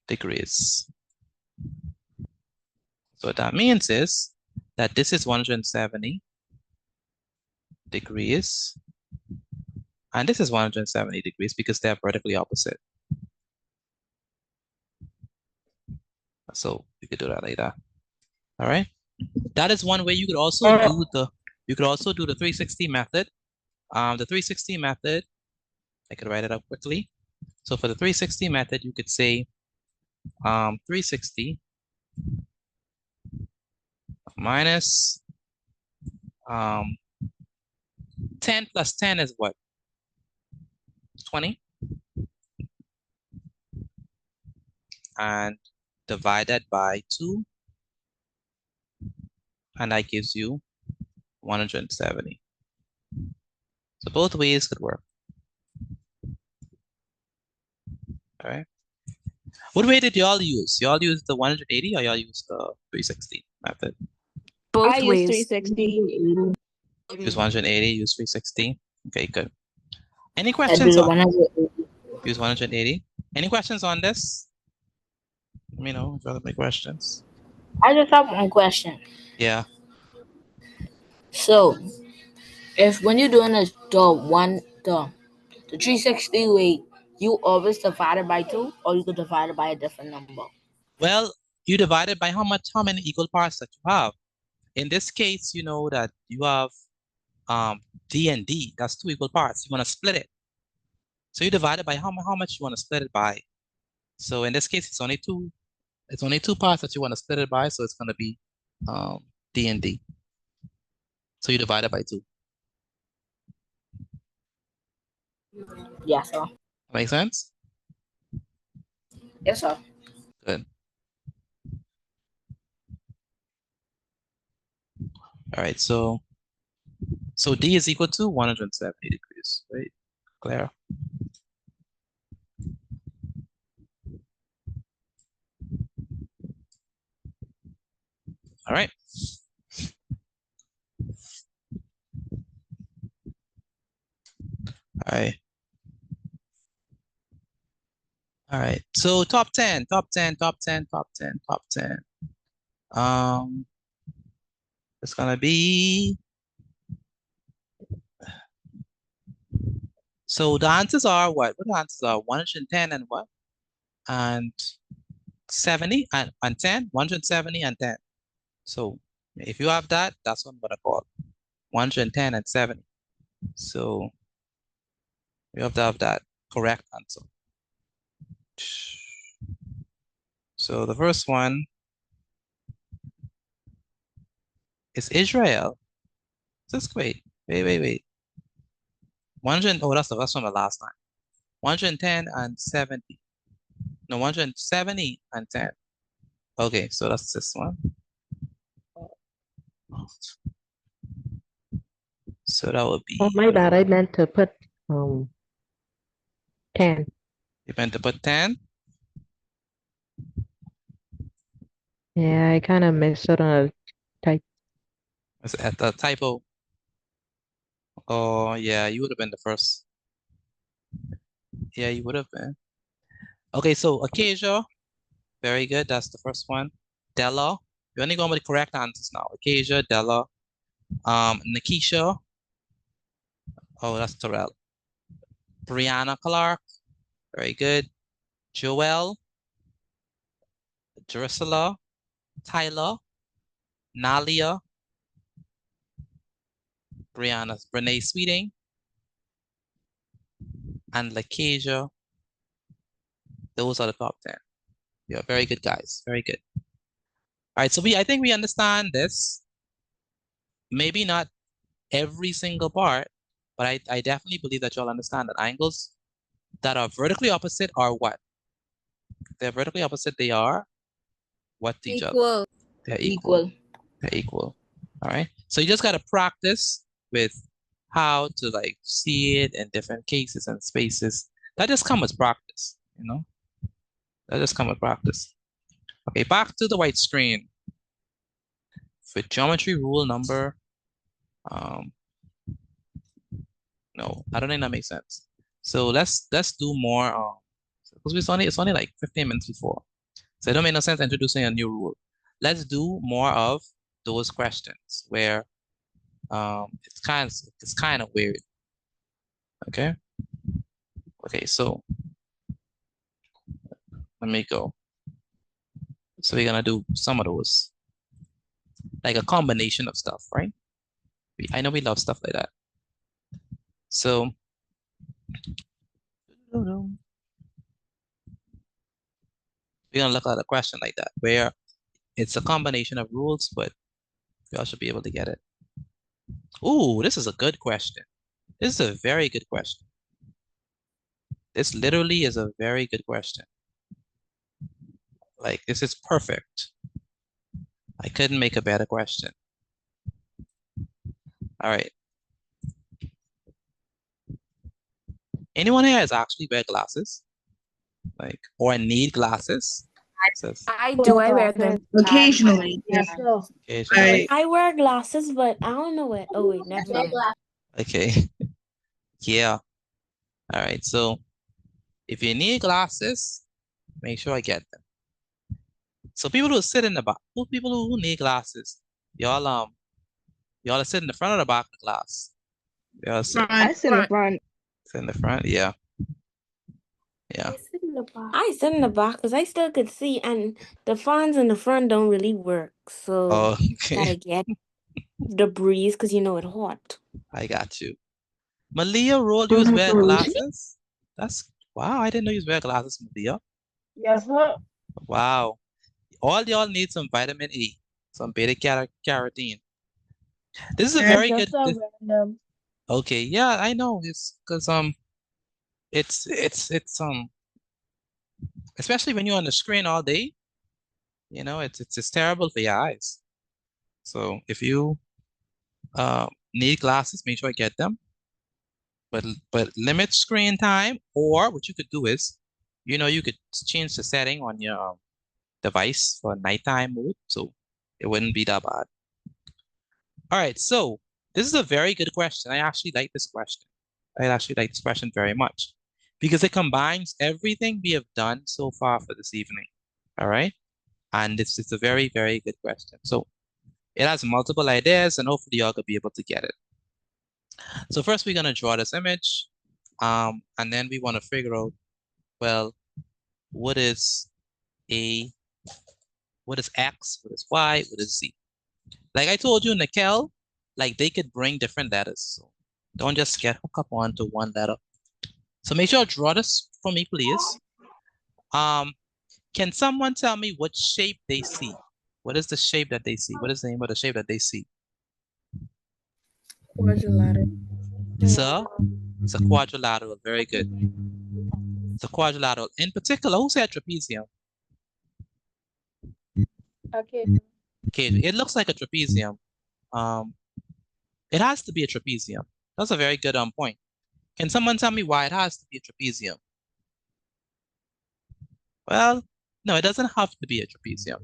degrees. So what that means is that this is 170 degrees, and this is 170 degrees because they're vertically opposite. So you could do that later. All right. That is one way. You could also do the 360 method. The 360 method, I could write it up quickly. So for the 360 method, you could say 360 minus 10 plus 10 is what? 20. And divided by 2. And that gives you 170. So both ways could work. All right. What way did y'all use? Y'all use the 180 or y'all use the 360 method? Both I use ways. 360. Use 180, use 360. Okay, good. Any I questions do on 180. use 180? Any questions on this? Let me know if you have any questions. I just have one question. Yeah. So, if when you're doing the 360 way, you always divide it by 2, or you could divide it by a different number. Well, you divide it by how many equal parts that you have. In this case, you know that you have D and D. That's 2 equal parts. You want to split it. So you divide it by how much you want to split it by. So in this case, it's only 2. It's only 2 parts that you want to split it by, so it's going to be D and D. So you divide it by 2. Yes, sir. Make sense? Yes, sir. Good. All right, so D is equal to 170 degrees, right? Clear? All right. All right. All right. So top 10. It's gonna be. So the answers are what? What the answers are? 110 and what? And 70 and 10, 170 and 10. So if you have that, that's what I'm gonna call 110 and 70. So you have to have that correct answer. So the first one is Israel. Just wait. 100, oh, that's from the last time. 110 and 70. No, 170 and 10. Okay, so that's this one. So that would be. Oh, my bad. I meant to put 10. You meant to put 10? Yeah, I kind of messed up on a type. Was at the typo? Oh, yeah, you would have been the first. Yeah, you would have been. Okay, so Acacia, very good. That's the first one. Della, you're only going with the correct answers now. Acacia, Della, Nikisha. Oh, that's Terrell. Brianna Clark, very good. Joel, Jerusalem, Tyler, Nalia, Renee Sweeting, and Lakesia. Those are the top 10. Yeah, very good, guys. Very good. All right, so I think we understand this. Maybe not every single part, but I definitely believe that y'all understand that angles that are vertically opposite are what? They're vertically opposite, they are what to each other? They're equal. They're equal. All right. So you just got to practice with how to like see it in different cases and spaces. That just comes with practice, you know? That just comes with practice. Okay, back to the white screen. For geometry rule number, no, I don't think that makes sense. So let's do more, because it's only like 15 minutes before. So it don't make no sense introducing a new rule. Let's do more of those questions where it's kind of weird. Okay. Okay, so let me go. So we're gonna do some of those, like a combination of stuff, right? I know we love stuff like that. So we're gonna look at a question like that where it's a combination of rules, but you all should be able to get it. Ooh, this is a good question. This is a very good question. This literally is a very good question. Like, this is perfect. I couldn't make a better question. All right. Anyone here has actually wear glasses? like, or need glasses? Says I do. I wear them. Occasionally. Yes, sir. occasionally. I wear glasses, but I don't know it. Oh wait, never mind. Okay. Yeah. All right. So if you need glasses, make sure I get them. So people who sit in the back, people who need glasses, y'all sit in the front or the back of the class? Y'all sit, I sit in the front. sit in the front. Yeah. Yeah. I sit in the back because I still could see, and the fans in the front don't really work. So Oh, okay. gotta get the breeze because you know it's hot. I got you. Malia Roll, you wear glasses? That's wow. I didn't know you wear glasses, Malia. Yes, sir. Wow. All y'all need some vitamin E, some beta carotene. This is a very Yes, good. sir. Random. Okay, yeah, I know. It's because it's especially when you're on the screen all day, you know, it's terrible for your eyes. So if you need glasses, make sure you get them. But limit screen time, or what you could do is, you know, you could change the setting on your device for nighttime mode, so it wouldn't be that bad. All right, so this is a very good question. I actually like this question. I actually like this question very much because it combines everything we have done so far for this evening. All right, and it's a very, very good question. So it has multiple ideas, and hopefully y'all could be able to get it. So first we're gonna draw this image, and then we want to figure out, well, what is X, what is Y, what is Z? Like I told you, Nikel, like they could bring different letters. So don't just get hooked up onto one letter. So make sure you draw this for me, please. Can someone tell me what shape they see? What is the shape that they see? What is the name of the shape that they see? Quadrilateral. It's a quadrilateral. Very good. It's a quadrilateral. In particular, who said trapezium? Okay. Okay, it looks like a trapezium. It has to be a trapezium. That's a very good point. Can someone tell me why it has to be a trapezium? Well, no, it doesn't have to be a trapezium.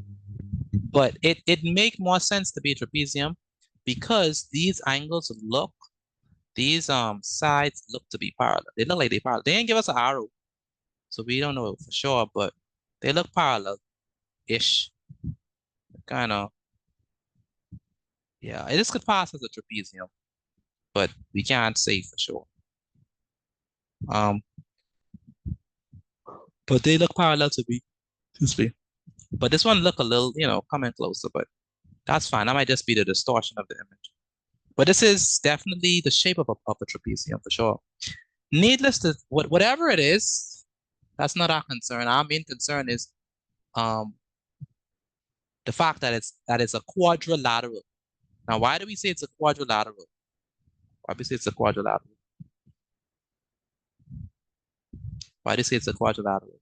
But it make more sense to be a trapezium because these angles look, these sides look to be parallel. They look like they're parallel. They didn't give us an arrow, so we don't know for sure, but they look parallel-ish. Kind of. Yeah, this could pass as a trapezium, but we can't say for sure. But they look parallel to me. Excuse me. But this one look a little, you know, coming closer, but that's fine. That might just be the distortion of the image. But this is definitely the shape of a trapezium for sure. Needless to, whatever it is, that's not our concern. Our main concern is the fact that it's a quadrilateral. Now, why do we say it's a quadrilateral? Why do we say it's a quadrilateral? Why do you say it's a quadrilateral?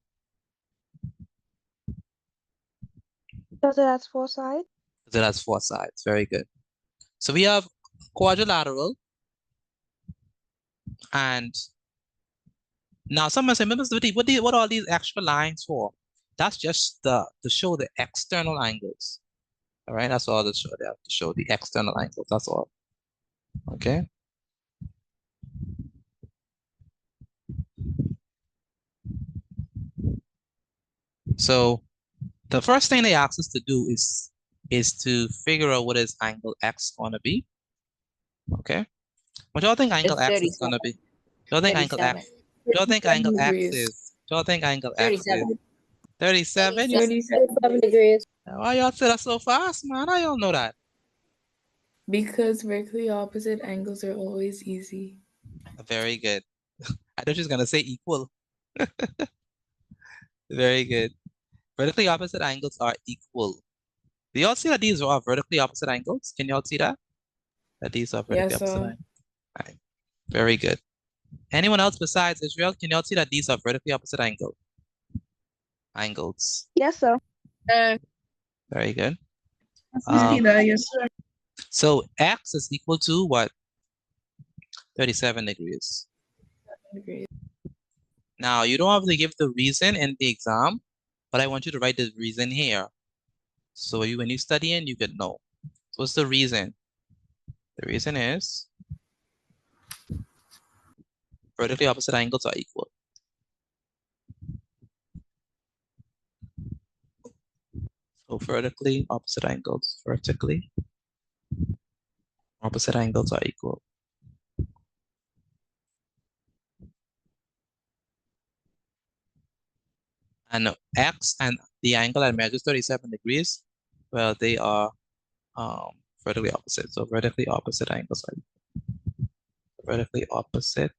Because it has 4 sides. Because it has 4 sides. Very good. So we have quadrilateral. And now someone said, what are these extra lines for? That's just to show the external angles. All right, that's all to show. They have to show the external angles. That's all. Okay. So the first thing they ask us to do is to figure out what is angle X gonna be. Okay. What y'all think angle X is gonna be? Y'all think angle X? Y'all think angle X is? Y'all think angle X is? 37? 37 degrees. Why y'all say that so fast, man? How y'all know that? Because vertically opposite angles are always easy. Very good. I thought she was gonna say equal. Very good. Vertically opposite angles are equal. Do y'all see that these are vertically opposite angles? Can y'all see that? That these are vertically opposite angles. All right. Very good. Anyone else besides Israel? Can y'all see that these are vertically opposite angles? Yes, sir. Very good. I see that, yes, sir. So X is equal to what? 37 degrees. Now, you don't have to give the reason in the exam, but I want you to write the reason here. So when you studying, you could know. So what's the reason? The reason is vertically opposite angles are equal. So vertically opposite angles are equal. And X and the angle that measures 37 degrees, well, they are vertically opposite. So vertically opposite angles are equal. Vertically opposite.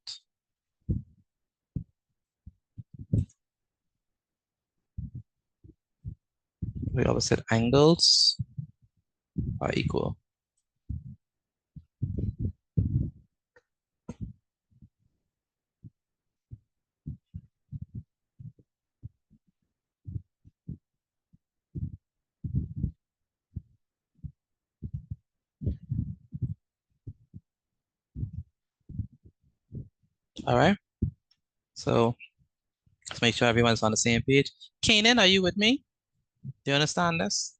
The opposite angles are equal. All right. So let's make sure everyone's on the same page. Kanan, are you with me? Do you understand this?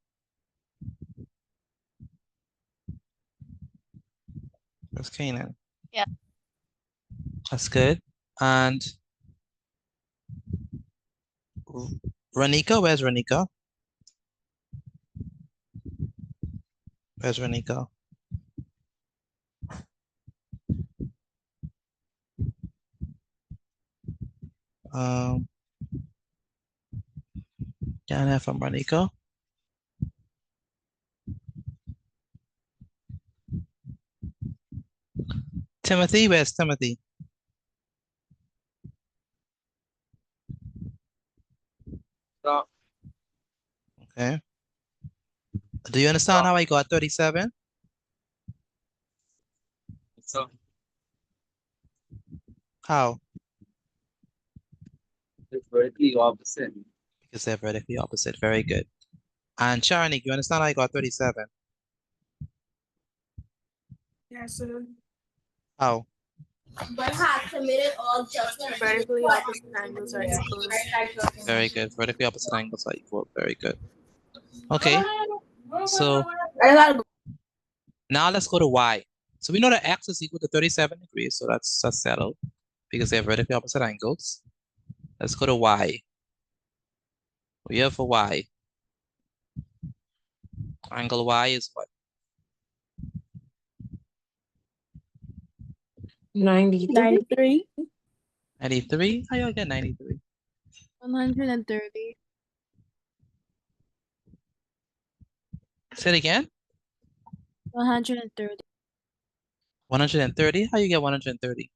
That's Kanan. Yeah. That's good. And Ranika, where's Ranika? Where's Ranika? Can't have from Ranika. Timothy, where's Timothy? So, Okay. Do you understand how I got 37? so How? it's vertically opposite. Because they're vertically opposite. Very good. And Sharani, you understand how I got 37? Yes, sir. How? But had committed all judgment. Vertically opposite angles are equal. Very good. Vertically opposite angles are equal. Very good. Okay. So now let's go to Y. So we know that X is equal to 37 degrees. So that's settled because they have vertically opposite angles. Let's go to Y. We have for Y. Angle Y is what? 93. 93? How you get 93? 130. Say it again. 130. 130? How you get 130?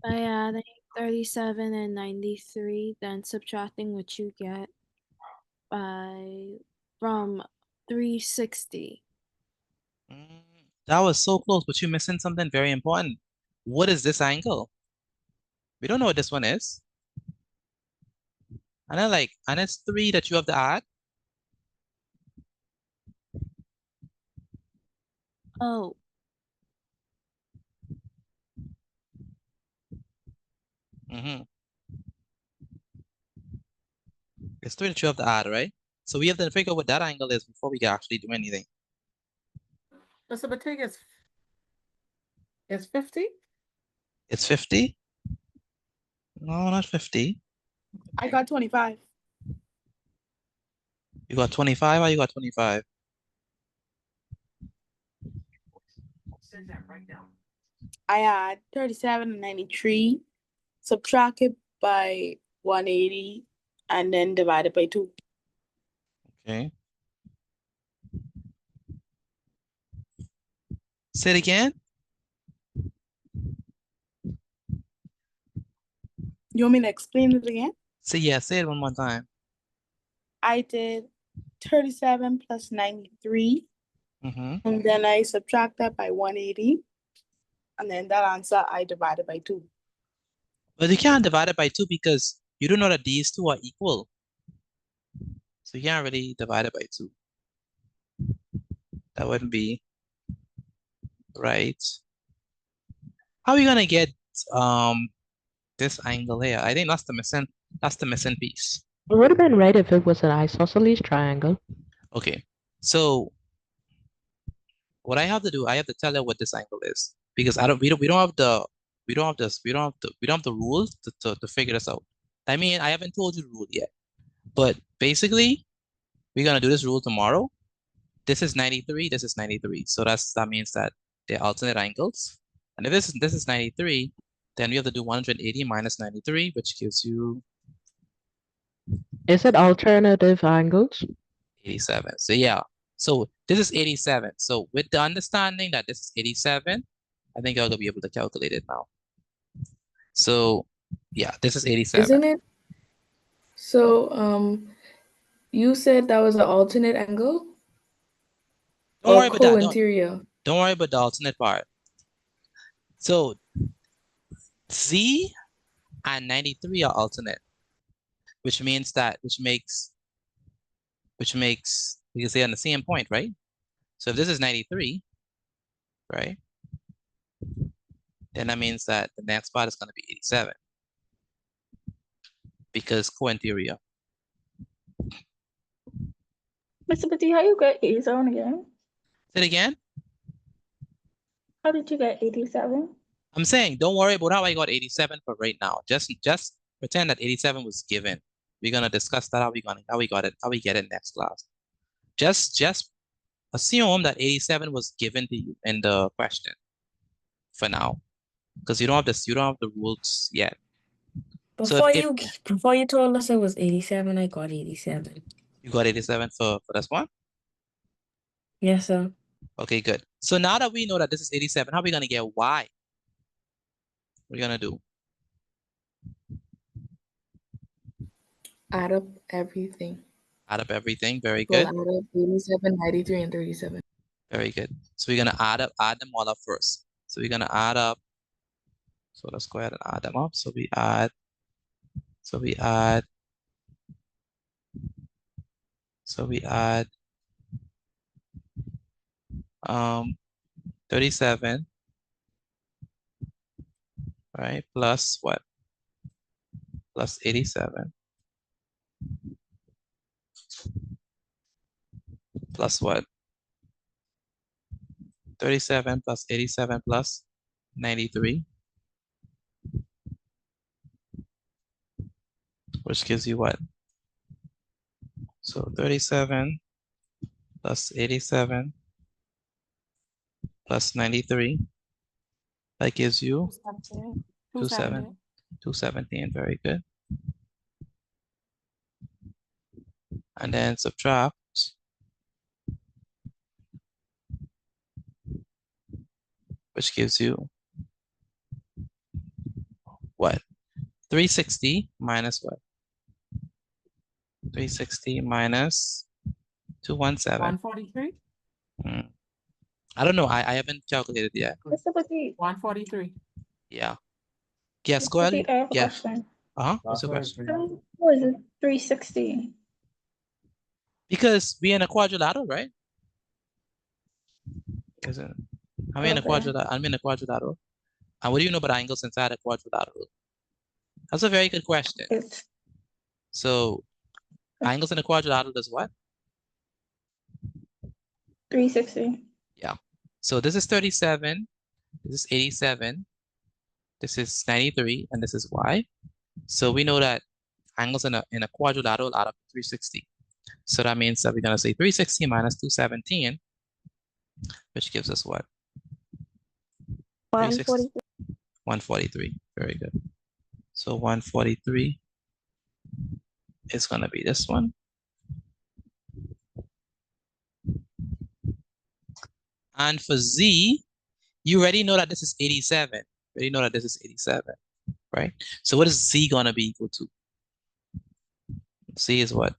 By adding 37 and 93, then subtracting what you get from 360. That was so close, but you're missing something very important. What is this angle? We don't know what this one is. And it's 3 that you have to add. Oh. It's 3 that you have to add, right? So we have to figure out what that angle is before we can actually do anything. So the thing is 50? It's 50? No, not 50. I got 25. You got 25? How you got 25? I add 37 and 93, subtract it by 180, and then divide it by 2. Okay. Say it again. You want me to explain it again? Say it one more time. I did 37 plus 93, and then I subtract that by 180, and then that answer I divided by 2. But you can't divide it by 2 because you don't know that these two are equal. So you can't really divide it by 2. That wouldn't be right. How are you gonna get This angle here. I think that's the missing piece. It would have been right if it was an isosceles triangle. Okay, so what I have to do, I have to tell you what this angle is because we don't have the rules to figure this out. I mean, I haven't told you the rule yet, but basically, we're gonna do this rule tomorrow. This is 93. This is 93. So that means that they're alternate angles. And if this is 93, then we have to do 180 minus 93, which gives you Is it alternative angles? 87. So yeah. So this is 87. So with the understanding that this is 87, I think I'll be able to calculate it now. So yeah, this is 87. Isn't it? So you said that was an alternate angle? Don't worry about that. Co-interior. Don't worry about the alternate part. So Z and 93 are alternate, which makes because they're on the same point, right? So if this is 93, right? Then that means that the next part is going to be 87 because co-interior. Mr. Petit, how you get 87 again? Say it again. How did you get 87? I'm saying, don't worry about how I got 87 for right now. Just pretend that 87 was given. We're gonna discuss that how we get it next class. Just assume that 87 was given to you in the question for now, because you don't have the rules yet. Before you told us it was 87, I got 87. You got 87 for this one? Yes, sir. Okay, good. So now that we know that this is 87, how are we gonna get Y? What are you gonna do? Add up everything. Add up everything. Very We'll good. add up 87, 93, and 37. Very good. So we're gonna add them all up first. So we're gonna add up. So let's go ahead and add them up. So we add 37, right? Plus what? Plus 87. Plus what? 37 plus 87 plus 93. Which gives you what? So 37 plus 87 plus 93. That gives you 217. Very good. And then subtract which gives you what? 360 minus what? 360 minus 217. 143? I don't know. I haven't calculated yet. Mr. Petit. 143. Yeah. Yes, Mr. go ahead. Petit, I have a Yeah. question. What's the question? How is it 360? Because we're in a quadrilateral, right? Is it? I'm in a quadrilateral. I'm in a quadrilateral. And what do you know about angles inside a quadrilateral? That's a very good question. So angles in a quadrilateral is what? 360. Yeah. So this is 37, this is 87, this is 93, and this is Y. So we know that angles in a quadrilateral add up to 360. So that means that we're gonna say 360 minus 217, which gives us what? 143. 143. Very good. So 143 is gonna be this one. And for Z, you already know that this is 87. You already know that this is 87, right? So what is Z gonna be equal to? Z is what?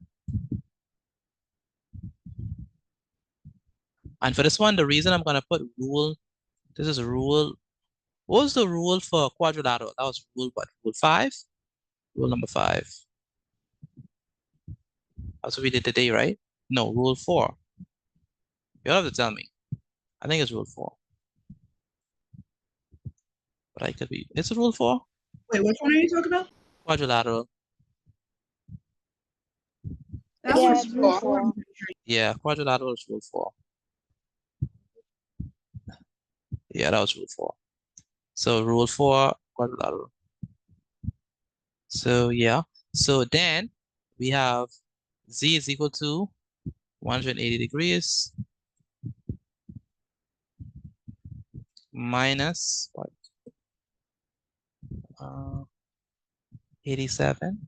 And for this one, the reason I'm gonna put rule, this is a rule. What was the rule for quadrilateral? That was rule what? Rule 5? Rule number 5. That's what we did today, right? No, rule 4. You'll have to tell me. I think it's rule 4. But I could be, is it rule 4? Wait, which one are you talking about? Quadrilateral. That Yeah, was rule 4. four. Yeah, quadrilateral is rule 4. Yeah, that was rule 4. So rule 4, quadrilateral. So yeah. So then we have Z is equal to 180 degrees minus what? 87.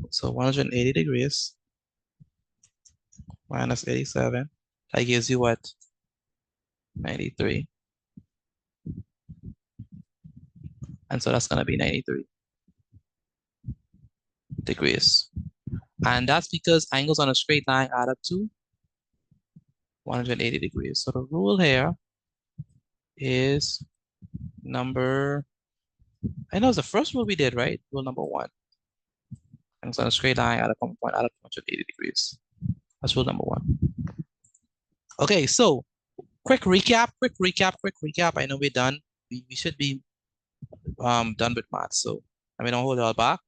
So 180 degrees minus 87. That gives you what? 93. And so that's going to be 93 degrees. And that's because angles on a straight line add up to 180 degrees. So the rule here is number, I know it's the first rule we did, right? Rule number 1. Angles on a straight line at a common point add up to 180 degrees. That's rule number 1. Okay, so quick recap. I know we're done. We should be done with math, so I mean, don't hold it all back.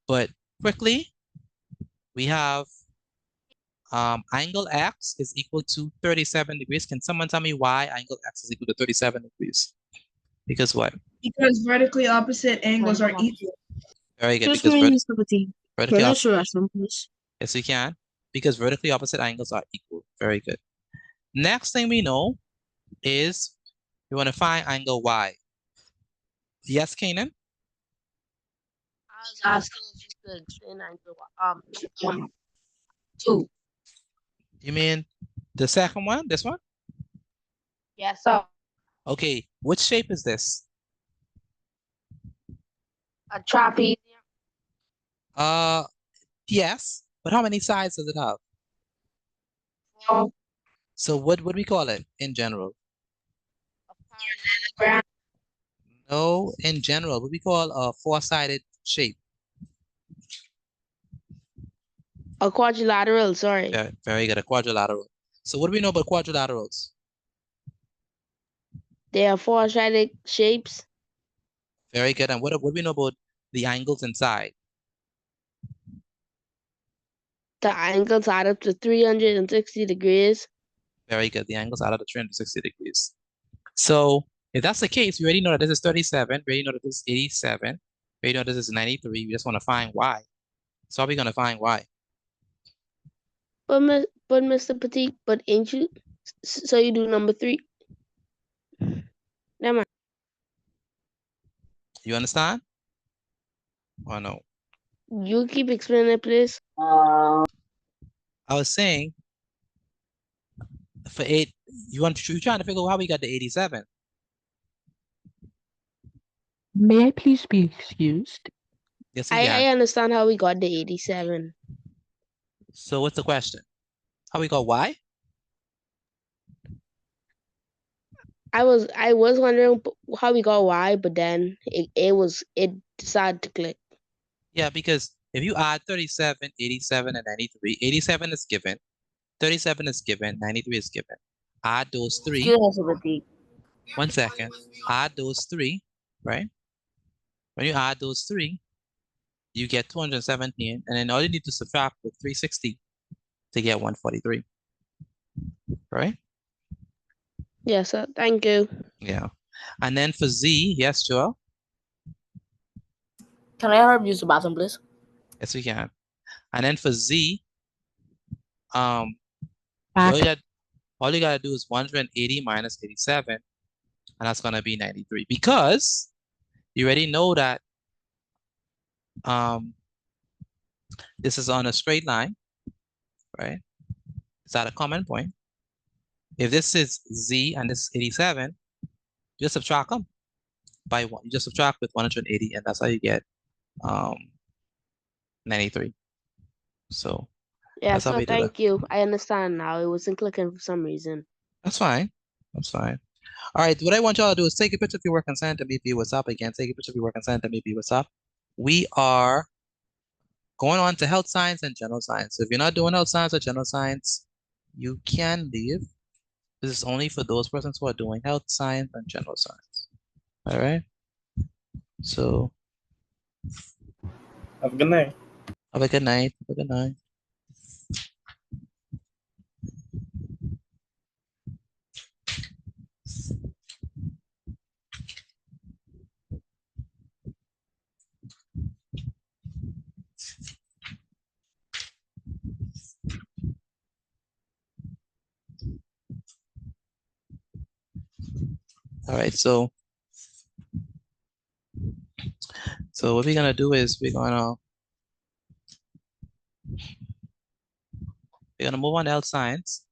But quickly, we have angle X is equal to 37 degrees. Can someone tell me why angle X is equal to 37 degrees? Because what? Because vertically opposite angles are equal. Very good. Just Because me, Mr. Petit. vertically Can I opposite. show us some, please? Yes, we can. Because vertically opposite angles are equal. Very good. Next thing we know is we want to find angle Y. Yes, Kanan? I was asking if you could explain angle 2. You mean the second one? This one? Yes, sir. Okay. Which shape is this? A trapeze. Yes. But how many sides does it have? 4. So what would we call it in general? Parallelogram. No, in general, what we call a four-sided shape. A quadrilateral, sorry. Yeah, very good, a quadrilateral. So what do we know about quadrilaterals? They are four-sided shapes. Very good. And what do we know about the angles inside? The angles add up to 360 degrees. Very good. The angles add up to 360 degrees. So if that's the case, we already know that this is 37. We already know that this is 87. We already know this is 93. We just want to find Y. So how are we going to find Y? But Mr. Petit, but ain't you? So you do number 3. Never mind. You understand? Or no? You keep explaining it, please. I was saying for 8, you're trying to figure out how we got the 87. May I please be excused? Yes, you can. I understand how we got the 87. So what's the question? How we got Y? I was wondering how we got Y, but then it decided to click. Yeah, because if you add 37, 87, and 93, 87 is given, 37 is given, 93 is given. Add those 3. 1 second. Add those 3, right? When you add those 3, you get 217, and then all you need to subtract with 360 to get 143, right? Yes, sir. Thank you. Yeah. And then for Z, yes, Joel? Can I help use the bathroom, please? Yes, we can. And then for Z, all you gotta do is 180 minus 87, and that's gonna be 93. Because you already know that this is on a straight line, right? It's at a common point. If this is Z and this is 87, you just subtract them by 1. You just subtract with 180, and that's how you get 93. So Yeah, that's how so we do that. thank you. I understand now. It wasn't clicking for some reason. That's fine. That's fine. All right, what I want y'all to do is take a picture of your work and send it to me via WhatsApp. Again, take a picture of your work and send it to me via WhatsApp. We are going on to health science and general science. So if you're not doing health science or general science, you can leave. This is only for those persons who are doing health science and general science. All right. So Have a good night. have a good night. Have a good night. All right, so what we're gonna do is we're gonna move on to health science.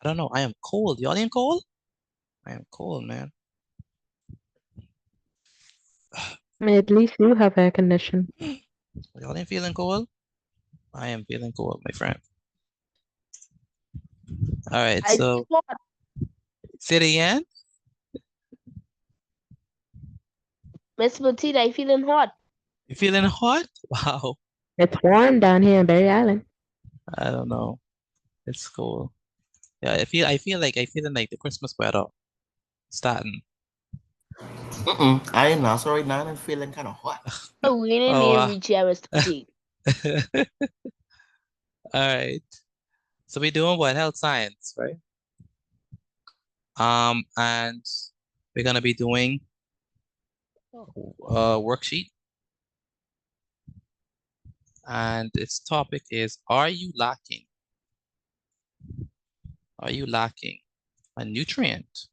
I don't know. I am cold. Y'all ain't cold? I am cold, man. At least you have air conditioning. Y'all ain't feeling cold? I am feeling cold, my friend. All right, so say it again. Miss Petite, I feeling hot. You feeling hot? Wow. It's warm down here in Berry Island. I don't know. It's cool. Yeah, I feel like the Christmas weather starting. I am not right now. I'm feeling kind of hot. Oh, we didn't Oh, even reach here, Mr. Petite. All right. So we're doing what? Health science, right? And we're gonna be doing a worksheet. And its topic is, are you lacking a nutrient?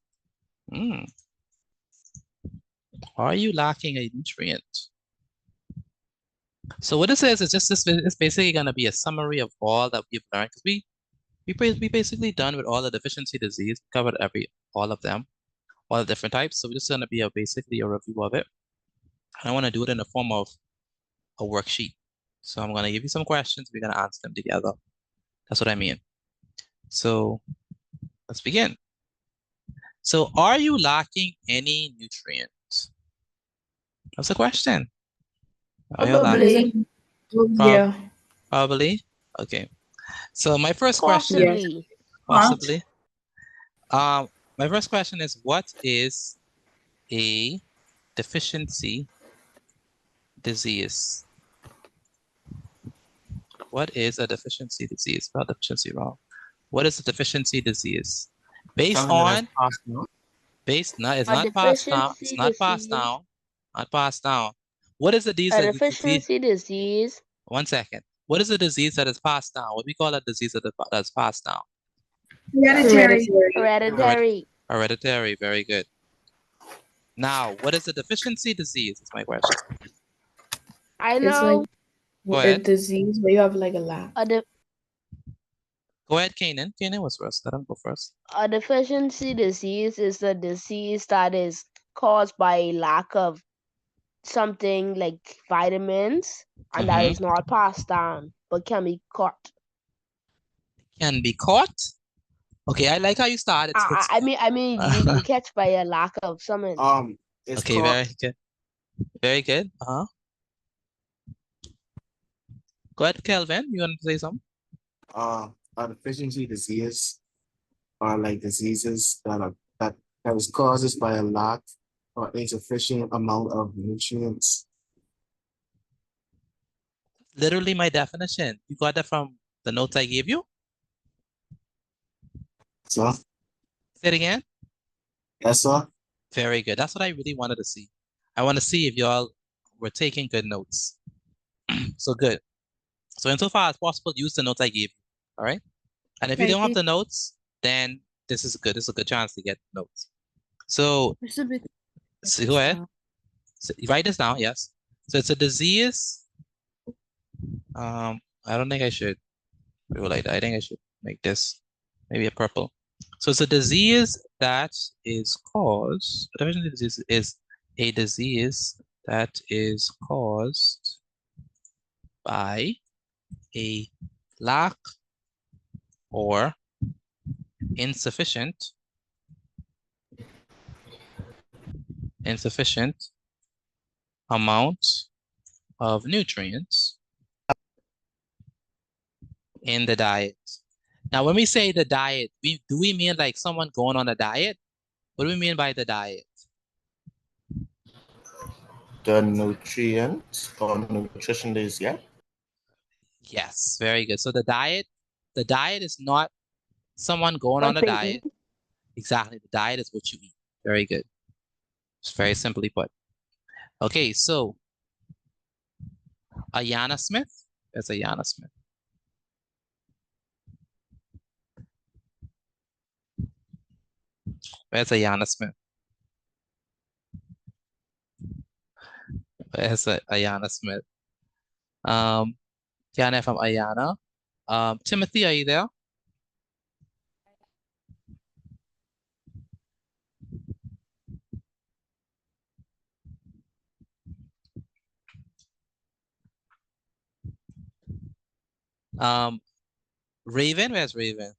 Are you lacking a nutrient? So what it says is it's basically gonna be a summary of all that we've learned, because we basically done with all the deficiency disease, covered all of them, all the different types. So it's gonna be basically a review of it. And I want to do it in the form of a worksheet. So I'm gonna give you some questions. We're gonna answer them together. That's what I mean. So let's begin. So are you lacking any nutrients? That's the question. Are you lacking? Yeah. Probably. Okay. So my first question. Possibly. Possibly. My first question is, what is a deficiency disease? What is a deficiency disease? Spell deficiency wrong. What is a deficiency disease? Based on, it's not passed down. It's not passed down. Not passed down. What is the disease? A deficiency disease. 1 second. What is a disease that is passed down? What do we call a disease that's passed down? Hereditary. Hereditary. Very good. Now, what is a deficiency disease? That's my question. I It's know. Go a ahead. disease where you have like a lack. Go ahead, Kanan. Kanan was first. Let him go first. A deficiency disease is a disease that is caused by a lack of something like vitamins, and that is not passed down, but can be caught. Can be caught? Okay, I like how you started. I mean, you catch by a lack of something. Okay, very good. Very good. Go ahead, Kelvin. You want to say something? A deficiency disease are like diseases that is caused by a lack or insufficient amount of nutrients. Literally my definition. You got that from the notes I gave you? Sir? Say it again. Yes, sir. Very good. That's what I really wanted to see. I want to see if y'all were taking good notes. So good. So insofar as possible, use the notes I gave you. All right. And if you don't have the notes, then this is good. This is a good chance to get notes. So go ahead. So write this down. Yes. So it's a disease. I don't think I should do it like that. I think I should make this maybe a purple. So it's a disease that is caused. A deficiency disease is a disease that is caused by a lack or insufficient amount of nutrients in the diet. Now, when we say the diet, do we mean like someone going on a diet? What do we mean by the diet? The nutrients or nutrition is, yeah? Yes, very good. So the diet is not someone going on a diet. Exactly. The diet is what you eat. Very good. It's very simply put. Okay, so Ayana Smith. There's Ayana Smith. Where's Ayana Smith? Where's Ayana Smith? Tiana from Ayana. Timothy, are you there? Raven, where's Raven?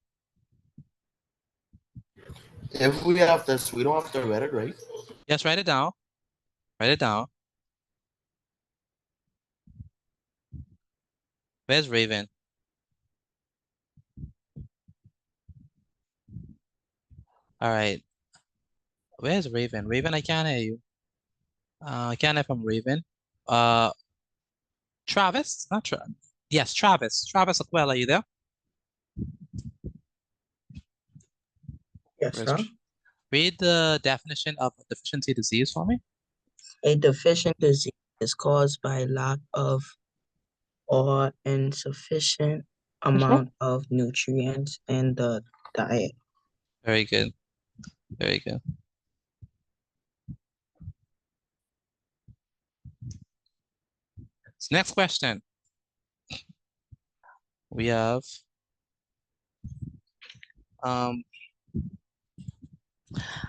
If we have this, we don't have to write it, right? Yes, write it down. Write it down. Where's Raven? All right. Where's Raven? Raven, I can't hear you. I can't hear from Raven. Travis? Not Travis. Yes, Travis. Travis Aquella, are you there? Yes, sir. Read the definition of deficiency disease for me. A deficient disease is caused by lack of or insufficient amount of nutrients in the diet. Very good. Very good. So next question. We have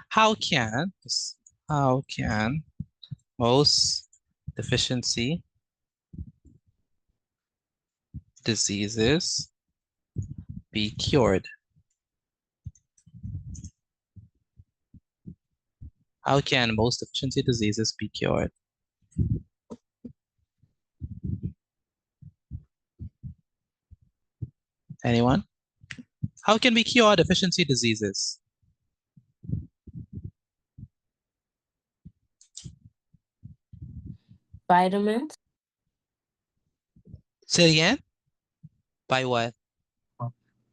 how can most deficiency diseases be cured? How can most deficiency diseases be cured? Anyone? How can we cure deficiency diseases? Vitamins. Say it again. By what?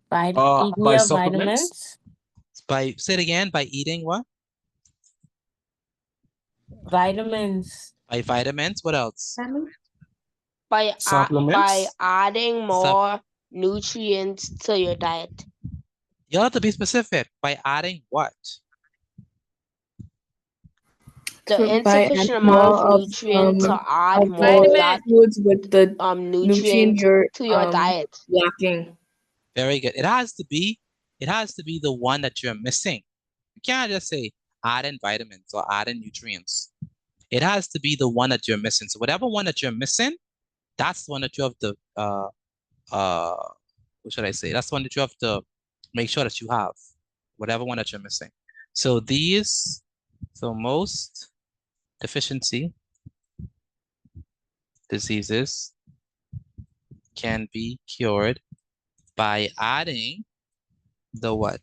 By Vitamins. supplements? Say it again. By eating what? Vitamins. By vitamins. What else? By Supplements? adding more nutrients to your diet. You have to be specific. By adding what? The By insufficient adding amount more of nutrients to add of more the that foods with the nutrient nutrient you're to your diet. lacking. Very good. It has to be the one that you're missing. You can't just say add in vitamins or add in nutrients. It has to be the one that you're missing. So whatever one that you're missing, that's the one that you have to what should I say? That's the one that you have to make sure that you have. Whatever one that you're missing. So most deficiency diseases can be cured by adding the what?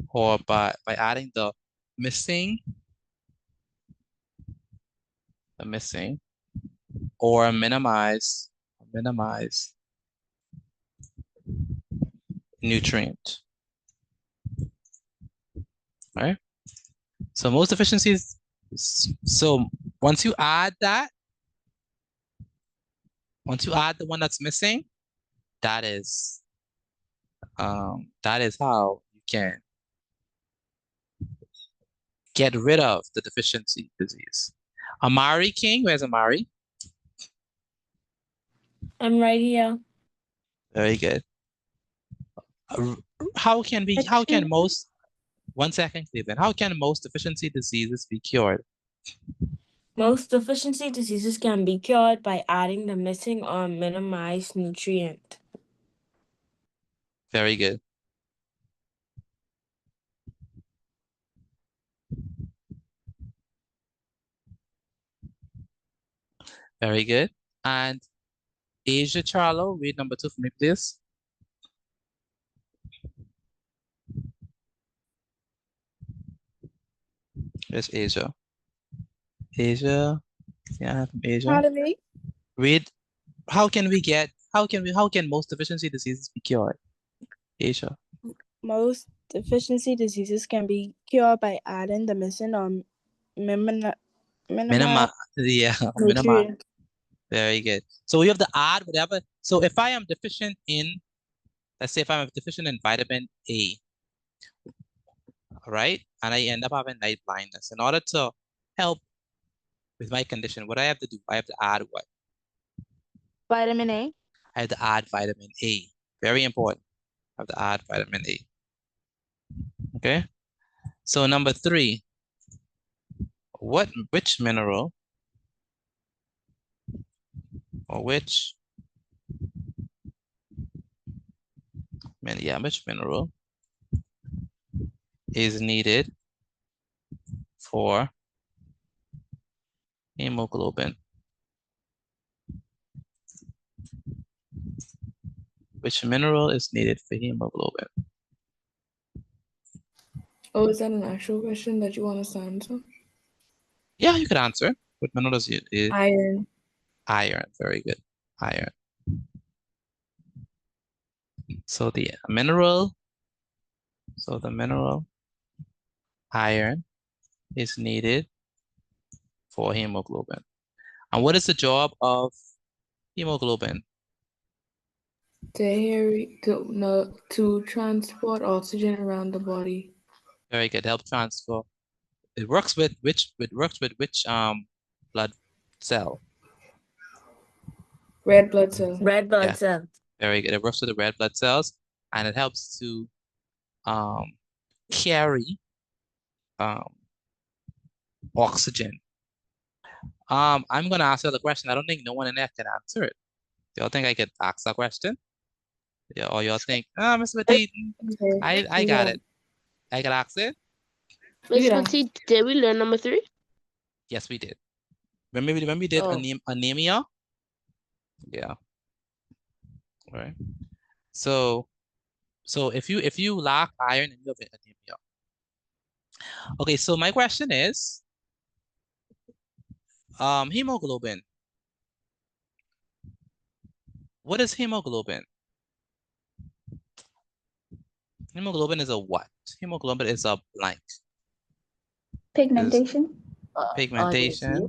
Or by adding the missing or minimize nutrient. All right. So most deficiencies. So once you add the one that's missing, that is how you can get rid of the deficiency disease. Amari King, where's Amari? I'm right here. Very good. How can most 1 second, Cleveland. How can most deficiency diseases be cured? Most deficiency diseases can be cured by adding the missing or minimized nutrient. Very good. Very good. And Asia Charlo, read number 2 for me, please. Yes, Asia. Asia. Yeah, from Asia. Pardon me? Read. How can most deficiency diseases be cured? Asia. Most deficiency diseases can be cured by adding the missing or minimize nutrients. Very good. So we have to add whatever. So if I am deficient in, let's say if I'm deficient in vitamin A, right? And I end up having night blindness. In order to help with my condition, what I have to do, I have to add what? Vitamin A. I have to add vitamin A. Very important. I have to add vitamin A. Okay. So number 3, which mineral or which mineral is needed for hemoglobin? Which mineral is needed for hemoglobin? Oh, is that an actual question that you want us to answer? Yeah, you could answer. What mineral is it? Iron. Iron. Very good. Iron. So the mineral iron is needed for hemoglobin. And what is the job of hemoglobin? To transport oxygen around the body. Very good. Help transfer. It works with which blood cell? Red blood cell. Red blood Yeah. cell. Very good. It works with the red blood cells, and it helps to carry oxygen. I'm gonna ask you the question. I don't think no one in there can answer it. Do y'all think I could ask a question? Yeah, or y'all think, Mr. Petit, I got it. I can ask it. Miss Petit, did we learn number 3? Yes, we did. Remember when we did anemia? Yeah. All right. So if you lack iron, you have anemia. Okay, so my question is, hemoglobin. What is hemoglobin? Hemoglobin is a what? Hemoglobin is a blank. Pigmentation. Pigmentation.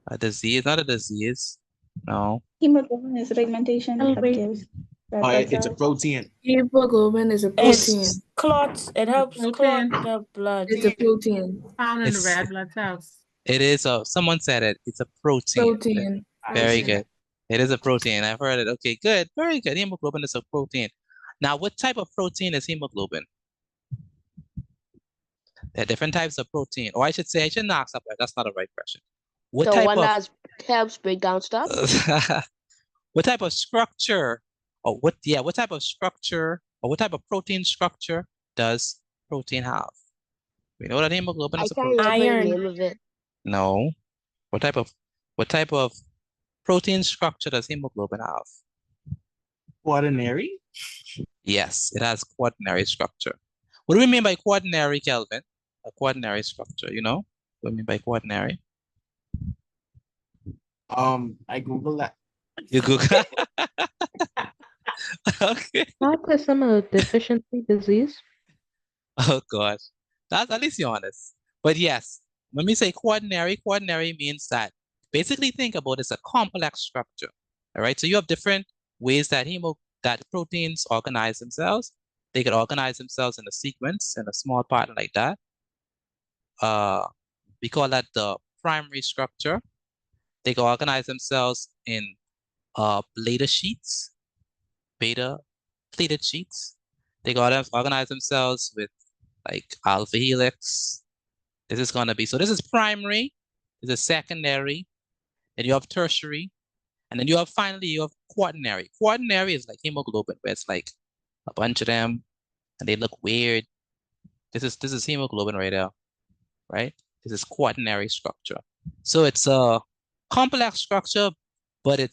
A disease, not a disease. No. Hemoglobin is a pigmentation that gives red blood It's a cells. protein. Hemoglobin is a protein. It clots. It helps clot the blood. It's a protein. Found in the red blood cells. It is someone said it. It's a protein. Protein. Very good. It is a protein. I've heard it. Okay, good. Very good. Hemoglobin is a protein. Now, what type of protein is hemoglobin? There are different types of protein. Or I shouldn't ask that. That's not a right question. What The type one of that helps break down stuff. what type of structure or what type of structure or what type of protein structure does protein have? We know that hemoglobin is a protein. Remember the name of it. No. What type of protein structure does hemoglobin have? Quaternary? Yes, it has quaternary structure. What do we mean by quaternary, Kelvin? A quaternary structure, you know? What do we mean by quaternary? I Google that. You Google. Okay. Autosomal deficiency disease. Oh gosh. That's at least you're honest. But yes, when we say quaternary means that basically think about it's a complex structure. All right. So you have different ways that proteins organize themselves. They could organize themselves in a sequence in a small part like that. We call that the primary structure. They can organize themselves in beta pleated sheets. They can organize themselves with like alpha helix. This is gonna be, so this is primary, this is secondary, and you have tertiary, and then you have finally you have quaternary. Quaternary is like hemoglobin, where it's like a bunch of them, and they look weird. This is hemoglobin right there, right? This is quaternary structure. So it's a complex structure, but it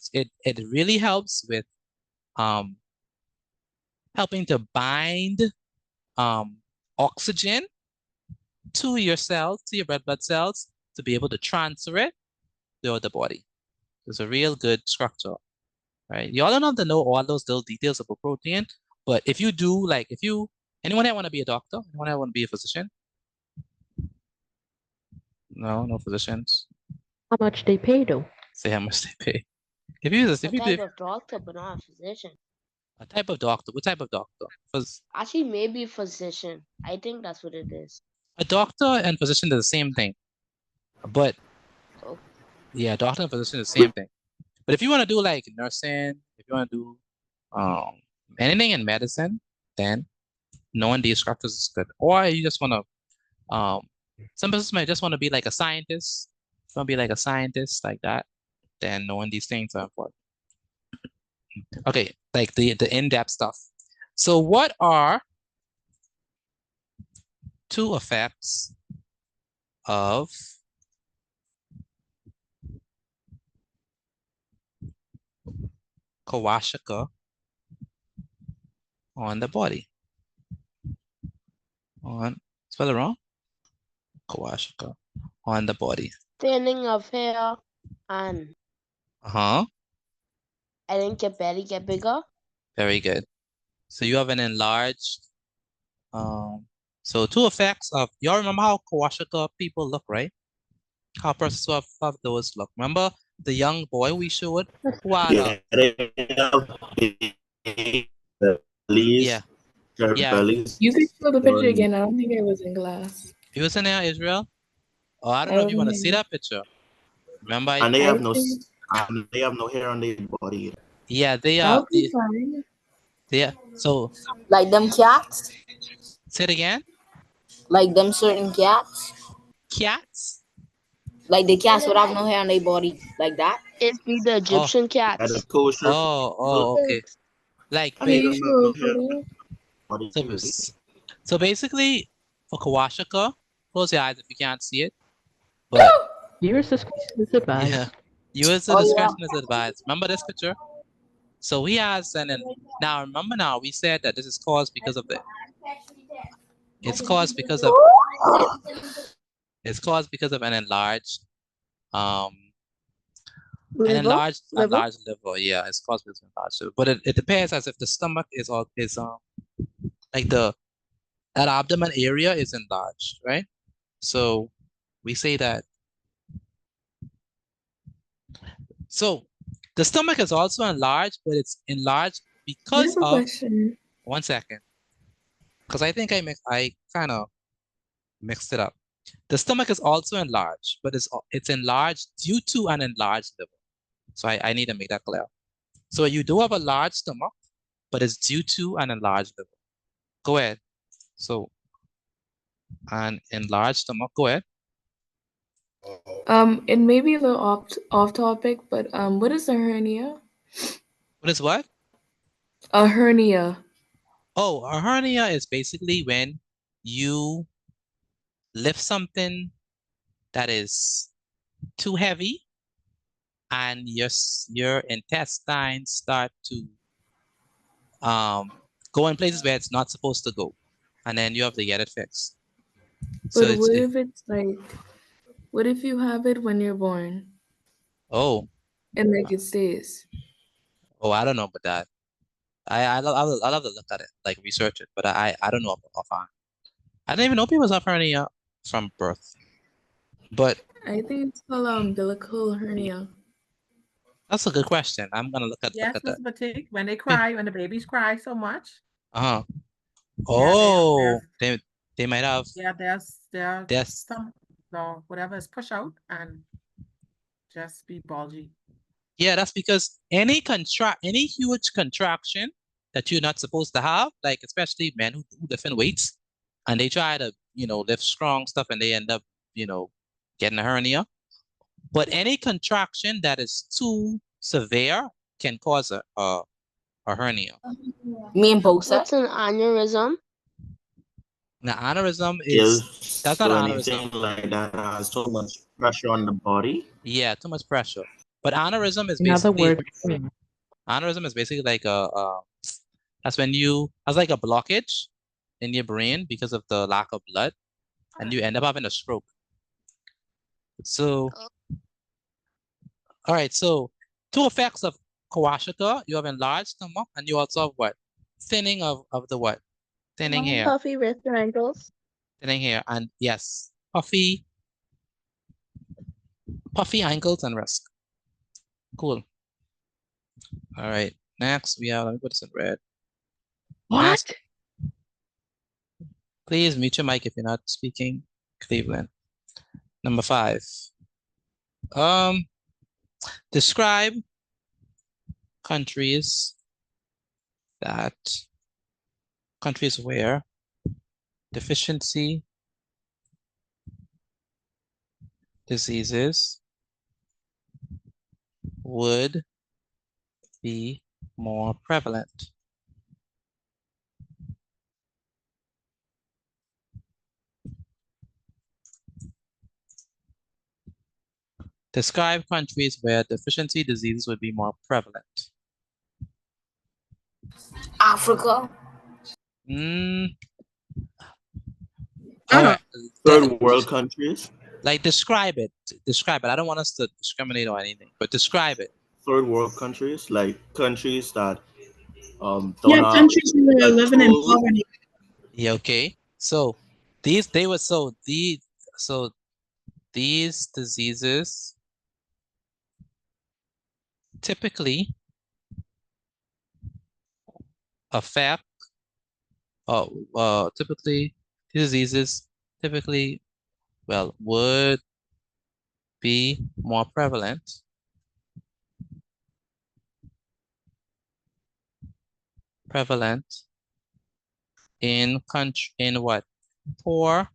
really helps with helping to bind oxygen to your cells, to your red blood cells, to be able to transfer it throughout the body. It's a real good structure, right? You all don't have to know all those little details of a protein, but if you do, like anyone that want to be a doctor, anyone that want to be a physician? No physicians. How much they pay though? Say how much they pay. If you A type of doctor, but not a physician. a type of doctor, what type of doctor? Actually, maybe physician. I think that's what it is. A doctor and physician are the same thing, but Oh. yeah, doctor and physician is the same thing. But if you want to do like nursing, if you want to do anything in medicine, then knowing these structures is good. Or you just want to some persons might just want to be like a scientist. If you want to be like a scientist like that, then knowing these things are important. Okay, like the in-depth stuff. So what are two effects of Kawashika on the body? Spell it wrong? Kawashika on the body. Thinning of hair and Uh-huh. I think your belly get bigger. Very good. So you have an enlarged, so two effects of, y'all remember how Kawashika people look, right? How persons who have those look. Remember the young boy we showed? Yeah, Yeah. Yeah. You could show the picture again. I don't think I was in class. He was in there, Israel? Oh, I don't know if you want to see that picture. Remember? And they have no hair on their body. Yeah, they are. So Like them cats? say it again. Like them certain cats? Cats? Like the cats would have no hair on their body, like that? It's the Egyptian cats. Okay. Like so basically for Kawashika, close your eyes if you can't see it. But Yours discretion is advised. yeah, yours discretion is advised. Remember this picture? So he has now remember now we said that this is caused because of it's caused because of an enlarged enlarged liver. Yeah, it's caused because of enlarged liver. But it depends as if the stomach is like that abdomen area is enlarged, right? So we say that. So the stomach is also enlarged, but it's enlarged because of question. 1 second. Because I think I kind of mixed it up. The stomach is also enlarged, but it's enlarged due to an enlarged liver. So I need to make that clear. So you do have a large stomach, but it's due to an enlarged liver. Go ahead. So an enlarged stomach, go ahead. It may be a little off topic, but what is a hernia? What is what? A hernia. Oh, a hernia is basically when you lift something that is too heavy and your intestines start to go in places where it's not supposed to go, and then you have to get it fixed. But what if it's like, what if you have it when you're born? Oh. And like it stays. Oh, I don't know about that. I'll have to look at it, like research it, but I don't know offhand. I didn't even know people have hernia from birth. But I think it's called umbilical hernia. That's a good question. I'm gonna look at Yes, that. Ms. Batik, when they cry, when the babies cry so much. Uh-huh. Oh, they might have. Yeah, there's Yes. some whatever is push out and just be bulgy. Yeah, that's because any huge contraction that you're not supposed to have, like especially men who lift in weights, and they try to, lift strong stuff and they end up, getting a hernia. But any contraction that is too severe can cause a hernia. Me and both What's an aneurysm? Now, aneurysm is, that's not So aneurysm. anything like that has so much pressure on the body. Yeah, too much pressure. But aneurysm is In other basically, words, aneurysm is basically like that's when that's like a blockage in your brain because of the lack of blood, and you end up having a stroke. So, all right, so two effects of Kawashika, you have enlarged stomach, and you also have what? Thinning of the what? Thinning hair. Puffy wrists and ankles. Thinning hair, and yes, puffy ankles and wrist. Cool. All right, next we have, let me put this in red. what? Next, please mute your mic if you're not speaking, Cleveland. Number 5. Describe countries where deficiency diseases would be more prevalent. Describe countries where deficiency diseases would be more prevalent. Africa. All right. Third world countries. Like describe it. Describe it. I don't want us to discriminate or anything, but describe it. Third world countries, like countries that don't Yeah, have countries who are living in tools. poverty. Yeah, okay. So these diseases typically affect would be more prevalent in what? Poorer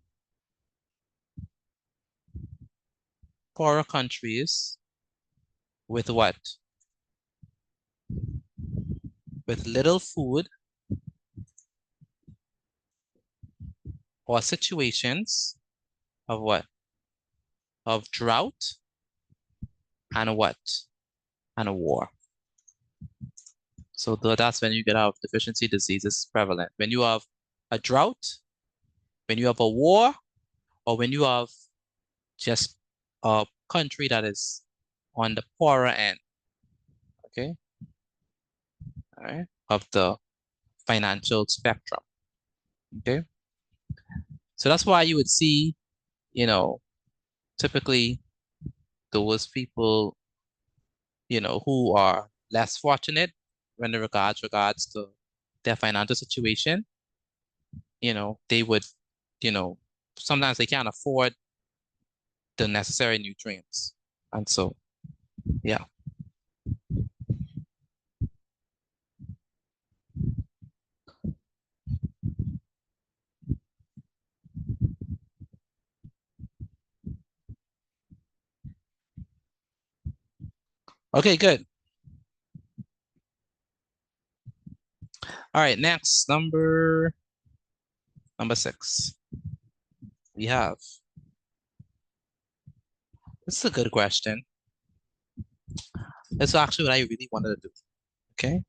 countries with what? With little food or situations of what? Of drought and what? And war. So that's when you get out deficiency diseases prevalent. When you have a drought, when you have a war, or when you have just a country that is on the poorer end, okay? All right, of the financial spectrum, okay? So that's why you would see, typically those people, who are less fortunate when it regards to their financial situation, they would, sometimes they can't afford the necessary nutrients. And so, yeah. Okay, good. All right, next, number 6. We have, this is a good question. That's actually what I really wanted to do, okay?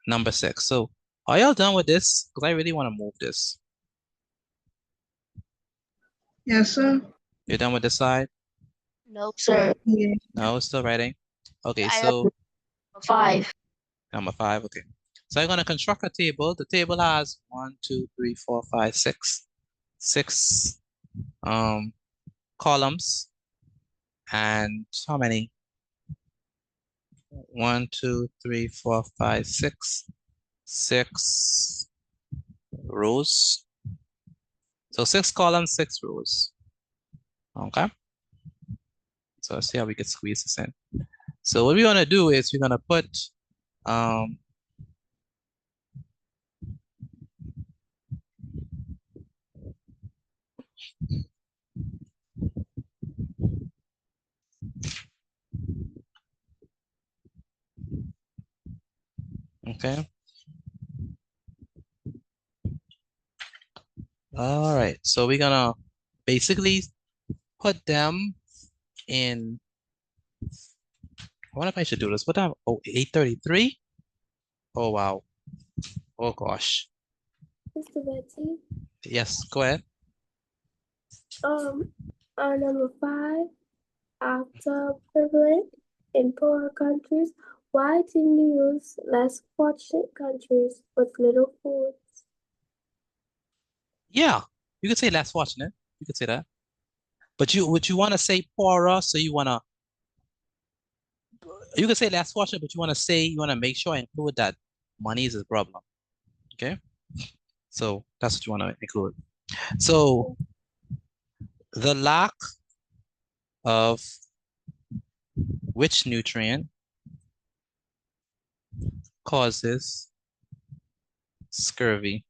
Number 6. So are y'all done with this? Because I really want to move this. Yes, sir. You're done with this side? No, sir. Yeah. No, still writing? Okay, I so 5. number 5, okay. So I'm gonna construct a table. The table has 1, 2, 3, 4, 5, 6. 6 columns. And how many? 1, 2, 3, 4, 5, 6. 6 rows. So 6 columns, 6 rows. Okay. So let's see how we can squeeze this in. So what we're gonna do is we're gonna put Okay. All right, so we're gonna basically put them in. I wonder if I should do this. What time? Oh, 8:33. Oh wow. Oh gosh. Mr. Betsy, Yes, go ahead. on number 5, after prevalent in poorer countries, why didn't you use less fortunate countries with little food? Yeah, you could say less fortunate. You could say that. But you want to say poorer, so you could say less fortunate, but you want to make sure I include that money is a problem. Okay? So that's what you want to include. So the lack of which nutrient causes scurvy?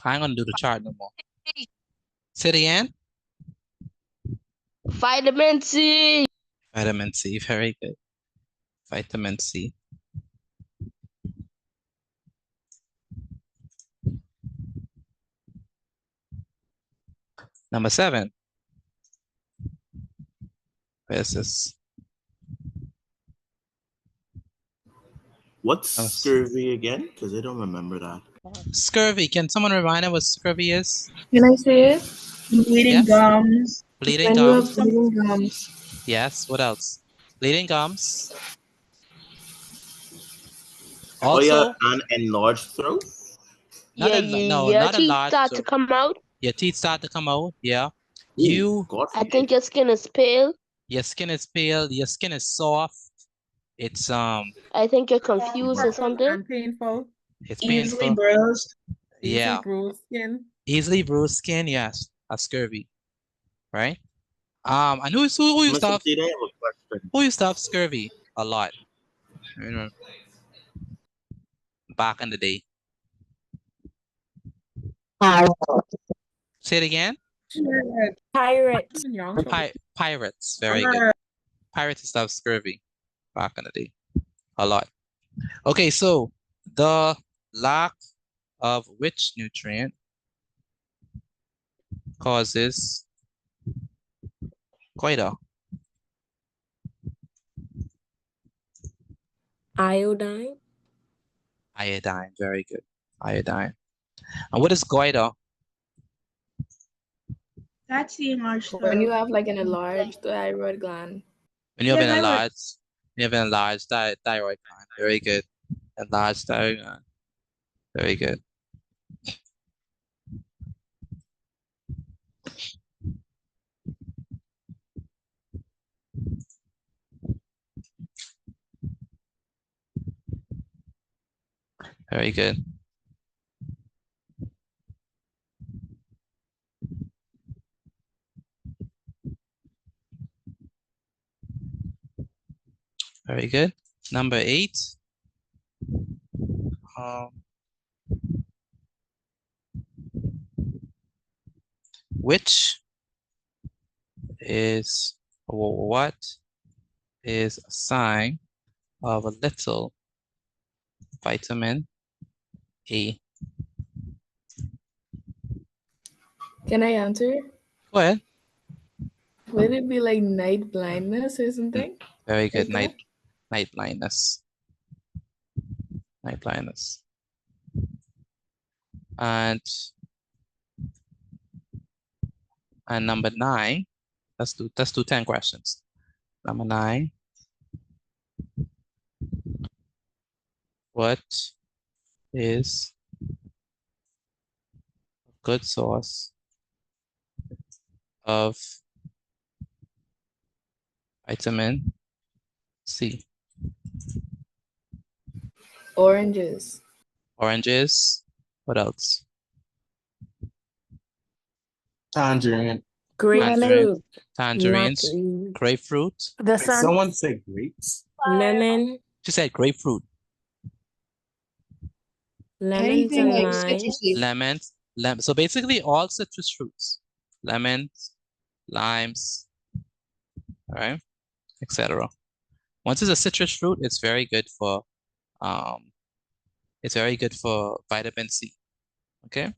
I ain't gonna do the chart no more. Say it again. Vitamin C. Vitamin C, very good. Vitamin C. Number 7. Where's this? What's scurvy again? Because I don't remember that. Scurvy. Can someone remind us what scurvy is? Can I say it? Bleeding gums. Bleeding When you have gums. bleeding gums. Yes. What else? Bleeding gums. Oh yeah, Also, an enlarged throat. not Yeah, your not a teeth large start to throat. come out. Your teeth start to come out. Yeah. Ooh, God I think your skin is pale. Your skin is pale. Your skin is soft. It's I think you're confused or something. And painful. It's Easily painful. bruised. Yeah. Easily bruised skin. Easily bruised skin. Yes. A scurvy. Right. And who used to have Did I have a question? who used to have scurvy a lot? You know, back in the day. Say it again. Pirates. Pirates. Very good. Pirates used to have scurvy back in the day. A lot. Okay, so the lack of which nutrient causes goiter? Iodine. Iodine. Very good. Iodine. And what is goiter? That's the enlarged When you throat. have like an enlarged thyroid gland. When you have Yeah, an thyroid. enlarged thyroid gland. Very good. Enlarged thyroid gland. Very good. Very good. Very good. Number 8. Which is what is a sign of a little vitamin A? Can I answer? Go ahead. Would it be like night blindness or something? Very good. Like Night blindness. Night blindness. And number 9. Let's do 10 questions. Number 9. What is a good source of vitamin C? Oranges. Oranges. What else? Tangerine. Grapefruit. Tangerines. Not- Grapefruit. The Did sun. someone say grapes? Lemon. She said grapefruit. Lemons Anything and like limes. citrusy. Lemons. So basically all citrus fruits, lemons, limes, all right, etc. Once it's a citrus fruit, it's very good for vitamin C. Okay.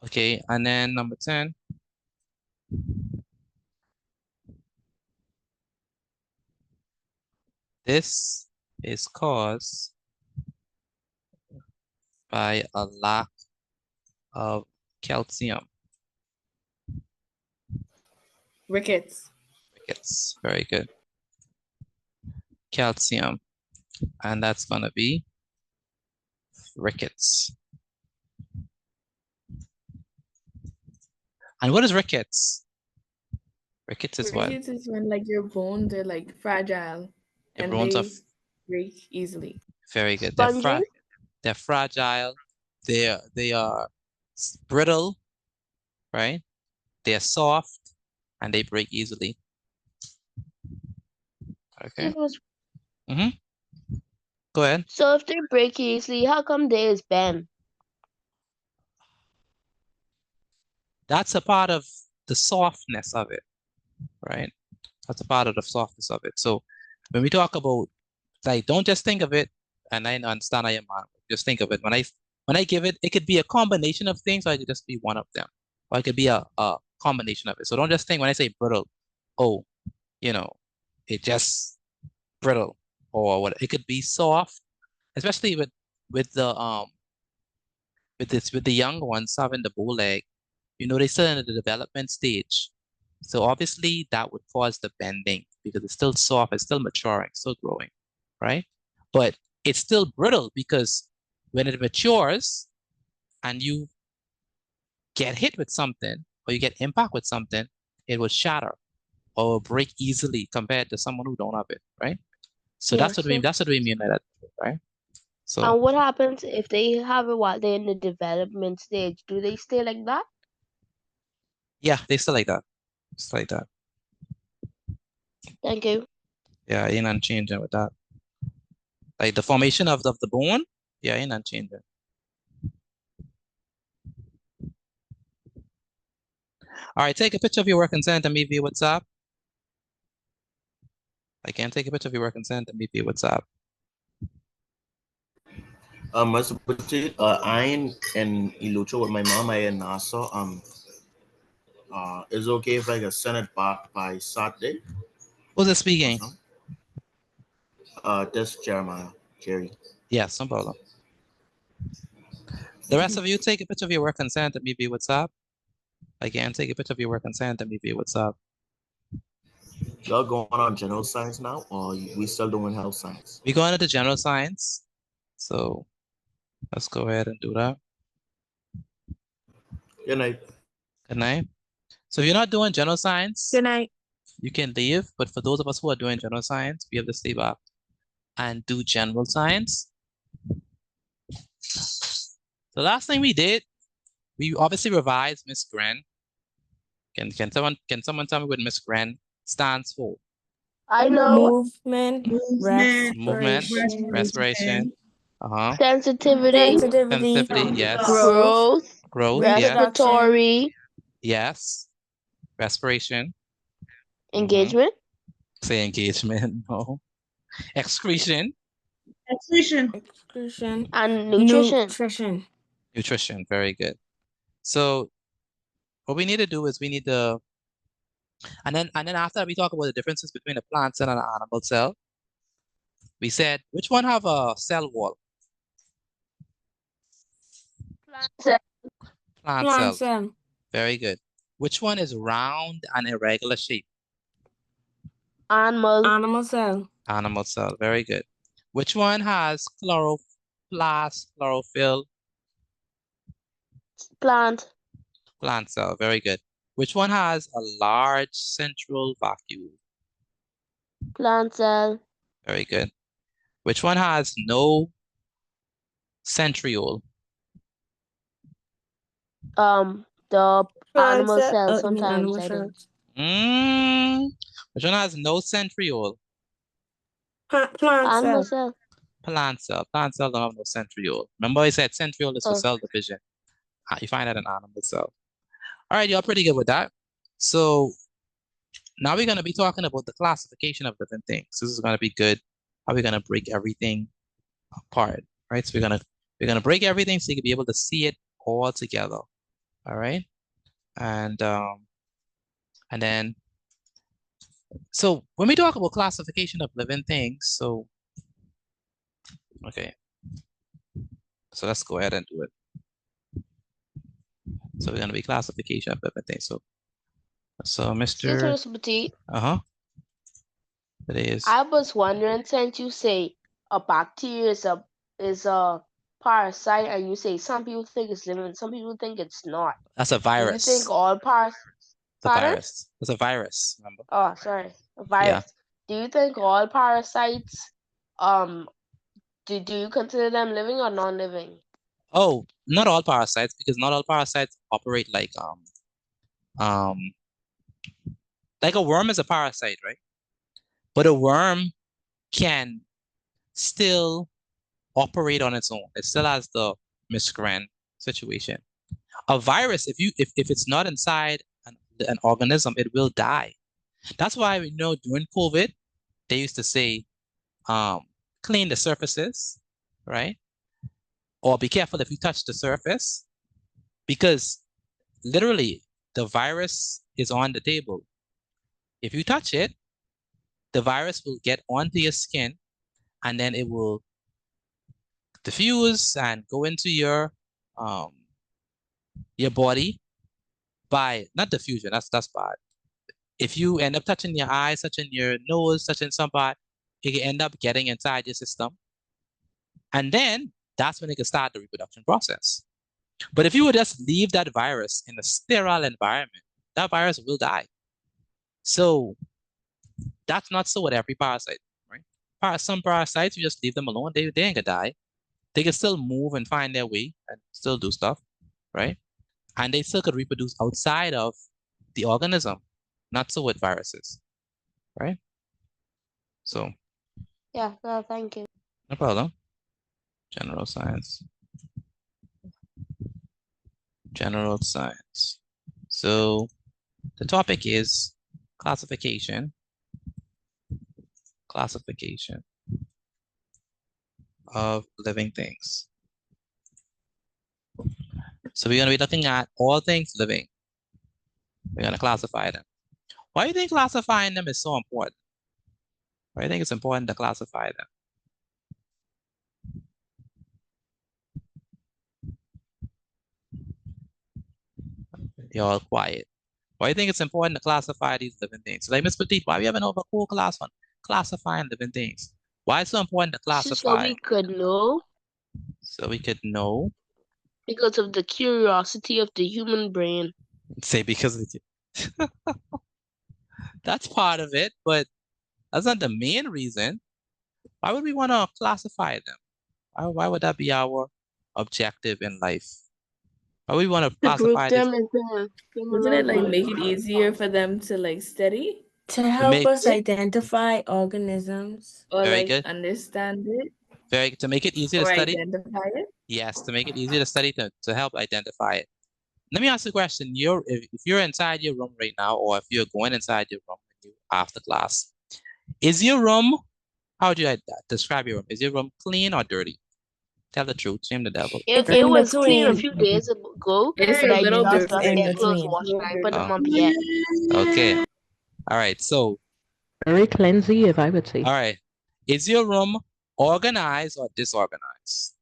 Okay, and then number 10. This is caused by a lack of calcium. Rickets. Rickets, very good. Calcium, and that's gonna be rickets. And what is rickets? Rickets is what? Rickets is when like your bones are like fragile Your and bones are they break easily. very good. Spongy? They're fragile. They are brittle, right? They are soft and they break easily. Okay. Go ahead. So if they break easily, how come they is bent? That's a part of the softness of it, right? That's a part of the softness of it. So when we talk about, like, don't just think of it, and I understand I am on, just think of it. When I give it, it could be a combination of things, or it could just be one of them. Or it could be a combination of it. So don't just think when I say brittle, oh, you know, it just brittle, or what. It could be soft, especially with the young ones having the bow leg. You know, they're still in the development stage. So obviously that would cause the bending because it's still soft, it's still maturing, still growing, right? But it's still brittle because when it matures and you get hit with something or you get impact with something, it will shatter or break easily compared to someone who don't have it, right? So that's what we mean by that, right? So And what happens if they have it while they're in the development stage? Do they stay like that? yeah, they still like that. Just like that. Thank you. Yeah, ain't none changing with that. Like the formation of the bone, yeah, ain't none changing. All right, take a picture of your work and send it to me via WhatsApp. I can take a picture of your work and send it to me via WhatsApp. Mr. Petit, I in Ilucho with my mom, I in Nassau. Is it okay if I can send it back by Saturday? Who's it speaking? This Jerry. Yes, no problem. The rest of you, take a picture of your work and send it to me via WhatsApp. Again, take a picture of your work and send it to me via WhatsApp. Y'all going on general science now, or we still doing health science? We're going into general science. So let's go ahead and do that. Good night. Good night. So if you're not doing general science, Good night. You can leave. But for those of us who are doing general science, we have to stay back and do general science. The last thing we did, we obviously revised Miss Gren. Can someone tell me what Miss Gren stands for? I know. Movement, respiration, Sensitivity. sensitivity, yes. Growth. Yes. Respiratory. Yes. Respiration. Engagement. Say engagement, no. Excretion. Excretion. And nutrition. Nutrition, very good. So what we need to do is we need to, and then after we talk about the differences between a plant cell and an animal cell, we said, which one have a cell wall? Plant cell. Very good. Which one is round and irregular shape? Animal cell. Animal cell, very good. Which one has chlorophyll? Plant cell, very good. Which one has a large central vacuole? Plant cell. Very good. Which one has no centriole? The animal cell. Sometimes I don't. Which one has no centriole? Plant Plant cell. cell. Plant cell. Plant cell don't have no centriole. Remember I said centriole is for Oh. cell division. You find that in animal cell. All right, y'all pretty good with that. So now we're going to be talking about the classification of living things. This is going to be good. How we're going to break everything apart, right? So we're gonna break everything so you can be able to see it all together. All right. And then so when we talk about classification of living things, so okay. So let's go ahead and do it. So we're gonna be classification of living things. So Mr. Citrus petite. It is. I was wondering, since you say a bacteria is a parasite, and you say some people think it's living, some people think it's not. That's a virus. Do you think all parasites? It's a virus. It's a virus, remember? Oh, sorry, a virus. Do you think all parasites, do you consider them living or non-living? Oh, not all parasites, because not all parasites operate like a worm is a parasite, right? But a worm can still operate on its own. It still has the miscreant situation. A virus, if it's not inside an organism, it will die. That's why we know during COVID, they used to say, clean the surfaces, right? Or be careful if you touch the surface, because literally the virus is on the table. If you touch it, the virus will get onto your skin, and then it will diffuse and go into your body by, not diffusion, that's bad. If you end up touching your eyes, touching your nose, touching some part, it can end up getting inside your system. And then that's when it can start the reproduction process. But if you would just leave that virus in a sterile environment, that virus will die. So that's not so with every parasite, right? Some parasites, you just leave them alone, they ain't gonna die. They can still move and find their way and still do stuff, right? And they still could reproduce outside of the organism, not so with viruses, right? So. Yeah, no, thank you. No problem. General science. General science. So the topic is classification of living things. So we're going to be looking at all things living. We're going to classify them. Why do you think classifying them is so important? Why do you think it's important to classify them? You're all quiet. Why do you think it's important to classify these living things? Like Ms. Petit, why we have an over cool class on classifying living things? Why is it so important to classify? So we could know. So we could know. Because of the curiosity of the human brain. Say because of the that's part of it, but that's not the main reason. Why would we want to classify them? Why would that be our objective in life? Why would we want to classify them? Wouldn't it like make it easier for them to like study? To help us identify organisms. Or Very like good. Understand it. To make it easier or to study. Identify it. Yes, to make it easier to study, to help identify it. Let me ask you a question. If you're inside your room right now, or if you're going inside your room after class, is your room, how would you describe your room? Is your room clean or dirty? Tell the truth, shame the devil. If it was clean a few days ago, it's a little dirty in between. Put them up yet. Okay. All right. So very cleansy, if I would say. All right. Is your room organized or disorganized?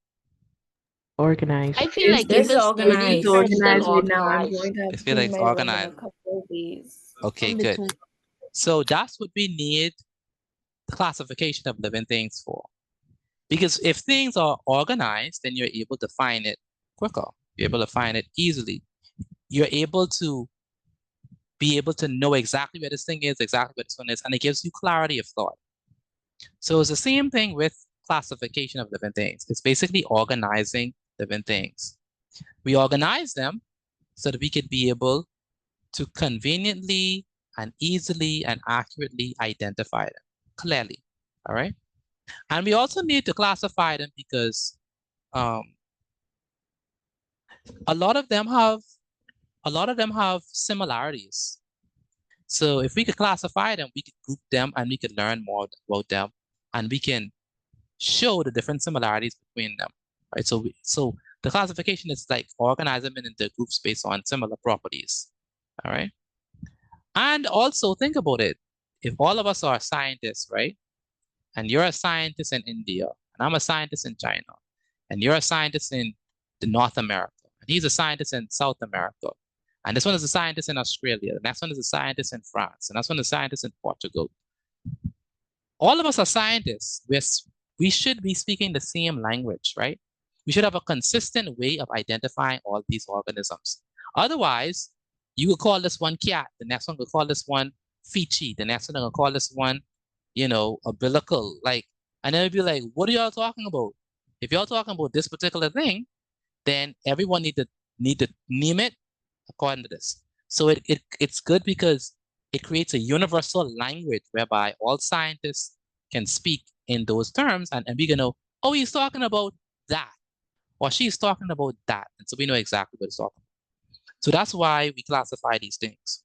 Organized. I feel like it's organized. Organized right now. I'm going to I feel like it's organized. Okay, good. So that's what we need the classification of living things for. Because if things are organized, then you're able to find it quicker. You're able to find it easily. You're able to be able to know exactly where this thing is, exactly where this one is, and it gives you clarity of thought. So it's the same thing with classification of living things. It's basically organizing living things. We organize them so that we could be able to conveniently and easily and accurately identify them clearly. All right. And we also need to classify them because a lot of them have similarities. So if we could classify them, we could group them and we could learn more about them, and we can show the different similarities between them. Right. So the classification is like organize them into groups based on similar properties. All right. And also think about it. If all of us are scientists, right? And you're a scientist in India, and I'm a scientist in China, and you're a scientist in North America, and he's a scientist in South America, and this one is a scientist in Australia, the next one is a scientist in France, and that's one is a scientist in Portugal. All of us are scientists. We should be speaking the same language, right? We should have a consistent way of identifying all these organisms. Otherwise, you could call this one cat, the next one could call this one Fiji, the next one will call this one, you know, umbilical, like, and then it'd be like, what are y'all talking about? If y'all talking about this particular thing, then everyone need to name it according to this. So it's good because it creates a universal language whereby all scientists can speak in those terms, and we can know, oh, he's talking about that, or she's talking about that, and so we know exactly what he's talking about. So that's why we classify these things.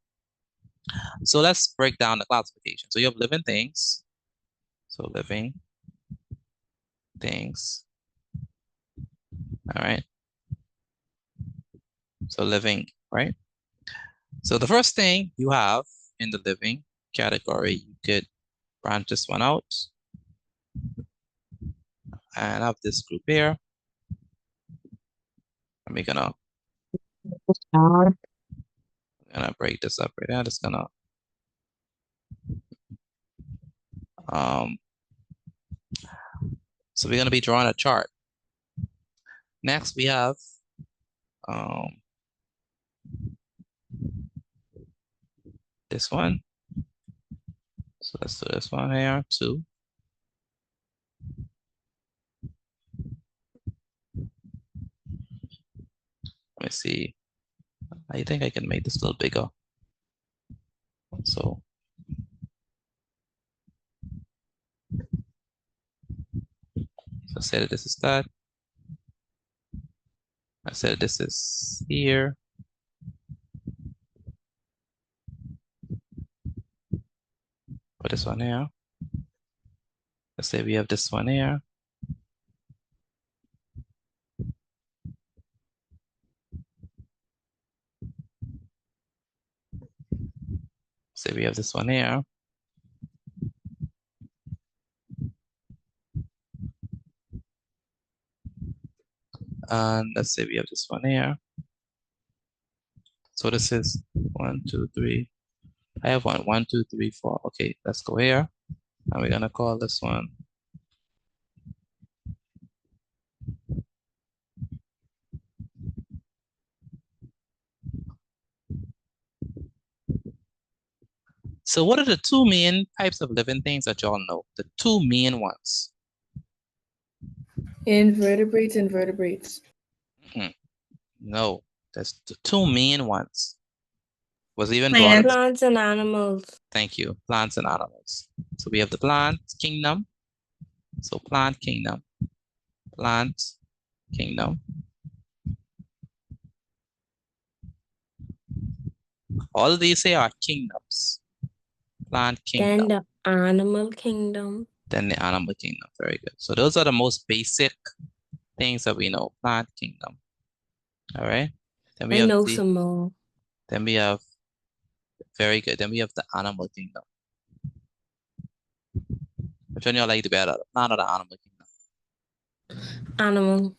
So let's break down the classification. So you have living things. So living things. All right. So living, right? So the first thing you have in the living category, you could branch this one out and have this group here. And we're gonna break this up right now. Just gonna so we're gonna be drawing a chart. Next we have this one. So let's do this one here, 2. Let me see. I think I can make this a little bigger. So I said this is that. I said this is here. Put this one here. Let's say we have this one here. Say we have this one here. And let's say we have this one here. So this is 1, 2, 3. I have 1, 1, 2, 3, 4. Okay, let's go here. And we're gonna call this one. So what are the 2 main types of living things that y'all know? The 2 main ones. Invertebrates and vertebrates. No, that's the 2 main ones. Was even Plants and animals. Thank you. Plants and animals. So we have the plant kingdom. So plant kingdom. Plant kingdom. All of these here are kingdoms. Plant kingdom. Then the animal kingdom. Then the animal kingdom. Very good. So those are the most basic things that we know. Plant kingdom. All right. Then we I have know some more. Then we have, very good. Then we have the animal kingdom. Which one y'all like the better? The plant or the animal kingdom? Animal.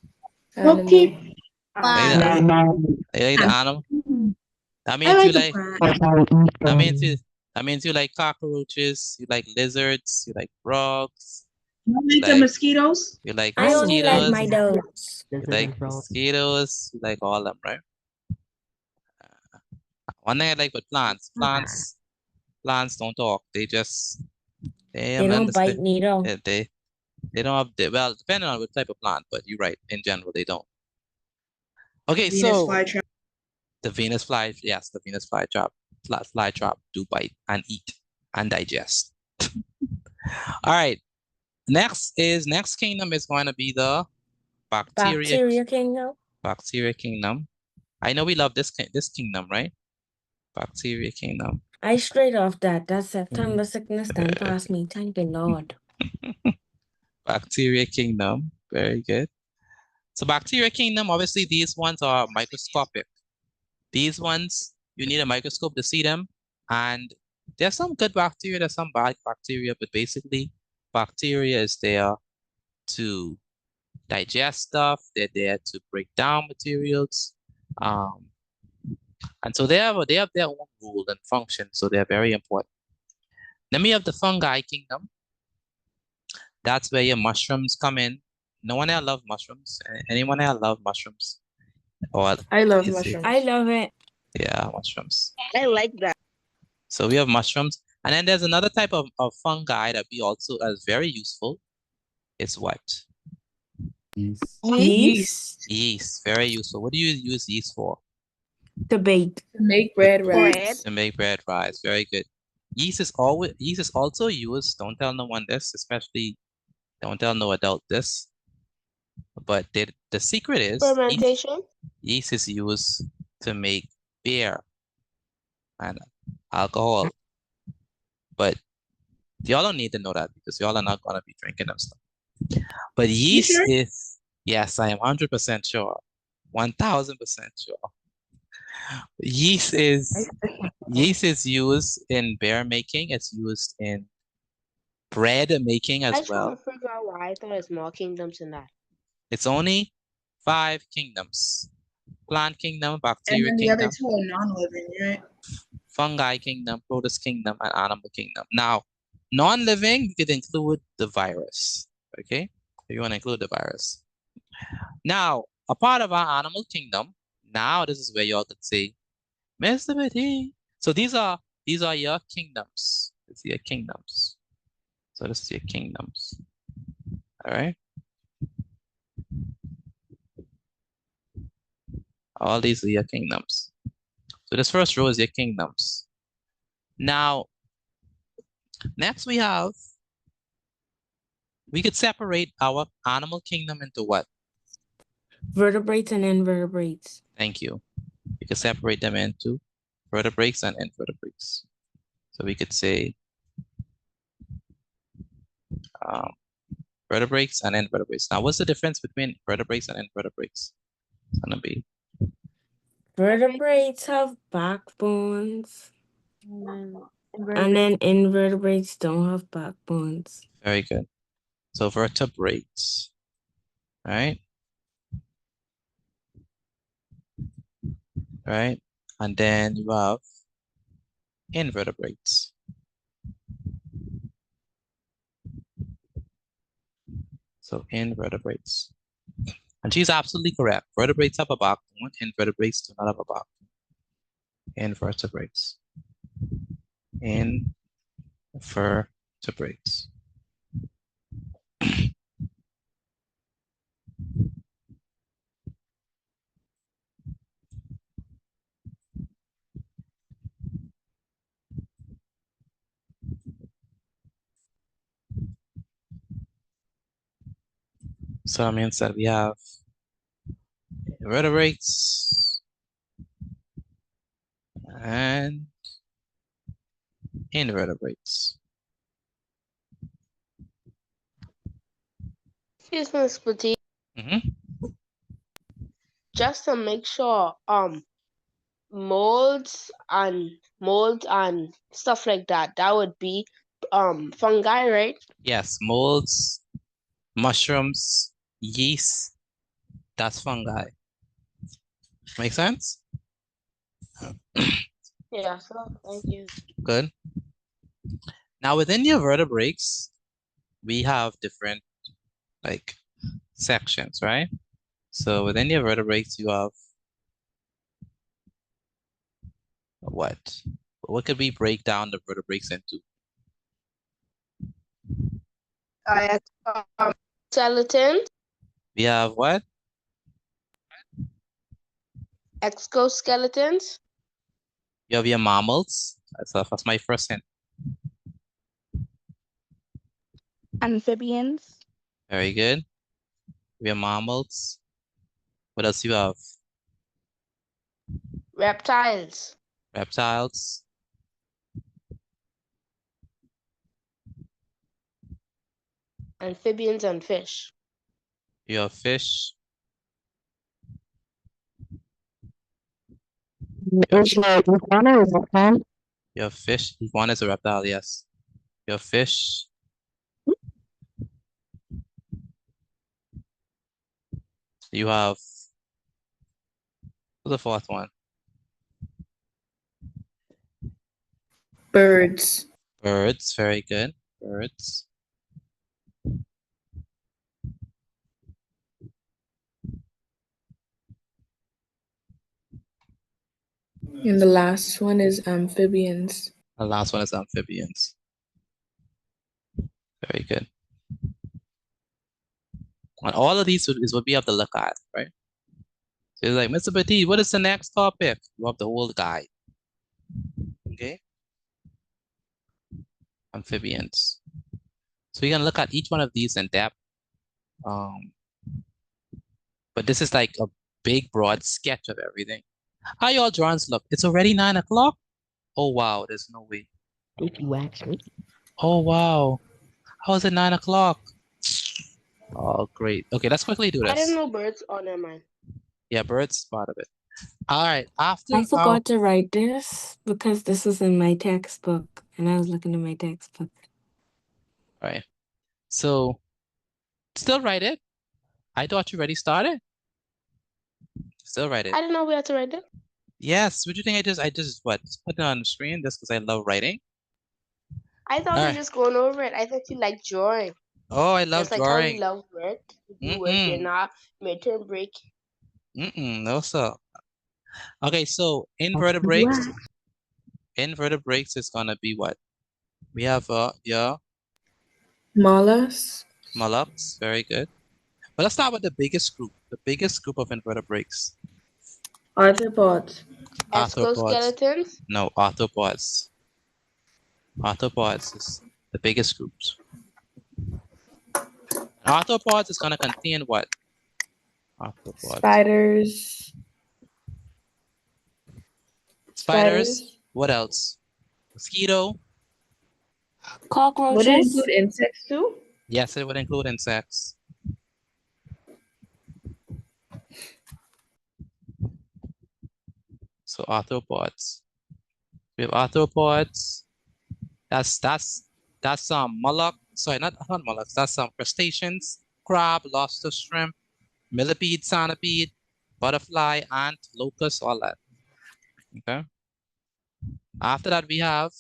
Okay. You like the animal? That means you like. That means you like cockroaches. You like lizards. You like frogs. You like the mosquitoes? You like I only mosquitoes. like my dogs. You like mosquitoes. You like all of them, right? One thing I like with plants. Plants don't talk. They just They don't bite neither. They don't have well, depending on what type of plant, but you're right. In general, they don't. Okay, Venus so flytrap. the Venus fly, yes, the Venus flytrap. fly trap do bite and eat and digest. All right. Next kingdom is going to be the Bacteria kingdom. bacteria kingdom. I know we love this kingdom, right? Bacteria kingdom. I straight off that September sickness done past me. Thank the Lord. Bacteria kingdom. Very good. So bacteria kingdom, obviously these ones are microscopic. These ones, you need a microscope to see them. And there's some good bacteria, there's some bad bacteria, but basically bacteria is there to digest stuff. They're there to break down materials. And so they have their own rule and function. So they're very important. Then we have the fungi kingdom. That's where your mushrooms come in. No one else love mushrooms. Anyone else love mushrooms? Or I love mushrooms. I love it. yeah, mushrooms. I like that. So we have mushrooms. And then there's another type of fungi that we also as very useful. It's what? Yeast. Yeast, very useful. What do you use yeast for? To bake. To make bread rise. To make bread rise. Very good. Yeast is also used. Don't tell no one this, especially don't tell no adult this. But the secret is Fermentation. yeast is used to make beer and alcohol. But y'all don't need to know that because y'all are not gonna be drinking them stuff. But yeast is, yes, I am 100% sure. 1000% sure. Yeast is used in beer making. It's used in bread making I as just well. want to figure out why I thought there's more kingdoms in that. It's only 5 kingdoms. Plant kingdom, And bacteria then the kingdom, other two are non-living, right? fungi kingdom, protist kingdom, and animal kingdom. Now, non-living, you could include the virus. Okay? If you want to include the virus. Now, a part of our animal kingdom, now this is where y'all could say, Mr. Betty. So these are your kingdoms. These are your kingdoms. So this is your kingdoms. All right. All these are your kingdoms. So this first row is your kingdoms. Now, next we could separate our animal kingdom into what? Vertebrates and invertebrates. Thank you. We could separate them into vertebrates and invertebrates. So we could say vertebrates and invertebrates. Now, what's the difference between vertebrates and invertebrates? It's gonna be vertebrates have backbones, and then invertebrates don't have backbones. very good. So vertebrates, right? Right, and then you have invertebrates. So invertebrates. And she's absolutely correct. Vertebrates have a backbone, invertebrates do not have a backbone. Invertebrates. Invertebrates. So that means that we have vertebrates and invertebrates. Excuse me, Miss Petit. Just to make sure, molds and stuff like that, that would be fungi, right? Yes, molds, mushrooms, yeast, that's fungi. Make sense? Yeah, so thank you. Good. Now within your vertebrates, we have different like sections, right? So within your vertebrates, you have what? What could we break down the vertebrates into? Skeleton, We have what? exoskeletons, You have your mammals. That's my first hint. Amphibians. Very good. We have mammals. What else you have? Reptiles. Reptiles. Amphibians and fish. You have fish. Is iguana is a reptile? You have fish. Iguana is a reptile, yes. You have fish. You have what's the fourth one? Birds. Birds, very good. Birds. And the last one is amphibians. The last one is amphibians. Very good. And all of these is what we have to look at, right? So it's like, Mr. Petit, what is the next topic? You have the whole guide. Okay. Amphibians. So you're gonna look at each one of these in depth. But this is like a big, broad sketch of everything. How y'all drawings look? It's already 9 o'clock? Oh, wow, there's no way. If you ask me. Oh, wow. How is it 9 o'clock? Oh, great. Okay, let's quickly do I this. didn't know birds. Oh, never mind. Yeah, birds, part of it. All right, after I forgot to write this because this was in my textbook and I was looking at my textbook. All right. So, still write it. I thought you already started. Still write it. I didn't know we had to write it. Yes. What do you think? I just what? Just put it on the screen just because I love writing. I thought All we were right. just going over it. I thought you like drawing. Oh, I love Just like how you drawing. love work. You do work, you're not midterm break. No, sir. Okay, so invertebrates. Invertebrates is gonna be what? We have yeah, Mollusks. mollusks. Very good. But let's start with the biggest group. The biggest group of invertebrates. Arthropods. Arthropods. Exoskeletons. No, arthropods. Arthropods is the biggest groups. Arthropods is gonna contain what? Arthropods. Spiders. Spiders. What else? Mosquito. Would it Cockroaches. include insects too? Yes, it would include insects. So arthropods. We have arthropods. That's mollusk. Sorry, not mollusks. That's some crustaceans, crab, lobster, shrimp, millipede, centipede, butterfly, ant, locust, all that. Okay. After that, we have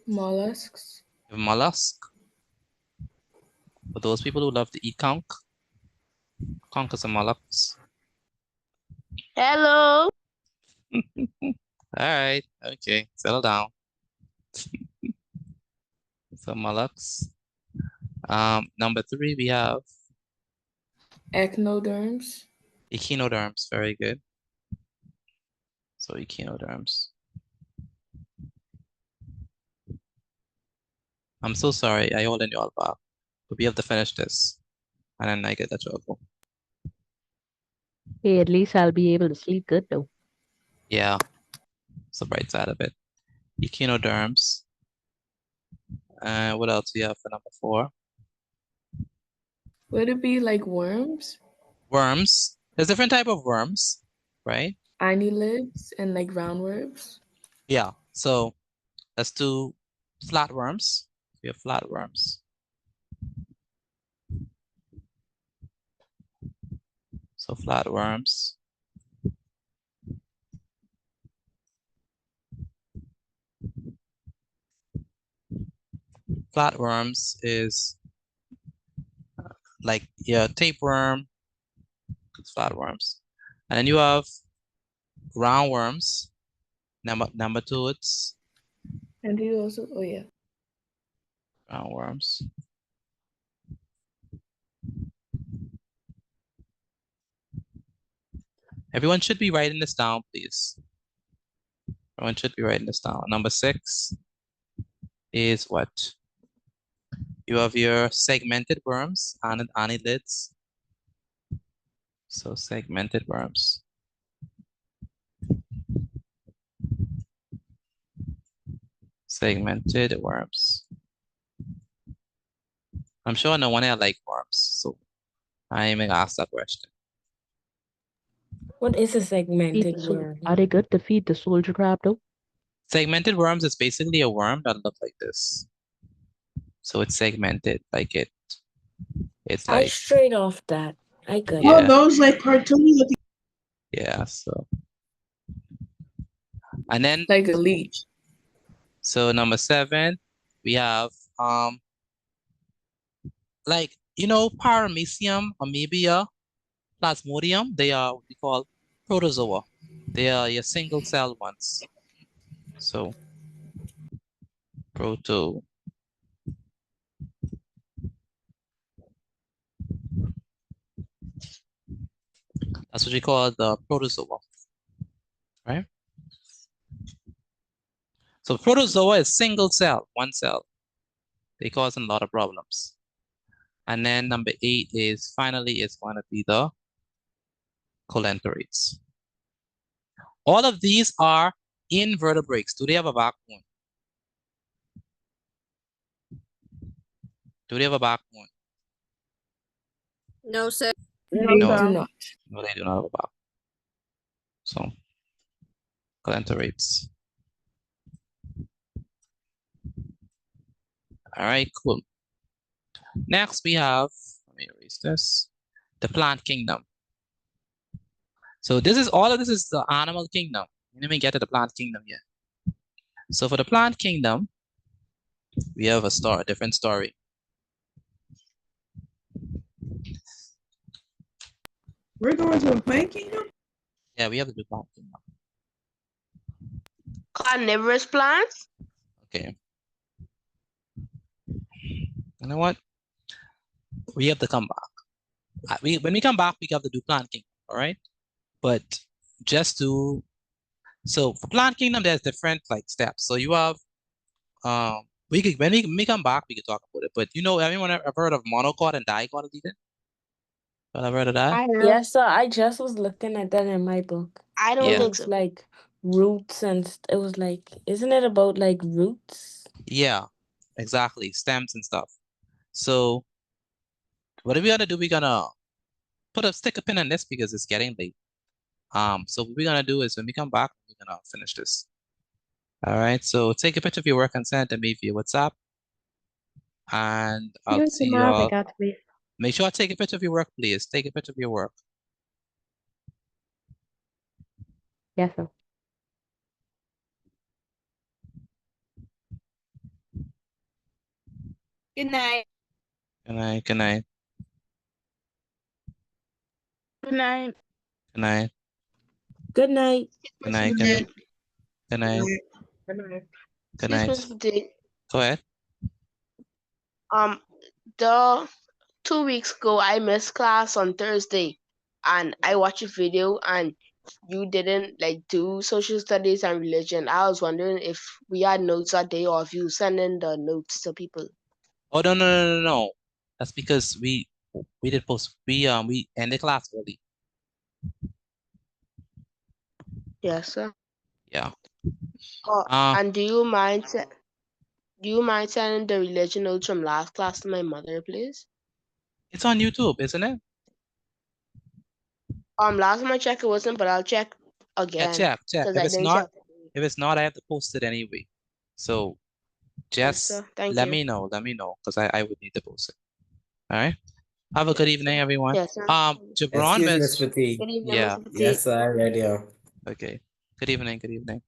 Mollusks. mollusk. For those people who love to eat conch, conch is a mollusk. Hello. All right. Okay. Settle down. So mollusks. Number 3, we have Echinoderms. echinoderms. Very good. So echinoderms. I'm so sorry. I hold in y'all back. But we have to finish this. And then I get the trouble. Hey, at least I'll be able to sleep good though. Yeah. It's the bright side of it. Echinoderms. What else do you have for number 4? Would it be like worms? Worms. There's different type of worms, right? Annelids and like roundworms? Yeah. So let's do flatworms. We have flatworms. So flatworms. Flatworms is like tapeworm. It's flatworms. And then you have roundworms. Number 2, it's And you also, oh yeah. roundworms. Everyone should be writing this down, please. Everyone should be writing this down. Number 6 is what? You have your segmented worms and annelids. So segmented worms. Segmented worms. I'm sure no one here like worms, so I ain't gonna ask that question. What is a segmented worm? Are they good to feed the soldier crab though? Segmented worms is basically a worm that looks like this. So it's segmented, like it's I like, straight off that. I got Oh, yeah, those like cartoony looking. yeah, so. And then, Like a leech. so number 7, we have, like, you know, Paramecium, Amoeba, Plasmodium, they are what we call protozoa. They are your single cell ones. So, proto. That's what we call the protozoa, right? So protozoa is single cell, one cell. They cause a lot of problems. And then number 8 is finally is going to be the colenterate. All of these are invertebrates. Do they have a backbone? Do they have a backbone? No, sir. No, Do not. no, they do not have a backbone. So colenterate. All right, cool. Next we have, let me erase this, the plant kingdom. So this is, all of this is the animal kingdom. We didn't even get to the plant kingdom yet. So for the plant kingdom, we have a different story. We're going to a plant kingdom? Yeah, we have to do plant kingdom. Carnivorous plants? Okay. You know what? We have to come back. When we come back, we have to do plant kingdom, all right? But just to, so for plant kingdom, there's different like steps. So you have, when we come back, we can talk about it. But you know, everyone ever heard of monocot and dicotyledon? Ever heard of that? Yes, sir. I just was looking at that in my book. I don't Yeah. It think was so. like roots and it was like, isn't it about like roots? Yeah, exactly. Stems and stuff. So what are we gonna do? We're gonna stick a pin in this because it's getting late. So what we're gonna do is when we come back, we're gonna finish this. All right, so take a picture of your work and send it to me via WhatsApp. And I'll see you all. Make sure I take a picture of your work, please. Take a picture of your work. Yes, sir. Good night. Good night, good night, Good night. good night, Good night. good night, good night, good night, Good night. good Excuse night. me, Mr. D. Go ahead. The 2 weeks ago, I missed class on Thursday, and I watched a video, and you didn't like do social studies and religion. I was wondering if we had notes that day, or if you sending the notes to people. Oh no. That's because we did post, we ended class early. Yes, sir. Yeah. And do you mind sending the religion notes from last class to my mother, please? It's on YouTube, isn't it? Last time I checked it wasn't, but I'll check Yeah, again. check. 'cause If I it's didn't not, check. I have to post it anyway. So Yes, just sir. Thank let you. me know, because I would need to post it. All right. Have a good evening, everyone. Yes, sir. Jabron, Excuse me, Mr. T. Good evening, yeah. Mr. T. Yes, sir, radio. Okay. Good evening. Good evening.